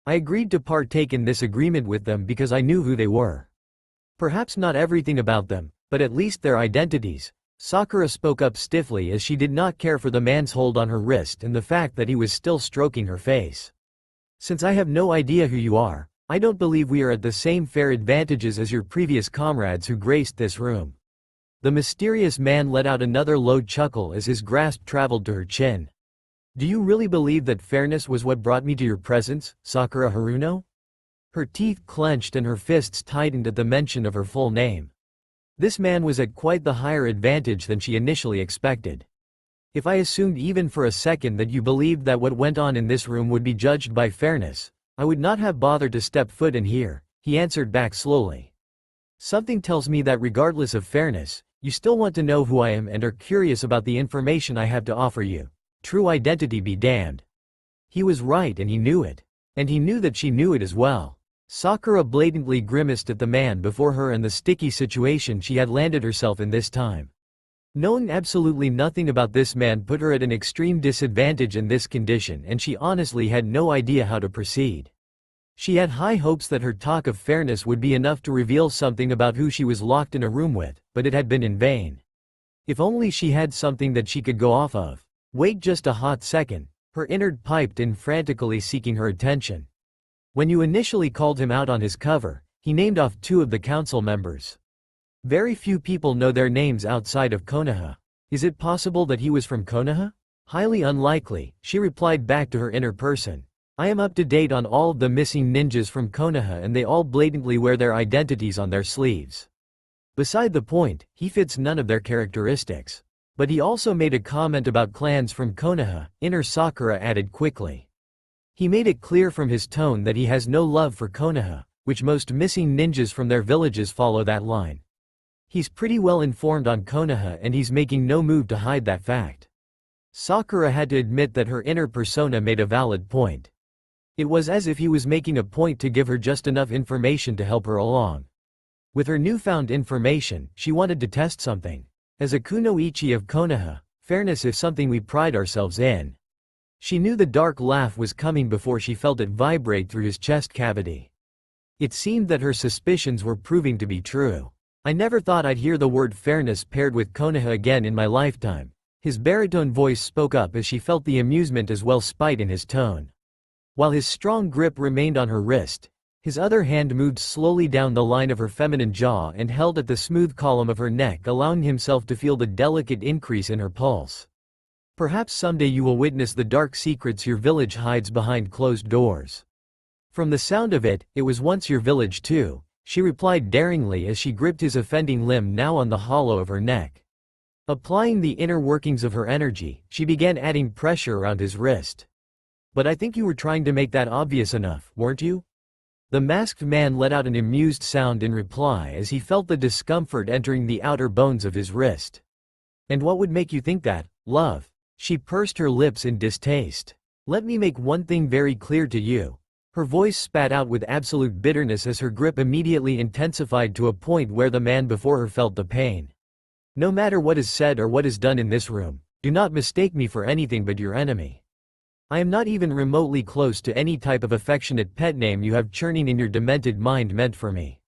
I agreed to partake in this agreement with them because I knew who they were. Perhaps not everything about them, but at least their identities. Sakura spoke up stiffly as she did not care for the man's hold on her wrist and the fact that he was still stroking her face. Since I have no idea who you are, I don't believe we are at the same fair advantages as your previous comrades who graced this room. The mysterious man let out another low chuckle as his grasp traveled to her chin. Do you really believe that fairness was what brought me to your presence, Sakura Haruno? Her teeth clenched and her fists tightened at the mention of her full name. This man was at quite the higher advantage than she initially expected. If I assumed even for a second that you believed that what went on in this room would be judged by fairness, I would not have bothered to step foot in here, he answered back slowly. Something tells me that regardless of fairness, you still want to know who I am and are curious about the information I have to offer you. True identity be damned. He was right and he knew it. And he knew that she knew it as well. Sakura blatantly grimaced at the man before her and the sticky situation she had landed herself in this time. Knowing absolutely nothing about this man put her at an extreme disadvantage in this condition and she honestly had no idea how to proceed. She had high hopes that her talk of fairness would be enough to reveal something about who she was locked in a room with, but it had been in vain. If only she had something that she could go off of. Wait just a hot second, her innard piped in frantically seeking her attention. When you initially called him out on his cover, he named off 2 of the council members. Very few people know their names outside of Konoha. Is it possible that he was from Konoha? Highly unlikely, she replied back to her inner person. I am up to date on all of the missing ninjas from Konoha and they all blatantly wear their identities on their sleeves. Beside the point, he fits none of their characteristics. But he also made a comment about clans from Konoha, inner Sakura added quickly. He made it clear from his tone that he has no love for Konoha, which most missing ninjas from their villages follow that line. He's pretty well informed on Konoha and he's making no move to hide that fact. Sakura had to admit that her inner persona made a valid point. It was as if he was making a point to give her just enough information to help her along. With her newfound information, she wanted to test something. As a kunoichi of Konoha, fairness is something we pride ourselves in. She knew the dark laugh was coming before she felt it vibrate through his chest cavity. It seemed that her suspicions were proving to be true. I never thought I'd hear the word fairness paired with Konoha again in my lifetime. His baritone voice spoke up as she felt the amusement as well spite in his tone. While his strong grip remained on her wrist, his other hand moved slowly down the line of her feminine jaw and held at the smooth column of her neck, allowing himself to feel the delicate increase in her pulse. Perhaps someday you will witness the dark secrets your village hides behind closed doors. From the sound of it, it was once your village too, she replied daringly as she gripped his offending limb now on the hollow of her neck. Applying the inner workings of her energy, she began adding pressure around his wrist. But I think you were trying to make that obvious enough, weren't you? The masked man let out an amused sound in reply as he felt the discomfort entering the outer bones of his wrist. And what would make you think that, love? She pursed her lips in distaste. Let me make one thing very clear to you. Her voice spat out with absolute bitterness as her grip immediately intensified to a point where the man before her felt the pain. No matter what is said or what is done in this room, do not mistake me for anything but your enemy. I am not even remotely close to any type of affectionate pet name you have churning in your demented mind meant for me.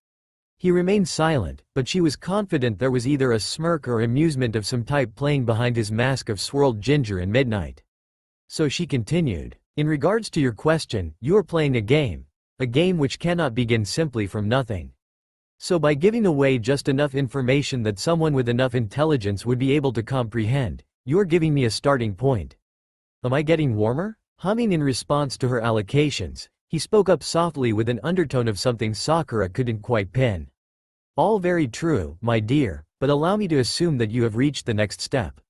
He remained silent, but she was confident there was either a smirk or amusement of some type playing behind his mask of swirled ginger and midnight. So she continued, in regards to your question, you are playing a game which cannot begin simply from nothing. So by giving away just enough information that someone with enough intelligence would be able to comprehend, you are giving me a starting point. Am I getting warmer? Humming in response to her allocations, he spoke up softly with an undertone of something Sakura couldn't quite pin. All very true, my dear, but allow me to assume that you have reached the next step.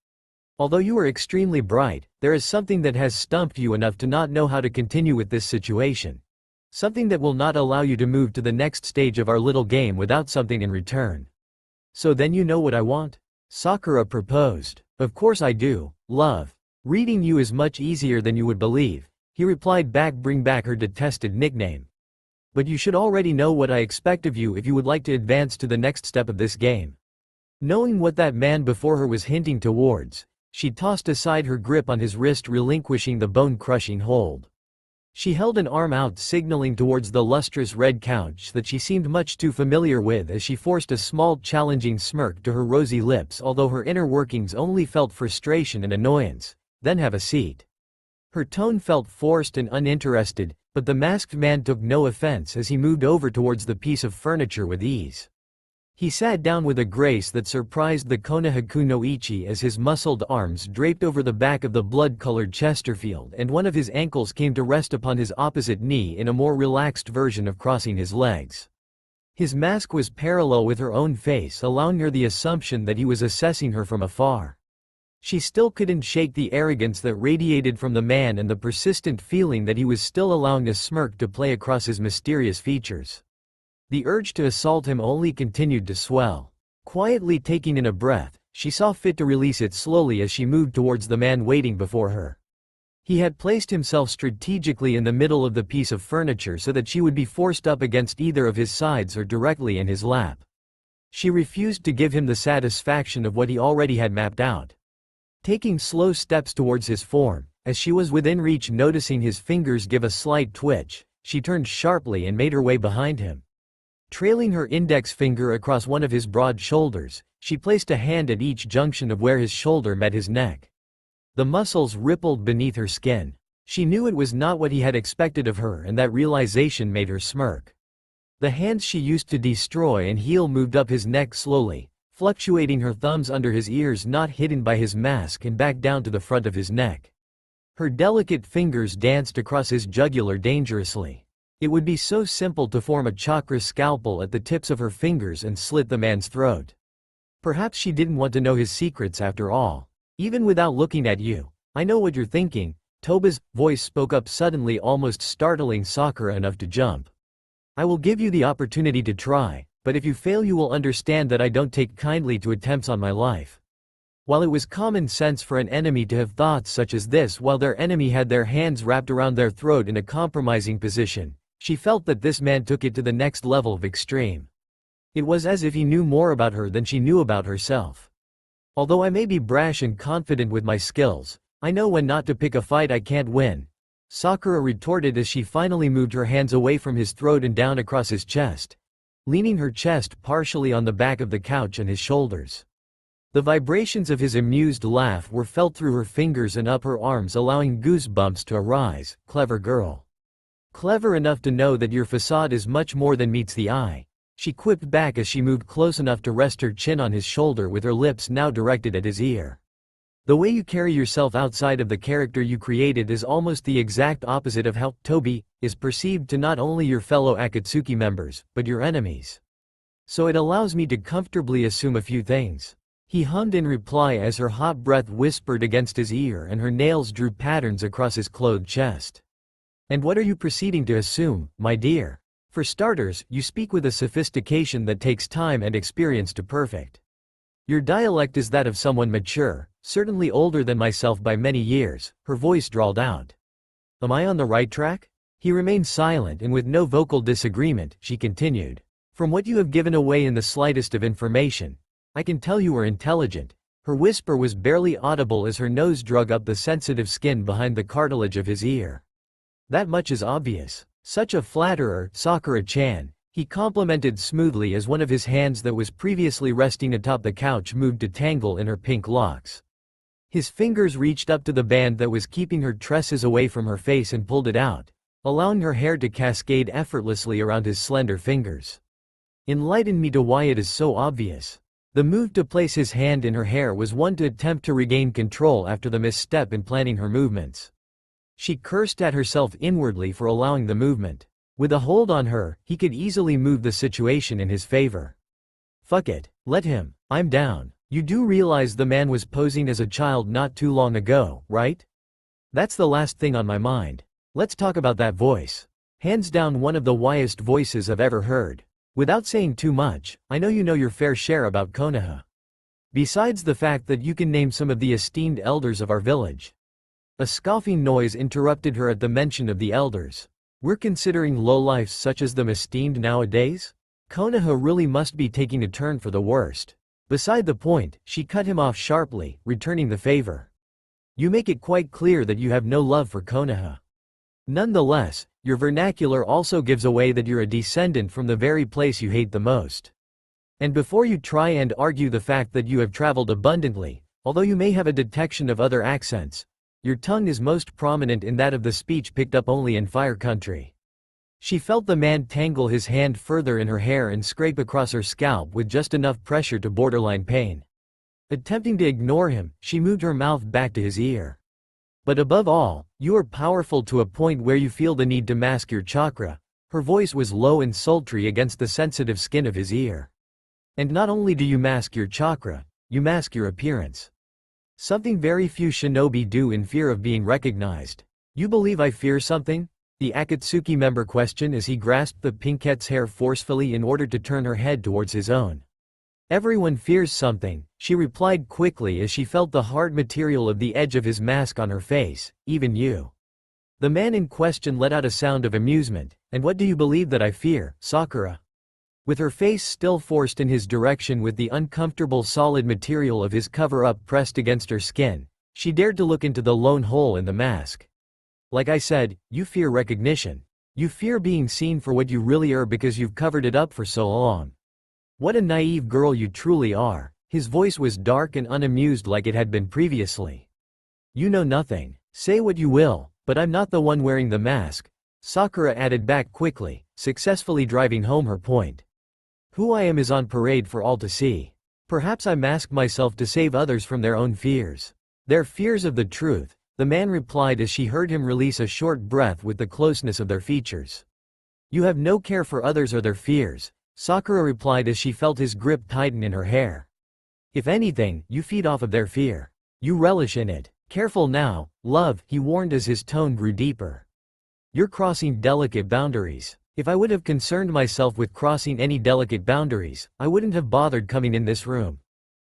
Although you are extremely bright, there is something that has stumped you enough to not know how to continue with this situation. Something that will not allow you to move to the next stage of our little game without something in return. So then you know what I want? Sakura proposed. Of course I do, love. Reading you is much easier than you would believe, he replied back. Bring back her detested nickname. But you should already know what I expect of you if you would like to advance to the next step of this game. Knowing what that man before her was hinting towards, she tossed aside her grip on his wrist, relinquishing the bone-crushing hold. She held an arm out, signaling towards the lustrous red couch that she seemed much too familiar with as she forced a small challenging smirk to her rosy lips, although her inner workings only felt frustration and annoyance. Then have a seat. Her tone felt forced and uninterested, but the masked man took no offense as he moved over towards the piece of furniture with ease. He sat down with a grace that surprised the Konohaku no Ichi as his muscled arms draped over the back of the blood-colored Chesterfield and one of his ankles came to rest upon his opposite knee in a more relaxed version of crossing his legs. His mask was parallel with her own face, allowing her the assumption that he was assessing her from afar. She still couldn't shake the arrogance that radiated from the man and the persistent feeling that he was still allowing a smirk to play across his mysterious features. The urge to assault him only continued to swell. Quietly taking in a breath, she saw fit to release it slowly as she moved towards the man waiting before her. He had placed himself strategically in the middle of the piece of furniture so that she would be forced up against either of his sides or directly in his lap. She refused to give him the satisfaction of what he already had mapped out. Taking slow steps towards his form, as she was within reach, noticing his fingers give a slight twitch, she turned sharply and made her way behind him. Trailing her index finger across one of his broad shoulders, she placed a hand at each junction of where his shoulder met his neck. The muscles rippled beneath her skin. She knew it was not what he had expected of her, and that realization made her smirk. The hands she used to destroy and heal moved up his neck slowly, fluctuating her thumbs under his ears not hidden by his mask and back down to the front of his neck. Her delicate fingers danced across his jugular dangerously. It would be so simple to form a chakra scalpel at the tips of her fingers and slit the man's throat. Perhaps she didn't want to know his secrets after all. Even without looking at you, I know what you're thinking. Toba's voice spoke up suddenly, almost startling Sakura enough to jump. I will give you the opportunity to try, but if you fail you will understand that I don't take kindly to attempts on my life. While it was common sense for an enemy to have thoughts such as this while their enemy had their hands wrapped around their throat in a compromising position, she felt that this man took it to the next level of extreme. It was as if he knew more about her than she knew about herself. Although I may be brash and confident with my skills, I know when not to pick a fight I can't win, Sakura retorted as she finally moved her hands away from his throat and down across his chest, leaning her chest partially on the back of the couch and his shoulders. The vibrations of his amused laugh were felt through her fingers and up her arms, allowing goosebumps to arise. Clever girl. Clever enough to know that your facade is much more than meets the eye, she quipped back as she moved close enough to rest her chin on his shoulder with her lips now directed at his ear. The way you carry yourself outside of the character you created is almost the exact opposite of how Toby is perceived to not only your fellow Akatsuki members, but your enemies. So it allows me to comfortably assume a few things. He hummed in reply as her hot breath whispered against his ear and her nails drew patterns across his clothed chest. And what are you proceeding to assume, my dear? For starters, you speak with a sophistication that takes time and experience to perfect. Your dialect is that of someone mature, certainly older than myself by many years, her voice drawled out. Am I on the right track? He remained silent, and with no vocal disagreement, she continued. From what you have given away in the slightest of information, I can tell you are intelligent. Her whisper was barely audible as her nose drug up the sensitive skin behind the cartilage of his ear. That much is obvious. Such a flatterer, Sakura-chan, he complimented smoothly as one of his hands that was previously resting atop the couch moved to tangle in her pink locks. His fingers reached up to the band that was keeping her tresses away from her face and pulled it out, allowing her hair to cascade effortlessly around his slender fingers. Enlighten me to why it is so obvious. The move to place his hand in her hair was one to attempt to regain control after the misstep in planning her movements. She cursed at herself inwardly for allowing the movement. With a hold on her, he could easily move the situation in his favor. Fuck it, let him, I'm down. You do realize the man was posing as a child not too long ago, right? That's the last thing on my mind. Let's talk about that voice. Hands down one of the wildest voices I've ever heard. Without saying too much, I know you know your fair share about Konoha. Besides the fact that you can name some of the esteemed elders of our village. A scoffing noise interrupted her at the mention of the elders. We're considering lowlifes such as them esteemed nowadays? Konoha really must be taking a turn for the worst. Beside the point, she cut him off sharply, returning the favor. You make it quite clear that you have no love for Konoha. Nonetheless, your vernacular also gives away that you're a descendant from the very place you hate the most. And before you try and argue the fact that you have traveled abundantly, although you may have a detection of other accents, your tongue is most prominent in that of the speech picked up only in Fire Country. She felt the man tangle his hand further in her hair and scrape across her scalp with just enough pressure to borderline pain. Attempting to ignore him, she moved her mouth back to his ear. But above all, you are powerful to a point where you feel the need to mask your chakra. Her voice was low and sultry against the sensitive skin of his ear. And not only do you mask your chakra, you mask your appearance. Something very few shinobi do in fear of being recognized. You believe I fear something? The Akatsuki member questioned as he grasped the pinkette's hair forcefully in order to turn her head towards his own. Everyone fears something, she replied quickly as she felt the hard material of the edge of his mask on her face, even you. The man in question let out a sound of amusement. And what do you believe that I fear, Sakura? With her face still forced in his direction with the uncomfortable solid material of his cover-up pressed against her skin, she dared to look into the lone hole in the mask. Like I said, you fear recognition. You fear being seen for what you really are because you've covered it up for so long. What a naive girl you truly are. His voice was dark and unamused like it had been previously. You know nothing. Say what you will, but I'm not the one wearing the mask, Sakura added back quickly, successfully driving home her point. Who I am is on parade for all to see. Perhaps I mask myself to save others from their own fears. Their fears of the truth, the man replied as she heard him release a short breath with the closeness of their features. You have no care for others or their fears, Sakura replied as she felt his grip tighten in her hair. If anything, you feed off of their fear. You relish in it. Careful now, love, he warned as his tone grew deeper. You're crossing delicate boundaries. If I would have concerned myself with crossing any delicate boundaries, I wouldn't have bothered coming in this room.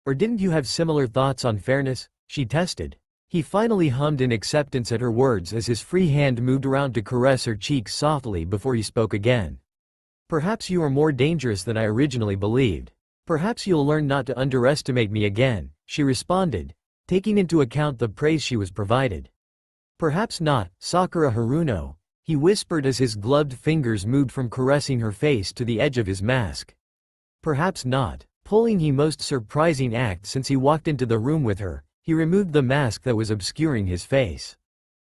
Or didn't you have similar thoughts on fairness? She tested. He finally hummed in acceptance at her words as his free hand moved around to caress her cheek softly before he spoke again. Perhaps you are more dangerous than I originally believed. Perhaps you'll learn not to underestimate me again, she responded, taking into account the praise she was provided. Perhaps not, Sakura Haruno, he whispered as his gloved fingers moved from caressing her face to the edge of his mask. Perhaps not. Pulling his most surprising act since he walked into the room with her, he removed the mask that was obscuring his face.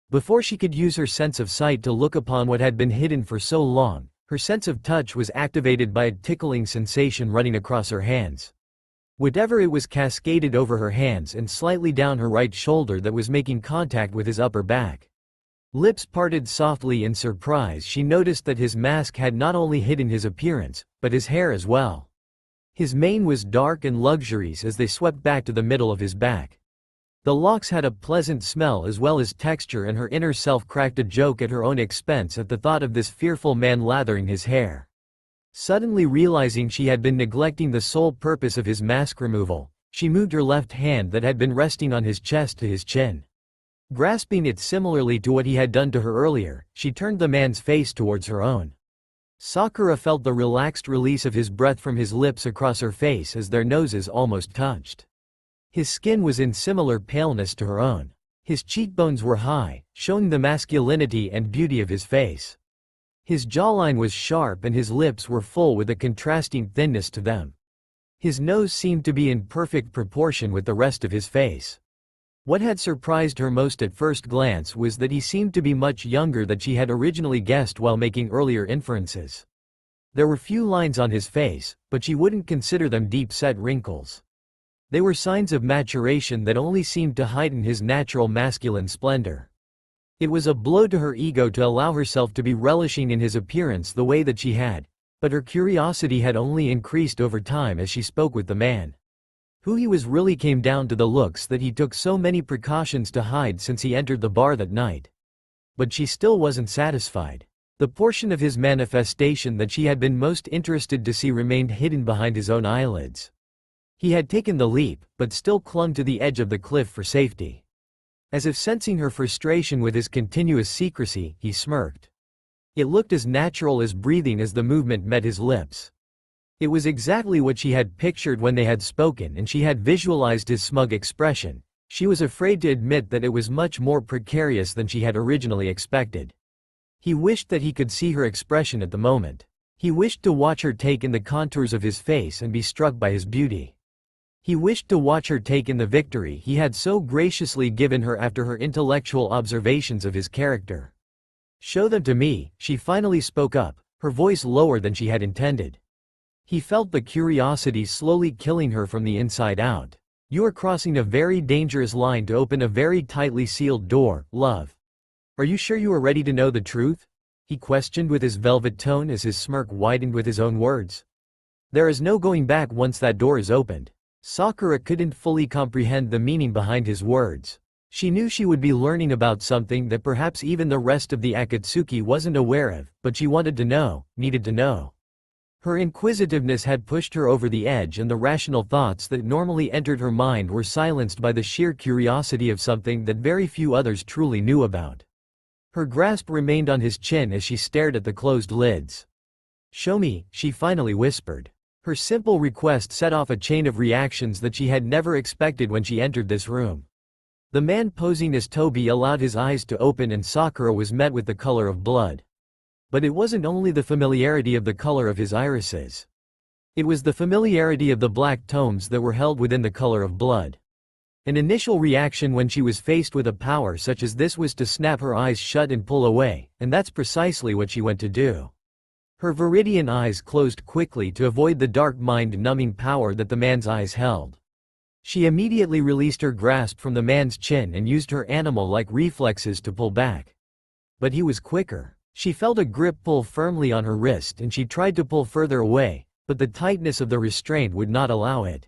Before she could use her sense of sight to look upon what had been hidden for so long, her sense of touch was activated by a tickling sensation running across her hands. Whatever it was cascaded over her hands and slightly down her right shoulder that was making contact with his upper back. Lips parted softly in surprise, she noticed that his mask had not only hidden his appearance, but his hair as well. His mane was dark and luxurious as they swept back to the middle of his back. The locks had a pleasant smell as well as texture, and her inner self cracked a joke at her own expense at the thought of this fearful man lathering his hair. Suddenly realizing she had been neglecting the sole purpose of his mask removal, she moved her left hand that had been resting on his chest to his chin. Grasping it similarly to what he had done to her earlier, she turned the man's face towards her own. Sakura felt the relaxed release of his breath from his lips across her face as their noses almost touched. His skin was in similar paleness to her own. His cheekbones were high, showing the masculinity and beauty of his face. His jawline was sharp and his lips were full with a contrasting thinness to them. His nose seemed to be in perfect proportion with the rest of his face. What had surprised her most at first glance was that he seemed to be much younger than she had originally guessed while making earlier inferences. There were few lines on his face, but she wouldn't consider them deep-set wrinkles. They were signs of maturation that only seemed to heighten his natural masculine splendor. It was a blow to her ego to allow herself to be relishing in his appearance the way that she had, but her curiosity had only increased over time as she spoke with the man. Who he was really came down to the looks that he took so many precautions to hide since he entered the bar that night. But she still wasn't satisfied. The portion of his manifestation that she had been most interested to see remained hidden behind his own eyelids. He had taken the leap, but still clung to the edge of the cliff for safety. As if sensing her frustration with his continuous secrecy, he smirked. It looked as natural as breathing as the movement met his lips. It was exactly what she had pictured when they had spoken, and she had visualized his smug expression. She was afraid to admit that it was much more precarious than she had originally expected. He wished that he could see her expression at the moment. He wished to watch her take in the contours of his face and be struck by his beauty. He wished to watch her take in the victory he had so graciously given her after her intellectual observations of his character. "Show them to me," she finally spoke up, her voice lower than she had intended. He felt the curiosity slowly killing her from the inside out. "You are crossing a very dangerous line to open a very tightly sealed door, love. Are you sure you are ready to know the truth?" he questioned with his velvet tone as his smirk widened with his own words. "There is no going back once that door is opened." Sakura couldn't fully comprehend the meaning behind his words. She knew she would be learning about something that perhaps even the rest of the Akatsuki wasn't aware of, but she wanted to know, needed to know. Her inquisitiveness had pushed her over the edge, and the rational thoughts that normally entered her mind were silenced by the sheer curiosity of something that very few others truly knew about. Her grasp remained on his chin as she stared at the closed lids. "Show me," she finally whispered. Her simple request set off a chain of reactions that she had never expected when she entered this room. The man posing as Toby allowed his eyes to open, and Sakura was met with the color of blood. But it wasn't only the familiarity of the color of his irises. It was the familiarity of the black tomes that were held within the color of blood. An initial reaction when she was faced with a power such as this was to snap her eyes shut and pull away, and that's precisely what she went to do. Her viridian eyes closed quickly to avoid the dark mind-numbing power that the man's eyes held. She immediately released her grasp from the man's chin and used her animal-like reflexes to pull back. But he was quicker. She felt a grip pull firmly on her wrist, and she tried to pull further away, but the tightness of the restraint would not allow it.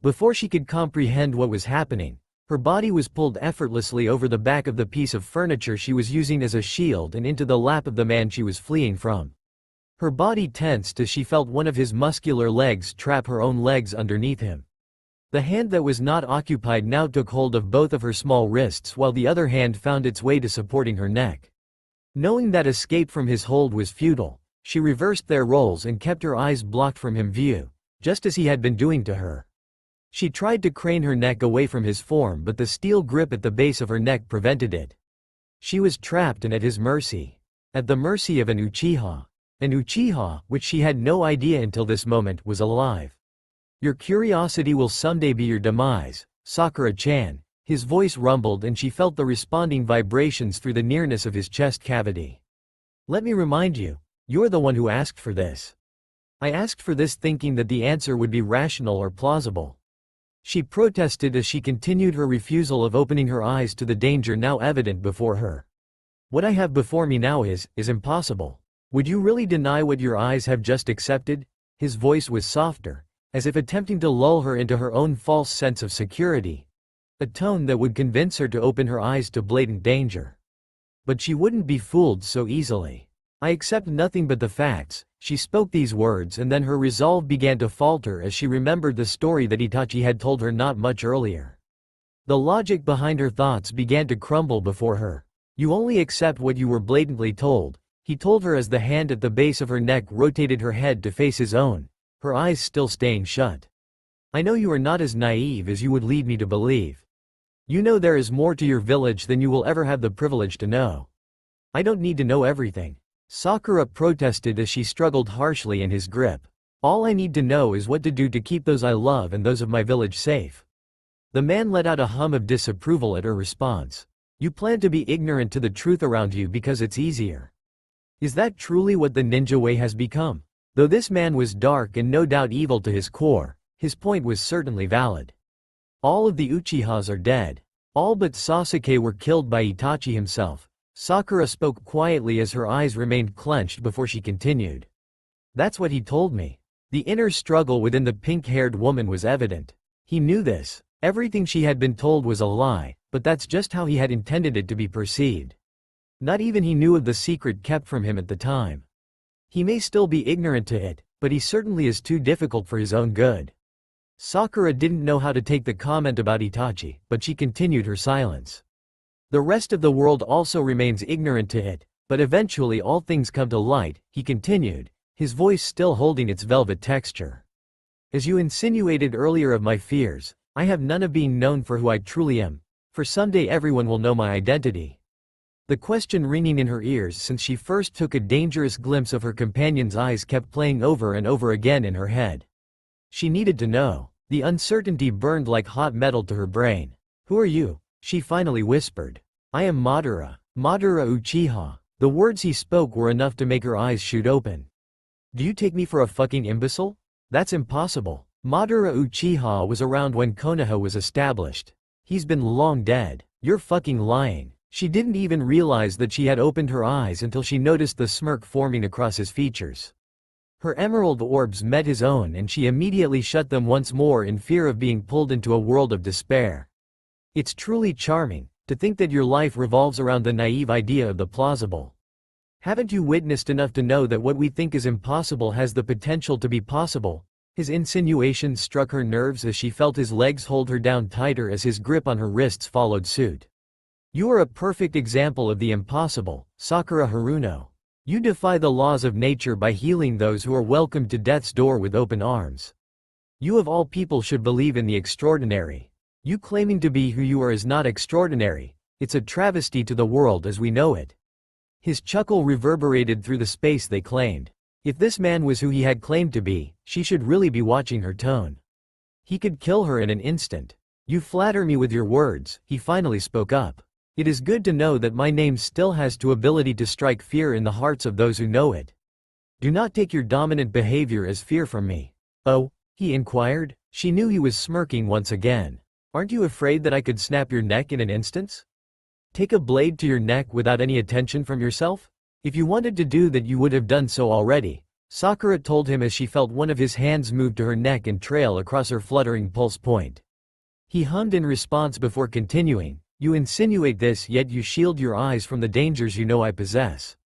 Before she could comprehend what was happening, her body was pulled effortlessly over the back of the piece of furniture she was using as a shield and into the lap of the man she was fleeing from. Her body tensed as she felt one of his muscular legs trap her own legs underneath him. The hand that was not occupied now took hold of both of her small wrists, while the other hand found its way to supporting her neck. Knowing that escape from his hold was futile, she reversed their roles and kept her eyes blocked from his view, just as he had been doing to her. She tried to crane her neck away from his form, but the steel grip at the base of her neck prevented it. She was trapped and at his mercy. At the mercy of an Uchiha. An Uchiha, which she had no idea until this moment, was alive. "Your curiosity will someday be your demise, Sakura-chan." His voice rumbled, and she felt the responding vibrations through the nearness of his chest cavity. "Let me remind you, you're the one who asked for this. I asked for this thinking that the answer would be rational or plausible." She protested as she continued her refusal of opening her eyes to the danger now evident before her. "What I have before me now is impossible. Would you really deny what your eyes have just accepted?" His voice was softer, as if attempting to lull her into her own false sense of security. a tone that would convince her to open her eyes to blatant danger. But she wouldn't be fooled so easily. "I accept nothing but the facts," she spoke these words, and then her resolve began to falter as she remembered the story that Itachi had told her not much earlier. The logic behind her thoughts began to crumble before her. "You only accept what you were blatantly told," he told her as the hand at the base of her neck rotated her head to face his own, her eyes still staying shut. "I know you are not as naive as you would lead me to believe. You know there is more to your village than you will ever have the privilege to know. I don't need to know everything," Sakura protested as she struggled harshly in his grip. "All I need to know is what to do to keep those I love and those of my village safe." The man let out a hum of disapproval at her response. "You plan to be ignorant to the truth around you because it's easier. Is that truly what the ninja way has become?" Though this man was dark and no doubt evil to his core, his point was certainly valid. "All of the Uchihas are dead. All but Sasuke were killed by Itachi himself," Sakura spoke quietly as her eyes remained clenched before she continued. "That's what he told me." The inner struggle within the pink-haired woman was evident. He knew this. Everything she had been told was a lie, but that's just how he had intended it to be perceived. Not even he knew of the secret kept from him at the time. He may still be ignorant to it, but he certainly is too difficult for his own good. Sakura didn't know how to take the comment about Itachi, but she continued her silence. "The rest of the world also remains ignorant to it, but eventually all things come to light," he continued, his voice still holding its velvet texture. "As you insinuated earlier of my fears, I have none of being known for who I truly am, for someday everyone will know my identity." The question ringing in her ears since she first took a dangerous glimpse of her companion's eyes kept playing over and over again in her head. She needed to know. The uncertainty burned like hot metal to her brain. "Who are you?" she finally whispered. "I am Madara Uchiha." The words he spoke were enough to make her eyes shoot open. "Do you take me for a fucking imbecile? That's impossible. Madara Uchiha was around when Konoha was established. He's been long dead. You're fucking lying." She didn't even realize that she had opened her eyes until she noticed the smirk forming across his features. Her emerald orbs met his own and she immediately shut them once more in fear of being pulled into a world of despair. "It's truly charming, to think that your life revolves around the naive idea of the plausible. Haven't you witnessed enough to know that what we think is impossible has the potential to be possible?" His insinuations struck her nerves as she felt his legs hold her down tighter as his grip on her wrists followed suit. "You are a perfect example of the impossible, Sakura Haruno. You defy the laws of nature by healing those who are welcomed to death's door with open arms. You of all people should believe in the extraordinary. You claiming to be who you are is not extraordinary, it's a travesty to the world as we know it." His chuckle reverberated through the space they claimed. If this man was who he had claimed to be, she should really be watching her tone. He could kill her in an instant. "You flatter me with your words," he finally spoke up. "It is good to know that my name still has the ability to strike fear in the hearts of those who know it. Do not take your dominant behavior as fear from me." "Oh?" he inquired. She knew he was smirking once again. "Aren't you afraid that I could snap your neck in an instant? Take a blade to your neck without any attention from yourself? If you wanted to do that you would have done so already," Sakura told him as she felt one of his hands move to her neck and trail across her fluttering pulse point. He hummed in response before continuing. "You insinuate this, yet you shield your eyes from the dangers you know I possess.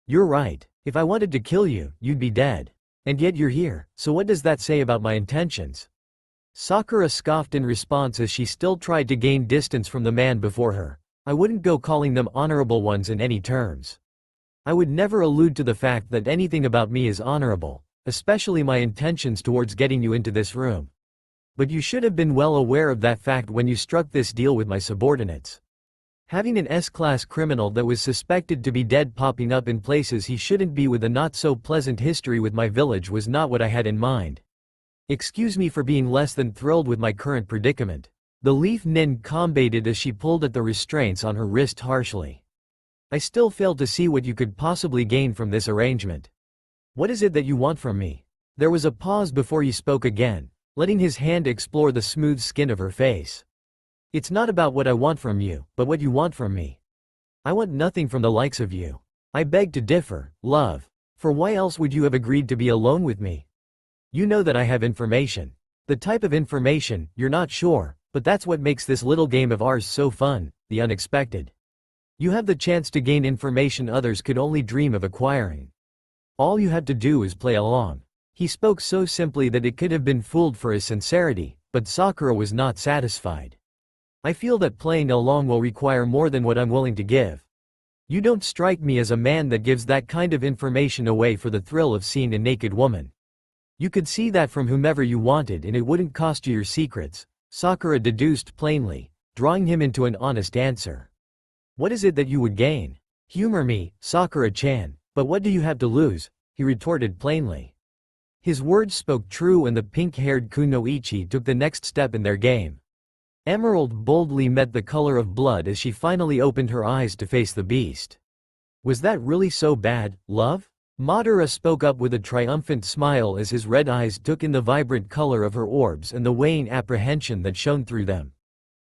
You're right. If I wanted to kill you, you'd be dead. And yet you're here, so what does that say about my intentions?" Sakura scoffed in response as she still tried to gain distance from the man before her. "I wouldn't go calling them honorable ones in any terms. I would never allude to the fact that anything about me is honorable, especially my intentions towards getting you into this room. But you should have been well aware of that fact when you struck this deal with my subordinates. Having an S-class criminal that was suspected to be dead popping up in places he shouldn't be with a not-so-pleasant history with my village was not what I had in mind. Excuse me for being less than thrilled with my current predicament." The leaf nin combated as she pulled at the restraints on her wrist harshly. "I still fail to see what you could possibly gain from this arrangement. What is it that you want from me?" There was a pause before he spoke again, letting his hand explore the smooth skin of her face. "It's not about what I want from you, but what you want from me. I want nothing from the likes of you. I beg to differ, love. For why else would you have agreed to be alone with me? You know that I have information. The type of information, you're not sure, But that's what makes this little game of ours so fun, the unexpected. You have the chance to gain information others could only dream of acquiring. All you have to do is play along. He spoke so simply that it could have been fooled for his sincerity, but Sakura was not satisfied. I feel that playing along will require more than what I'm willing to give. You don't strike me as a man that gives that kind of information away for the thrill of seeing a naked woman. You could see that from whomever you wanted and it wouldn't cost you your secrets, Sakura deduced plainly, drawing him into an honest answer. What is it that you would gain? Humor me, Sakura-chan, but what do you have to lose? He retorted plainly. His words spoke true and the pink-haired Kunoichi took the next step in their game. Emerald boldly met the color of blood as she finally opened her eyes to face the beast. Was that really so bad, love? Madara spoke up with a triumphant smile as his red eyes took in the vibrant color of her orbs and the weighing apprehension that shone through them.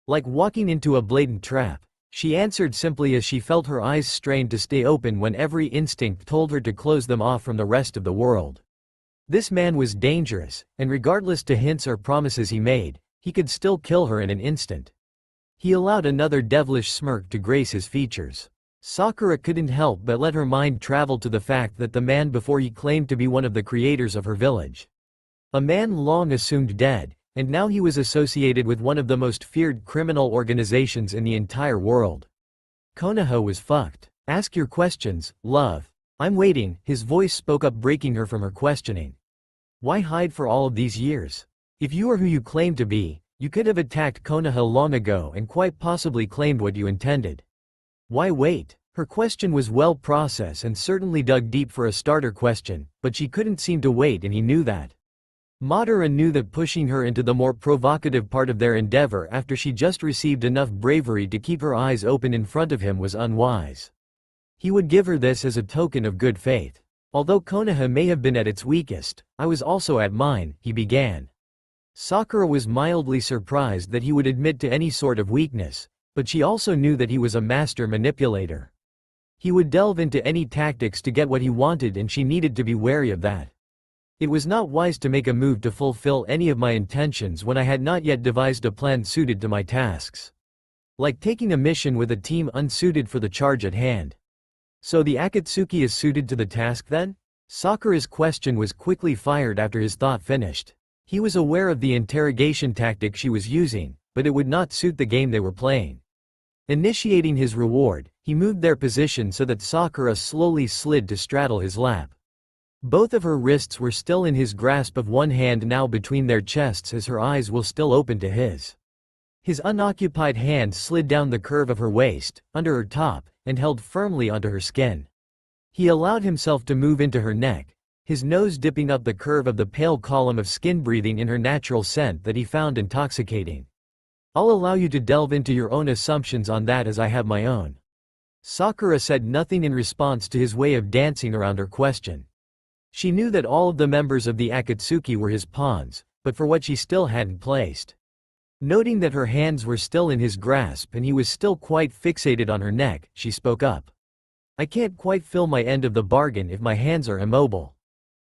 Like walking into a blatant trap, she answered simply as she felt her eyes strained to stay open when every instinct told her to close them off from the rest of the world. This man was dangerous, and regardless to hints or promises he made, he could still kill her in an instant. He allowed another devilish smirk to grace his features. Sakura couldn't help but let her mind travel to the fact that the man before he claimed to be one of the creators of her village. A man long assumed dead, and now he was associated with one of the most feared criminal organizations in the entire world. Konoha was fucked. Ask your questions, love. I'm waiting, his voice spoke up, breaking her from her questioning. Why hide for all of these years? If you are who you claim to be, you could have attacked Konoha long ago and quite possibly claimed what you intended. Why wait? Her question was well processed and certainly dug deep for a starter question, but she couldn't seem to wait and he knew that. Madara knew that pushing her into the more provocative part of their endeavor after she just received enough bravery to keep her eyes open in front of him was unwise. He would give her this as a token of good faith. Although Konoha may have been at its weakest, I was also at mine, he began. Sakura was mildly surprised that he would admit to any sort of weakness, but she also knew that he was a master manipulator. He would delve into any tactics to get what he wanted and she needed to be wary of that. It was not wise to make a move to fulfill any of my intentions when I had not yet devised a plan suited to my tasks. Like taking a mission with a team unsuited for the charge at hand. So the Akatsuki is suited to the task then? Sakura's question was quickly fired after his thought finished. He was aware of the interrogation tactic she was using, but it would not suit the game they were playing. Initiating his reward, he moved their position so that Sakura slowly slid to straddle his lap. Both of her wrists were still in his grasp, of one hand now between their chests as her eyes were still open to his. His unoccupied hand slid down the curve of her waist, under her top, and held firmly onto her skin. He allowed himself to move into her neck, his nose dipping up the curve of the pale column of skin, breathing in her natural scent that he found intoxicating. I'll allow you to delve into your own assumptions on that as I have my own. Sakura said nothing in response to his way of dancing around her question. She knew that all of the members of the Akatsuki were his pawns, but for what she still hadn't placed. Noting that her hands were still in his grasp and he was still quite fixated on her neck, she spoke up. I can't quite fill my end of the bargain if my hands are immobile.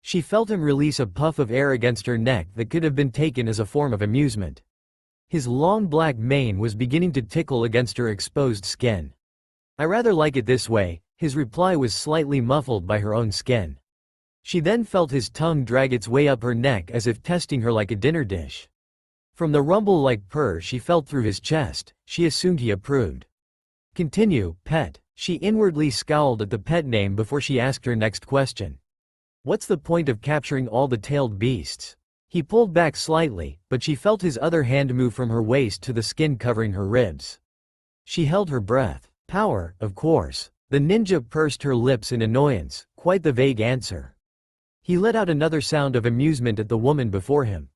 She felt him release a puff of air against her neck that could have been taken as a form of amusement. His long black mane was beginning to tickle against her exposed skin. I rather like it this way, his reply was slightly muffled by her own skin. She then felt his tongue drag its way up her neck as if testing her like a dinner dish. From the rumble-like purr she felt through his chest, she assumed he approved. Continue, pet. She inwardly scowled at the pet name before she asked her next question. What's the point of capturing all the tailed beasts? He pulled back slightly, but she felt his other hand move from her waist to the skin covering her ribs. She held her breath. Power, of course. The ninja pursed her lips in annoyance, quite the vague answer. He let out another sound of amusement at the woman before him.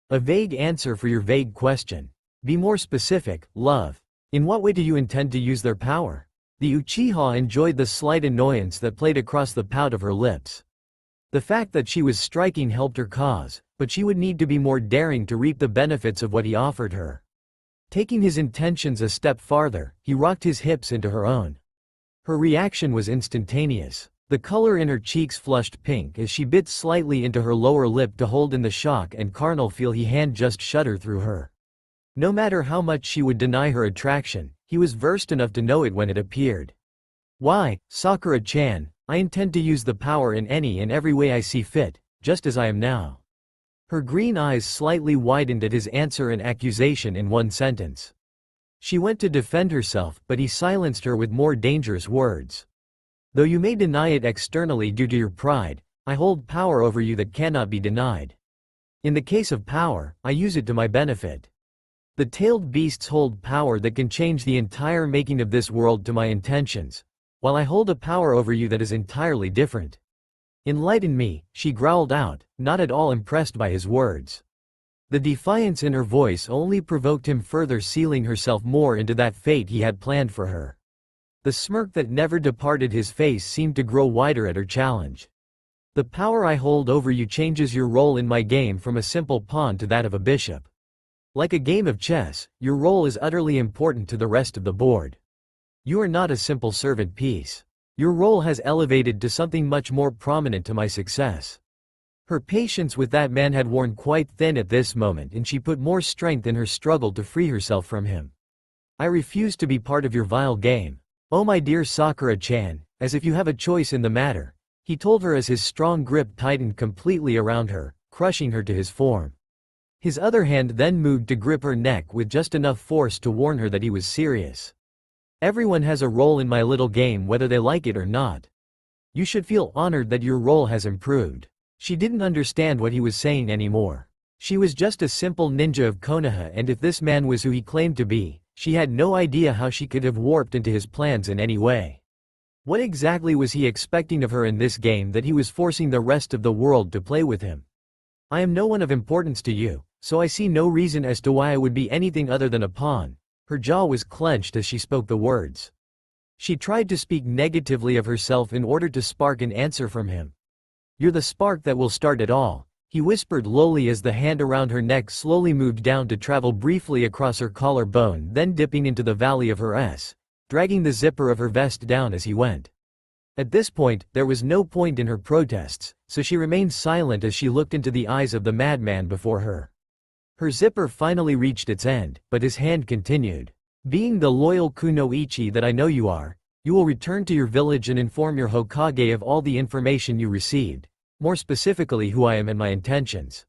A vague answer for your vague question. Be more specific, love. In what way do you intend to use their power? The Uchiha enjoyed the slight annoyance that played across the pout of her lips. The fact that she was striking helped her cause, but she would need to be more daring to reap the benefits of what he offered her. Taking his intentions a step farther, he rocked his hips into her own. Her reaction was instantaneous. The color in her cheeks flushed pink as she bit slightly into her lower lip to hold in the shock and carnal feel he hand just shudder through her. No matter how much she would deny her attraction, he was versed enough to know it when it appeared. Why, Sakura-chan, I intend to use the power in any and every way I see fit, just as I am now. Her green eyes slightly widened at his answer and accusation in one sentence. She went to defend herself, but he silenced her with more dangerous words. Though you may deny it externally due to your pride, I hold power over you that cannot be denied. In the case of power, I use it to my benefit. The tailed beasts hold power that can change the entire making of this world to my intentions, while I hold a power over you that is entirely different. Enlighten me, she growled out, not at all impressed by his words. The defiance in her voice only provoked him further, sealing herself more into that fate he had planned for her. The smirk that never departed his face seemed to grow wider at her challenge. The power I hold over you changes your role in my game from a simple pawn to that of a bishop. Like a game of chess, your role is utterly important to the rest of the board. You are not a simple servant piece. Your role has elevated to something much more prominent to my success. Her patience with that man had worn quite thin at this moment, and she put more strength in her struggle to free herself from him. I refuse to be part of your vile game. Oh my dear Sakura-chan, as if you have a choice in the matter, he told her as his strong grip tightened completely around her, crushing her to his form. His other hand then moved to grip her neck with just enough force to warn her that he was serious. Everyone has a role in my little game, whether they like it or not. You should feel honored that your role has improved. She didn't understand what he was saying anymore. She was just a simple ninja of Konoha, and if this man was who he claimed to be, she had no idea how she could have warped into his plans in any way. What exactly was he expecting of her in this game that he was forcing the rest of the world to play with him? I am no one of importance to you, so I see no reason as to why I would be anything other than a pawn. Her jaw was clenched as she spoke the words. She tried to speak negatively of herself in order to spark an answer from him. You're the spark that will start it all, he whispered lowly as the hand around her neck slowly moved down to travel briefly across her collarbone, then dipping into the valley of her S, dragging the zipper of her vest down as he went. At this point, there was no point in her protests, so she remained silent as she looked into the eyes of the madman before her. Her zipper finally reached its end, but his hand continued. Being the loyal kunoichi that I know you are, you will return to your village and inform your Hokage of all the information you received, more specifically who I am and my intentions.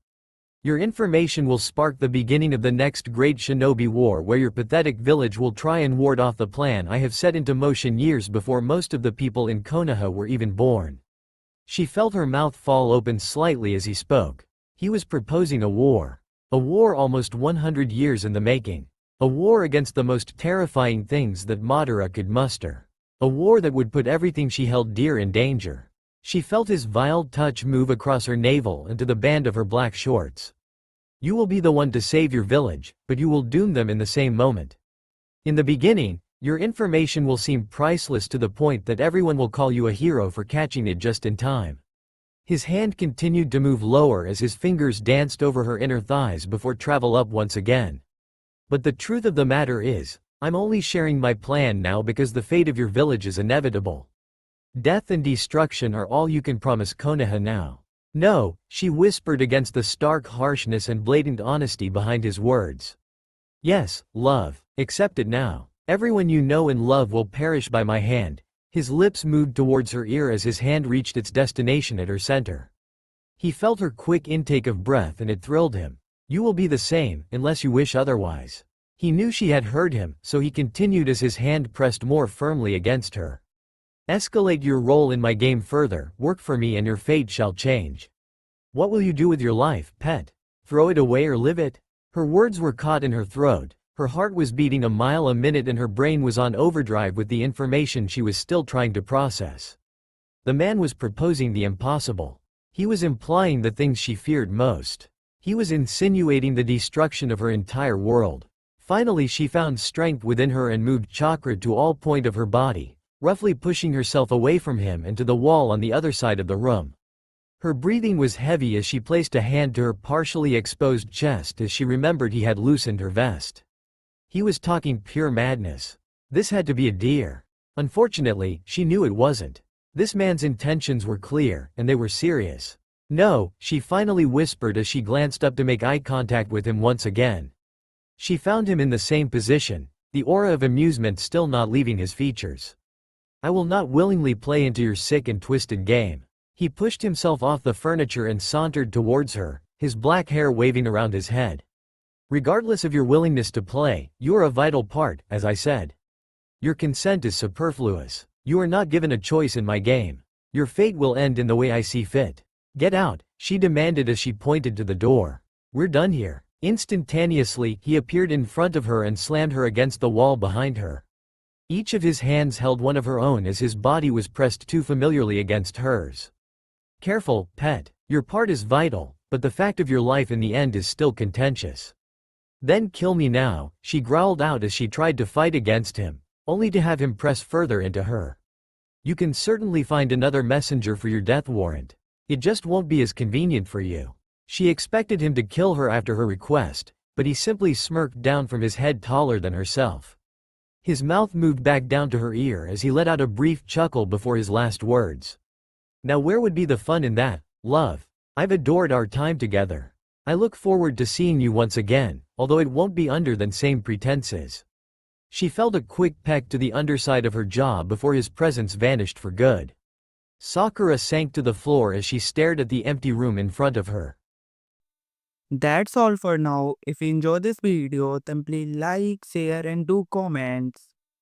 Your information will spark the beginning of the next great shinobi war, where your pathetic village will try and ward off the plan I have set into motion years before most of the people in Konoha were even born. She felt her mouth fall open slightly as he spoke. He was proposing a war. A war almost 100 years in the making. A war against the most terrifying things that Madara could muster. A war that would put everything she held dear in danger. She felt his vile touch move across her navel and to the band of her black shorts. You will be the one to save your village, but you will doom them in the same moment. In the beginning, your information will seem priceless to the point that everyone will call you a hero for catching it just in time. His hand continued to move lower as his fingers danced over her inner thighs before travel up once again. But the truth of the matter is, I'm only sharing my plan now because the fate of your village is inevitable. Death and destruction are all you can promise Konoha now. No, she whispered against the stark harshness and blatant honesty behind his words. Yes, love, accept it now. Everyone you know and love will perish by my hand. His lips moved towards her ear as his hand reached its destination at her center. He felt her quick intake of breath and it thrilled him. You will be the same, unless you wish otherwise. He knew she had heard him, so he continued as his hand pressed more firmly against her. Escalate your role in my game further, work for me and your fate shall change. What will you do with your life, pet? Throw it away or live it? Her words were caught in her throat, her heart was beating a mile a minute and her brain was on overdrive with the information she was still trying to process. The man was proposing the impossible. He was implying the things she feared most. He was insinuating the destruction of her entire world. Finally she found strength within her and moved chakra to all point of her body, roughly pushing herself away from him and to the wall on the other side of the room. Her breathing was heavy as she placed a hand to her partially exposed chest as she remembered he had loosened her vest. He was talking pure madness. This had to be a deer. Unfortunately, she knew it wasn't. This man's intentions were clear, and they were serious. No, she finally whispered as she glanced up to make eye contact with him once again. She found him in the same position, the aura of amusement still not leaving his features. I will not willingly play into your sick and twisted game. He pushed himself off the furniture and sauntered towards her, his black hair waving around his head. Regardless of your willingness to play, you are a vital part, as I said. Your consent is superfluous. You are not given a choice in my game. Your fate will end in the way I see fit. Get out, she demanded as she pointed to the door. We're done here. Instantaneously, he appeared in front of her and slammed her against the wall behind her. Each of his hands held one of her own as his body was pressed too familiarly against hers. Careful, pet. Your part is vital, but the fact of your life in the end is still contentious. Then kill me now, she growled out as she tried to fight against him, only to have him press further into her. You can certainly find another messenger for your death warrant. It just won't be as convenient for you. She expected him to kill her after her request, but he simply smirked down from his head taller than herself. His mouth moved back down to her ear as he let out a brief chuckle before his last words. Now where would be the fun in that, love? I've adored our time together. I look forward to seeing you once again, although it won't be under the same pretenses. She felt a quick peck to the underside of her jaw before his presence vanished for good. Sakura sank to the floor as she stared at the empty room in front of her. That's all for now. If you enjoy this video, then please like, share and do comments.